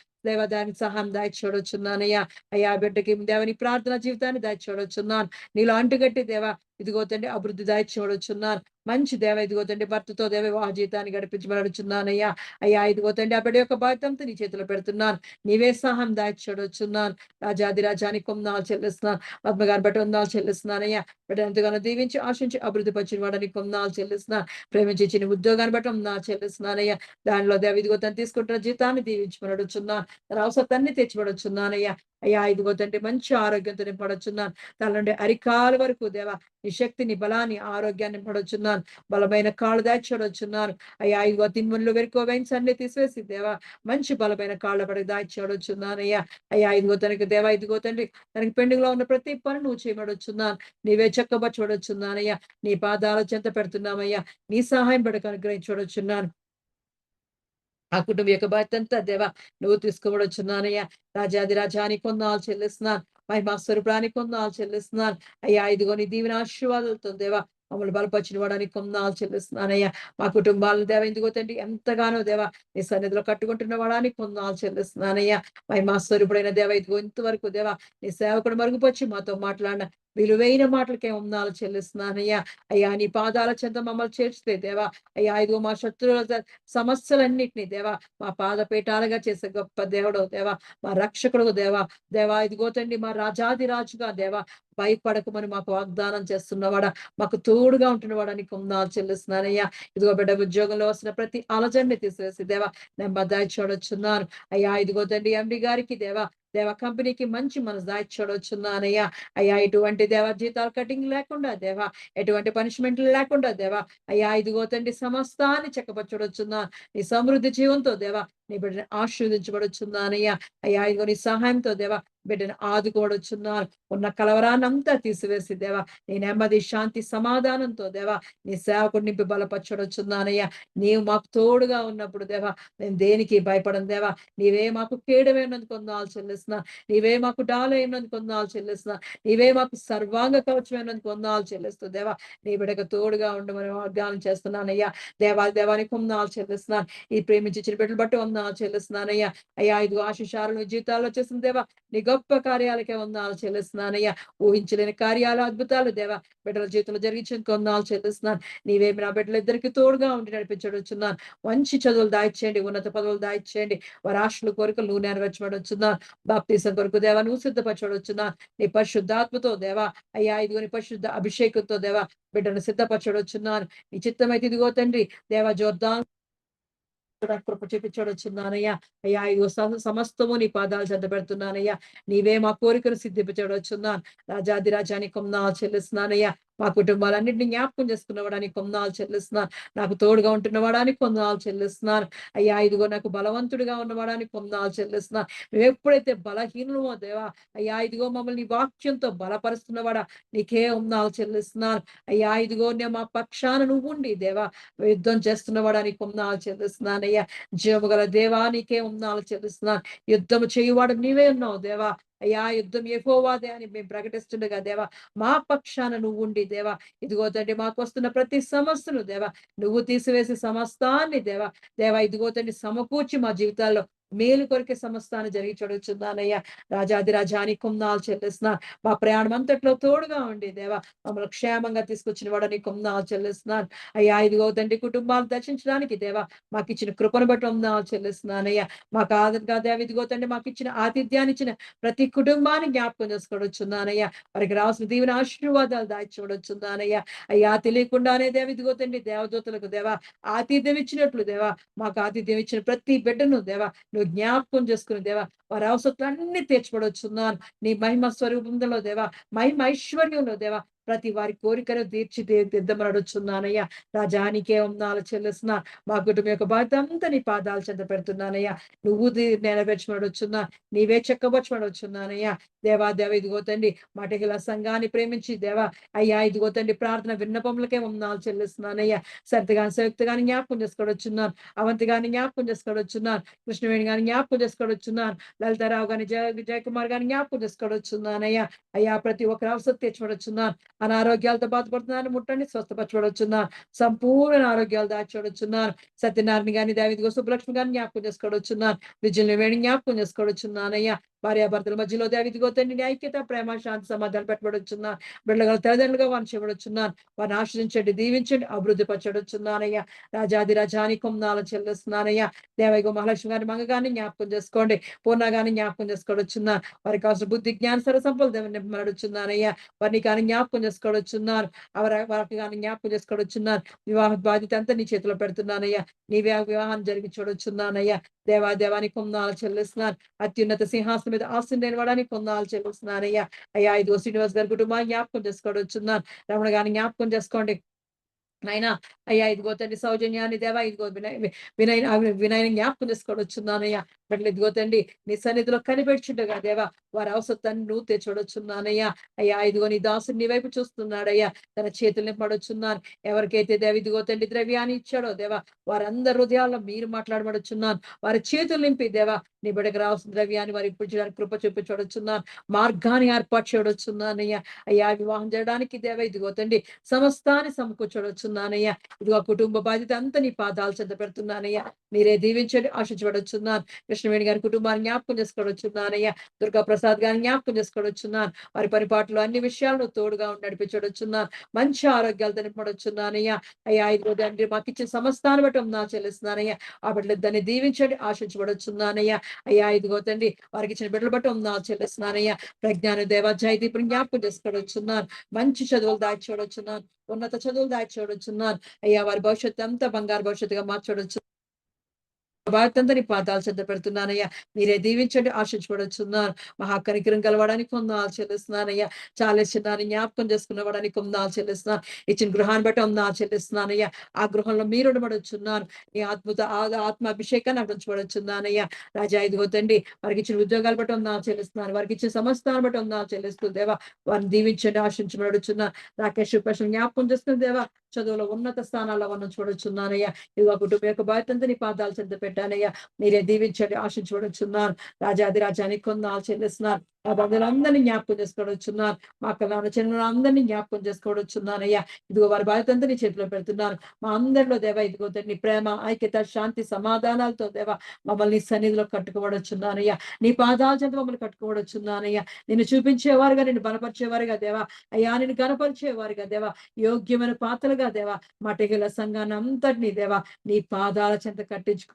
దానికి సహాయం దాయిచూడొచ్చున్నానయ్యా. అయ్యా బిడ్డకి దేవని ప్రార్థన జీవితాన్ని దాయిచూడొచ్చున్నాను. నీలో అంటుగట్టి దేవా ఇదిగో తండ్రి అభివృద్ధి దాయిచూడొచ్చున్నాను. మంచి దేవ ఇదిగో తండ్రి భర్తతో దేవ వివాహ జీవితాన్ని గడిపించబడుచున్నానయ్యా. అయ్యా ఇదిగో తండ్రి ఆ బిడ్డ యొక్క బాధ్యత నీ చేతిలో పెడుతున్నాను. నీవే సహాయం దాయిచూడొచ్చున్నాను. రాజానికి కొందాలు చెల్లిస్తున్నాను. పద్మగారు బట్టి వందాలు చెల్లిస్తున్నానయ్యా. బిడ్డ ఎంతగానో దీవించి ఆశించి అభివృద్ధి పరిచిన వాడానికి కొందాలు చెల్లిస్తున్నాను. ప్రేమించి ఇచ్చిన ఉద్యోగాన్ని బట్టి వందాలు చెల్లిస్తున్నానయ్యా. దానిలో దేవ ఇదిగో తను తీసుకుంటున్న జీతాన్ని దీవించబడుచున్నాను. తన అవసరాన్ని తెచ్చిపడుచున్నానయ్యా. అయ్యా ఇదిగో తండ్రి మంచి ఆరోగ్యంతో నింపడుచున్నాను. తన నుండి అరికాల వరకు దేవా నీ శక్తిని, బలాన్ని, ఆరోగ్యాన్ని నింపడుచున్నాను. బలమైన కాళ్ళు దాచిడొచ్చున్నాను. అయ్యా ఇదిగో తిన్ములు వెరుకో వెయిన్స్ అన్ని తీసివేసి దేవా మంచి బలమైన కాళ్ళ పడి దాచిడొచ్చున్నానయ్యా. అయ్యా ఇదిగో తనకి దేవా ఇదిగో తండ్రి తనకి పెండింగ్ లో ఉన్న ప్రతి పని నువ్వు చేయబడుచున్నాను. నీవే చక్కబరచబడుచున్నానయ్యా. నీ పాదాల చెంత పెడుతున్నామయ్యా. నీ సహాయం పడక అనుగ్రహించబడుచున్నాను. ఆ కుటుంబం యొక్క బాధ్యత అంతా దేవా నువ్వు తీసుకోబడుచున్నానయ్యా. రాజాని కొందాలు చెల్లిస్తున్నాను. మహిమా స్వరూపానికి కొందాలు చెల్లిస్తున్నాను. అయ్యా ఇదిగో నీ దీవెన ఆశీర్వాదాలతో దేవా మమ్మల్ని బలపరిచిన వాడానికి కొందాలు చెల్లిస్తున్నానయ్యా. మా కుటుంబాలను దేవ ఎందుకో తండ్రి ఎంతగానో దేవా నీ సన్నిధిలో కట్టుకుంటున్న వాడానికి కొందాలు చెల్లిస్తున్నానయ్యా. మహిమా స్వరూపుడైన దేవ ఇదిగో ఇంతవరకు దేవా నీ సేవకుడు మరుగుపరిచి మాతో మాట్లాడిన విలువైన మాటలకే వందనాలు చెల్లిస్తున్నానయ్యా. అయ్యా నీ పాదాల చెంత మమ్మల్ని చేర్చితే దేవా అయ్యా ఇదిగో మా శత్రువుల సమస్యలన్నిటినీ దేవా మా పాదపీఠాలుగా చేసే గొప్ప దేవుడు దేవా, మా రక్షకుడు దేవా ఇదిగో తండ్రి మా రాజుగా దేవా భయపడకమని మాకు వాగ్దానం చేస్తున్నవాడా, మాకు తోడుగా ఉంటున్నవాడా నీకు వందనాలు చెల్లిస్తున్నానయ్యా. ఇదిగో బిడ్డ ఉద్యోగంలో వస్తున్న ప్రతి అలజడిని తీసివేసి దేవా నెమ్మది చూడొచ్చున్నాను. అయ్యా ఇదిగో తండ్రి ఎండి గారికి దేవా కంపెనీకి మంచి మనసు దాయిచూడొచ్చున్నానయ్యా. అయ్యా ఎటువంటి జీతాలు కటింగ్ లేకుండా దేవా ఎటువంటి పనిష్మెంట్లు లేకుండా దేవా అయ్యా ఇదిగో తండ్రి సమస్తాన్ని చక్కపరచొచ్చున్నాను. నీ సమృద్ధి జీవంతో దేవా నీ బిడ్డని ఆశీర్వదించబడుచున్నానయ్యా. అయ్యా ఇదిగో నీ సహాయంతో దేవా బిడ్డను ఆదుకోవడుచున్నాను. ఉన్న కలవరాన్ని అంతా తీసివేసి దేవా నీ నెమ్మది, శాంతి, సమాధానంతో దేవా నీ సేవకుడు నింపి బలపరచొచ్చున్నానయ్యా. నీవు మాకు తోడుగా ఉన్నప్పుడు దేవా నేను దేనికి భయపడను దేవా. నీవే మాకు కేడమైనందుకు కొందనాలు చెల్లిస్తున్నా. నీవే మాకు డాలైనందుకు కొందనాలు చెల్లిస్తున్నా. నీవే మాకు సర్వాంగ కవచమైనందుకు కొందనాలు చెల్లిస్తూ దేవా నీ బిడ్డకు తోడుగా ఉండమని వాగ్దానం చేస్తున్నానయ్యా. దేవానికి కొందనాలు చెల్లిస్తున్నాను. ఈ ప్రేమించి ఇచ్చిన బిడ్డలు బట్టి వందనాలు చెల్లిస్తున్నానయ్యా. అయ్యా ఇదిగో ఆశీషాలను జీవితాల్లో చేసిన దేవా నీ గొప్ప కార్యాలకే వందనాలు చెల్లిస్తున్నానయ్యా. ఊహించలేని కార్యాలు, అద్భుతాలు దేవా బిడ్డల జీవితంలో జరిగించిన వందనాలు చెల్లిస్తున్నాను. నీవేమి నా బిడ్డలు ఇద్దరికి తోడుగా ఉండి నడిపించడుచున్నాను. మంచి చదువులు దాయిచేయండి, ఉన్నత పదవులు దాయిచేయండి. వారి ఆశలు కోరికలు నువ్వు నెరవేర్చబడుచున్నాను. బాప్తీసం కొరకు దేవా నువ్వు సిద్ధపరచబడుచున్నాను. నీ పరిశుద్ధాత్మతో దేవా అయ్యా ఇదిగో నీ పరిశుద్ధ అభిషేకంతో దేవా బిడ్డను సిద్ధపరచబడుచున్నాను. నీ చిత్తమైతే ఇదిగో తండ్రి దేవా జోర్దాన్ కృప చూపించవచ్చున్నానయ్యా. అయ్యా ఇదిగో సమస్తము నీ పాదాలు చెంత పెడుతున్నానయ్యా. నీవే మా కోరికను సిద్ధించవచ్చున్నాను. రాజానికి కొందనాలు చెల్లిస్తున్నానయ్యా. మా కుటుంబాలన్నింటినీ జ్ఞాపకం చేసుకున్నవాడానికి కొందనాలు చెల్లిస్తున్నాను. నాకు తోడుగా ఉంటున్నవాడానికి కొందనాలు చెల్లిస్తున్నాను. అయ్యా ఇదిగో నాకు బలవంతుడిగా ఉన్నవాడానికి కొందనాలు చెల్లిస్తున్నాను. మేము ఎప్పుడైతే బలహీనమో దేవా అయ్యా ఇదిగో మమ్మల్ని వాక్యంతో బలపరుస్తున్నవాడా నీకే వందనాలు చెల్లిస్తున్నాను. అయ్యా ఇదిగో మా పక్షాన నువ్వు ఉండి దేవా యుద్ధం చేస్తున్నవాడానికి వందనాలు చెల్లిస్తున్నాను. అయ్యా జీవము గల దేవా నీకే వందనాలు చెల్లిస్తున్నాను. యుద్ధము చేయువాడు నీవే ఉన్నావు దేవా అయ్యా యుద్ధం యెహోవాదే అని మేము ప్రకటిస్తుండగా దేవా మా పక్షాన నువ్వు ఉండి దేవా ఇదిగో తండ్రి మాకు వస్తున్న ప్రతి సమస్యను దేవా నువ్వు తీసివేసి సమస్తాన్ని దేవా ఇదిగో తండ్రి సమకూర్చి మా జీవితాల్లో మేలు కొరికే సమస్తాన్ని జరిగి చూడొచ్చున్నానయ్యా. రాజాది రాజాని కొందాలు చెల్లిస్తున్నా మా ప్రయాణం అంతట్లో తోడుగా ఉండి దేవా మమ్మల్ని క్షేమంగా తీసుకొచ్చిన వాడు నీ కొందాలు చెల్లిస్తున్నాను అయ్యా. ఇదిగో తండ్రి కుటుంబాలు దర్శించడానికి దేవా మాకు ఇచ్చిన కృపను బట్టి వందనాలు చెల్లిస్తున్నానయ్యా. మాకు ఆదరగా దేవ ఇదిగో తండ్రి మాకు ఇచ్చిన ఆతిథ్యాన్ని ఇచ్చిన ప్రతి కుటుంబాన్ని జ్ఞాపకం చేసుకోవచ్చున్నానయ్యా. వారికి రాసిన దీవెన ఆశీర్వాదాలు దాచి చూడొచ్చున్నానయ్యా. అయ్యా తెలియకుండానే దేవ ఇదిగో తండ్రి దేవదూతలకు దేవా ఆతిథ్యం ఇచ్చినట్లు దేవా మాకు ఆతిథ్యం ఇచ్చిన ప్రతి బిడ్డను దేవా నువ్వు జ్ఞాపకం చేసుకుని దేవా వారి అవసరాలన్నీ తీర్చబడొచ్చున్నాను నీ మహిమ స్వరూపంలో దేవా మహిమ ఐశ్వర్యంలో దేవా ప్రతి వారి కోరికను తీర్చిదిద్దమనొచ్చున్నానయ్యా. రాజానికే వందనాలు చెల్లిస్తున్నా మా కుటుంబం యొక్క బాధ్యత అంతా నీ పాదాలు చెంత పెడుతున్నానయ్యా. నువ్వు నెరవేర్చమనొచ్చున్నా నీవే చెక్కబొచ్చమనొచ్చున్నానయ్యా. దేవా ఇదిగో తండ్రి మటహిల సంఘాన్ని ప్రేమించి దేవా అయ్యా ఇదిగో తండ్రి ప్రార్థన విన్నపములకే వందనాలు చెల్లిస్తున్నానయ్యా. సరితగాని సంయుక్తగాని జ్ఞాపకం చేసుకోవచ్చున్నాను అవంతి గాని జ్ఞాపకం చేసుకోవచ్చున్నాను కృష్ణవేణి గాని జ్ఞాపకం చేసుకోవచ్చున్నాను లలితారావు గాని జయకుమార్ గాని జ్ఞాపకం చేసుకోవచ్చున్నానయ్యా. అయ్యా ప్రతి ఒక్కరు అవసరం తెచ్చుకోవచ్చున్నాను అనారోగ్యాలతో బాధపడుతున్నాను ముట్టండి స్వస్థపరచబడుచున్నాను సంపూర్ణ ఆరోగ్యాలు దాచబడుచున్నాను. సత్యనారాయణ గాని దావిదిగో సుబ్బలక్ష్మి గారిని జ్ఞాపకం చేసుకోవచ్చున్నాను విజయని వేణి జ్ఞాపకం చేసుకోవచ్చున్నానయ్యా. భార్యాభర్తల మధ్యలో దేవిదిగో తండ్రి ఐక్యత ప్రేమ శాంతి సమాధానం పెట్టబడుచున్నాను. బిడ్డగల తల్లిదండ్రులుగా వారిని చేయబడుచున్నాను వారిని ఆశ్రయించండి దీవించండి అభివృద్ధి పరచబడుచున్నానయ్యా. రాజాది రాజాని కొందాలు చెల్లిస్తున్నానయ్యా. దేవైగో మహాలక్ష్మి గారిని మంగగాని జ్ఞాపకం చేసుకోండి పూర్ణ గాని జ్ఞాపకం చేసుకోవచ్చున్నాను వారికి కావాల్సిన బుద్ధి జ్ఞాన సర సంపద నింపబడుచున్నానయ్యా. వారిని కానీ జ్ఞాపకం చేసుకోవచ్చున్నారు వారికి కానీ జ్ఞాపకం చేసుకోవచ్చున్నారు. వివాహ బాధ్యత అంతా నీ చేతిలో పెడుతున్నానయ్యా. నీవే వివాహాన్ని జరిగి చూడొచ్చున్నానయ్యా. దేవానికి కొందాలు చెల్లిస్తున్నాను అత్యున్నత సింహాసనం మీద ఆశీర్వాదాన్ని వాడానికి కొందాలు చెల్లిస్తున్నానయ్యా. అయ్యా ఇదిగో శ్రీనివాస్ గారి కుటుంబాన్ని జ్ఞాపకం చేసుకోవచ్చున్నాను రమణ గారిని జ్ఞాపకం చేసుకోండి నాయనా. అయ్యా ఇదిగో తండ్రి సౌజన్యాన్ని దేవా ఇదిగో వినయని జ్ఞాపకం చేసుకోవచ్చున్నానయ్యా. బిడ్డలు ఇదిగో తండ్రి నీ సన్నిధిలో కనిపెట్టుగా దేవా వారి అవసరాన్ని నువ్వు తెచ్చుకోవచ్చున్నానయ్యా. అయ్యా ఇదిగో నీ దాసుని నీ వైపు చూస్తున్నాడయ్యా తన చేతులు నింపడొచ్చున్నాను. ఎవరికైతే దేవ ఇదిగో తండ్రి ద్రవ్యాన్ని ఇచ్చాడో దేవా వారందరి హృదయాల్లో మీరు మాట్లాడబడుచున్నాను. వారి చేతులు నింపి దేవా నీ బిడ్డకు రావాల్సిన ద్రవ్యాన్ని వారికి ఇప్పించడానికి కృప చూపించబడుచున్నాను. మార్గాన్ని ఏర్పాటు చేయవచ్చున్నానయ్యా. అయ్యా వివాహం చేయడానికి దేవ ఇదిగో తండ్రి సమస్తాన్ని సమకూర్చవచ్చున్నానయ్యా. ఇదిగో కుటుంబ బాధ్యత అంతా నీ పాదాలు చెంత పెడుతున్నానయ్యా. మీరే దీవించండి ఆశించబడొచ్చున్నాను. కృష్ణవేణి గారి కుటుంబాన్ని జ్ఞాపకం చేసుకోవచ్చున్నానయ్యా. దుర్గా ప్రసాద్ గారిని జ్ఞాపకం చేసుకోవచ్చున్నాను. వారి పరిపాట్లు అన్ని విషయాలను తోడుగా నడిపించవచ్చున్నాను. మంచి ఆరోగ్యాలతో నింపడొచ్చున్నానయ్యా. అయ్యా ఇదిగో తండ్రి మాకు ఇచ్చిన సమస్తాన్ని బట్టి నా చెల్లిస్తున్నానయ్యా. ఆ బిడ్డలు దాన్ని దీవించండి ఆశించబడొచ్చున్నానయ్యా. అయ్యా ఇదిగో తండ్రి వారికి ఇచ్చిన బిడ్డలు బట్టి నా చెల్లిస్తున్నానయ్యా. ప్రజ్ఞాన దేవ జయదీపుని జ్ఞాపకం చేసుకోవచ్చున్నాను. మంచి చదువులు దాచి చూడొచ్చున్నాను ఉన్నత చదువులు దాచి చూడొచ్చున్నాను. అయ్యా వారి భవిష్యత్తు అంతా బంగారు భవిష్యత్తుగా మార్చొచ్చు భారతంతా నీ పాదాలు చెంత పెడుతున్నానయ్యా. మీరే దీవించండి ఆశించబడుచున్నాను. మహాకనికరం కలవడానికి కొందాలు చెల్లిస్తున్నానయ్యా. చాలా చిన్నాన్ని జ్ఞాపకం చేసుకున్నవాడానికి కొందాలు చెల్లిస్తున్నాను. ఇచ్చిన గృహాన్ని బట్టి కొందాలు చెల్లిస్తున్నానయ్యా. ఆ గృహంలో మీరు ఉండబడుచున్నాను. నీ ఆత్మ అభిషేకాన్ని అభించబడుచున్నానయ్యా. రాజా ఇదిగో తండ్రి వారికి ఇచ్చిన ఉద్యోగాలు బట్టి కొందాలు చెల్లిస్తున్నాను. వారికి ఇచ్చిన సమస్తాన్ని బట్టి కొందాలు చెల్లిస్తూ దేవా వారిని దీవించండి ఆశించబడుచున్నాను. రాకేష్ ప్రశ్న జ్ఞాపకం చేస్తున్న దేవా చదువులో ఉన్నత స్థానాల్లో మనం చూడొచ్చున్నానయ్యా. ఇదిగో కుటుంబం యొక్క బాధ్యత నీ పాదాలు చెంత పెట్టానయ్యా. మీరే దీవించండి ఆశించబడుచున్నాను. రాజాది రాజానికి కొందాలు చెల్లిస్తున్నారు. ఆ బంధువులందరినీ జ్ఞాపకం చేసుకోవచ్చున్నాను. మా కళ చిన్న అందరినీ జ్ఞాపకం చేసుకోవచ్చున్నానయ్యా. ఇదిగో వారి బాధ్యత అంతా నీ చేతిలో పెడుతున్నాను. మా అందరిలో దేవ ఇదిగో తండ్రి ప్రేమ ఐక్యత శాంతి సమాధానాలతో దేవ మమ్మల్ని సన్నిధిలో కట్టుకోవచ్చున్నానయ్యా. నీ పాదాల చేత మమ్మల్ని కట్టుకోవచ్చున్నానయ్యా. నిన్ను చూపించేవారుగా నిన్ను బలపరిచేవారుగా దేవా అయ్యా నిన్ను కనపరిచేవారుగా దేవా యోగ్యమైన పాత్రలుగా దేవా మటగిల సంఘాన్ని అంతటినీ దేవా నీ పాదాల చెంత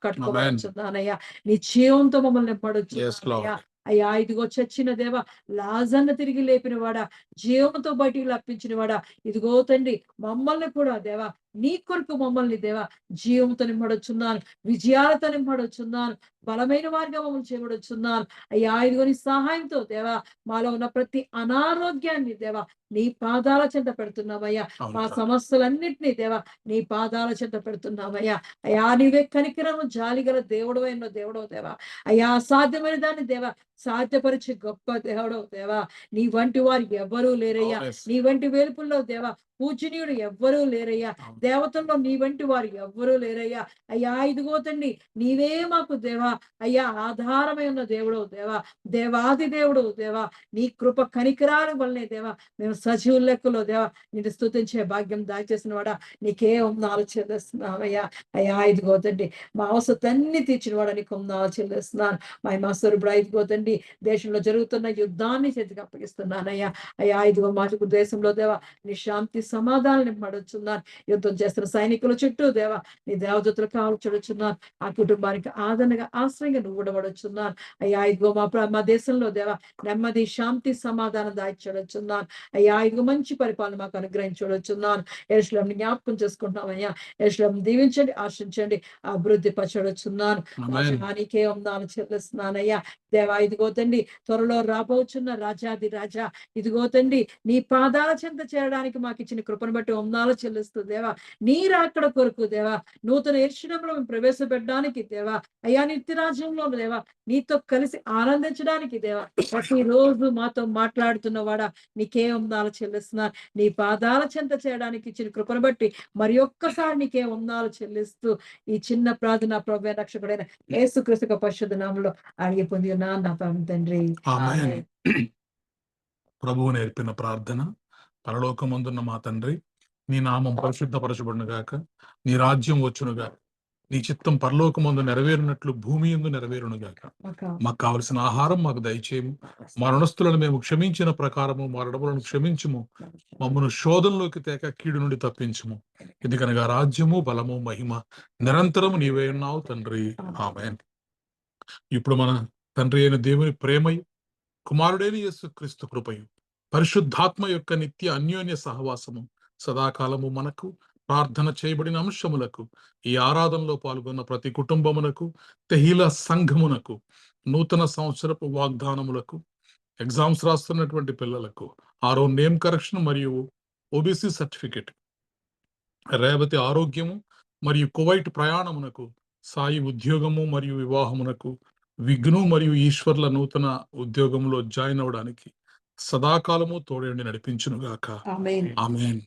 కట్టుకోవచ్చున్నానయ్యా. నీ జీవంతో మమ్మల్ని నింపడొచ్చున్నానయ్యా. అయ్యా ఇదిగో చచ్చిన దేవా లాజర్ను తిరిగి లేపిన వాడా జీవంతో బయటికి లప్పించిన వాడా ఇదిగో తండ్రి మమ్మల్ని కూడా దేవా నీ కొరకు మమ్మల్ని దేవా జీవంతో నింపడొచ్చున్నాను. విజయాలతో నింపడొచ్చున్నాను. బలమైన వారిగా మమ్మల్ని చేయబడొచ్చున్నాను. అయ్యా ఇదిగో నీ సహాయంతో దేవా మాలో ఉన్న ప్రతి అనారోగ్యాన్ని దేవా నీ పాదాల చెంత పెడుతున్నామయ్యా. మా సమస్యలన్నింటినీ దేవా నీ పాదాల చెంత పెడుతున్నామయ్యా. అయ్యా నీవే కనికరము జాలిగల దేవుడు అయిన దేవుడో దేవా అయ్యా అసాధ్యమైన దాన్ని దేవా సాధ్యపరిచే గొప్ప దేవుడో దేవా నీ వంటి వారు ఎవ్వరూ లేరయ్యా. నీ వంటి వేల్పుల్లో దేవా పూజనీయుడు ఎవ్వరూ లేరయ్యా. అవును. దేవతల్లో నీ వంటి వారు ఎవ్వరూ లేరయ్యా. అయ్యా ఇదిగో తండ్రి నీవే మాకు దేవా అయ్యా ఆధారమై ఉన్న దేవుడవు దేవా, దేవాది దేవుడవు దేవా, నీ కృప కనికరాల వల్లనే దేవా మేము సజీవుల లెక్కలో దేవా నిన్ను స్తుతించే భాగ్యం దయచేసిన వాడా నీకే వందనాలు చెల్లిస్తున్నామయ్యా. అయ్యా ఇదిగో తండ్రి మా అవసరతన్ని తీర్చిన వాడా నీకు వందనాలు చెల్లిస్తున్నాను. మా స్వరూపుడు ఇదిగో తండ్రి దేశంలో జరుగుతున్న యుద్ధాన్ని చేతికి అప్పగిస్తున్నానయ్యా. అయ్యా ఇదిగో మాకు దేశంలో దేవా నీ శాంతి సమాధానాన్ని పడుచున్నాను. యుద్ధం చేస్తున్న సైనికుల చుట్టూ దేవా నీ దేవదూతలు కావాలి చూడుచున్నాను. ఆ కుటుంబానికి ఆదరణగా ఆశ్రయంగా నువ్వు కూడా పడుచున్నాను. అయ్యా ఇదిగో మా దేశంలో దేవా నెమ్మది శాంతి సమాధానం దాయిచూడుచున్నాను. అయ్యా ఇదిగో మంచి పరిపాలన మాకు అనుగ్రహించూడుచున్నాను. యెరూషలేముని జ్ఞాపకం చేసుకుంటున్నాం అయ్యా. యెరూషలేమును దీవించండి, ఆశించండి, అభివృద్ధి పరచూడుచున్నాను. ఆమేన్. నీకే వందనాలు చెల్లిస్తున్నానయ్యా. దేవా ఇదిగో తండ్రి త్వరలో రాబోచున్న రాజాది రాజా ఇదిగో తండ్రి నీ పాదాల చెంత చేరడానికి మాకు ఇచ్చిన కృపను బట్టి వందనాలు చెల్లిస్తూ దేవా నీ రాకడ కొరకు దేవా నూతన యెరూషలేములో మేము ప్రవేశపెట్టడానికి దేవా అయ్యా నిత్య రాజ్యంలో దేవా నీతో కలిసి ఆనందించడానికి దేవా ప్రతిరోజు మాతో మాట్లాడుతున్న వాడా నీకే వందనాలు చెల్లిస్తున్నారు. నీ పాదాల చెంత చేయడానికి ఇచ్చిన కృపను బట్టి మరి ఒక్కసారి నీకే వందనాలు చెల్లిస్తూ ఈ చిన్న ప్రార్థన ప్రభు రక్షకుడైన యేసుక్రీస్తు పరిశుద్ధ నామములో అడిగి పొంది ఉన్నాను నా తండ్రి. ఆమేన్. ప్రభువు నేర్పిన ప్రార్థన. పరలోకమందున్న మా తండ్రి, నీ నామం పరిశుద్ధపరచబడును గాక, నీ రాజ్యం వచ్చును గాక, నీ చిత్తం పరలోకమందు నెరవేరునట్లు భూమి యందు నెరవేరును గాక. మాకు కావలసిన ఆహారం మాకు దయచేయము, మా రుణస్థులను మేము క్షమించిన ప్రకారము మా రుణములను క్షమించుము, మమ్మను శోధనలోకి తేక కీడు నుండి తప్పించుము. ఎందుకనగా రాజ్యము బలము మహిమ నిరంతరము నీవే ఉన్నావు తండ్రి. ఆమేన్. ఇప్పుడు మన తండ్రి అయిన దేవుని ప్రేమయు కుమారుడైన యేసుక్రీస్తు కృపయు పరిశుద్ధాత్మ యొక్క నిత్య అన్యోన్య సహవాసము సదాకాలము మనకు ప్రార్థన చేయబడిన అంశములకు ఈ ఆరాధనలో పాల్గొన్న ప్రతి కుటుంబమునకు తెహీల సంఘమునకు నూతన సంవత్సరపు వాగ్దానములకు ఎగ్జామ్స్ రాస్తున్నటువంటి పిల్లలకు ఆరో నేమ్ కరెక్షన్ మరియు ఓబీసీ సర్టిఫికెట్ రేవతి ఆరోగ్యము మరియు కువైట్ ప్రయాణమునకు సాయి ఉద్యోగము మరియు వివాహమునకు విఘ్ను మరియు ఈశ్వర్ల నూతన ఉద్యోగంలో జాయిన్ అవడానికి సదాకాలము తోడేండి నడిపించునుగాక. ఆమేన్. ఆమేన్.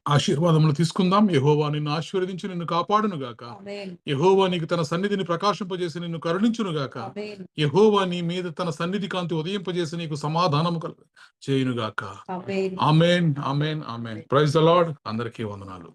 ఆశీర్వాదములు తీసుకుందాం. యెహోవా నిన్ను ఆశీర్వదించి నిన్ను కాపాడునుగాక. ఆమేన్. యెహోవా నీకు తన సన్నిధిని ప్రకాశింపజేసి నిన్ను కరుణించునుగాక. ఆమేన్. యెహోవా నీ మీద తన సన్నిధి కాంతి ఉదయింపజేసి నీకు సమాధానము చేయునుగాక. ఆమేన్. ఆమేన్. ఆమేన్. ఆమేన్. Praise the Lord. అందరికీ వందనాలు.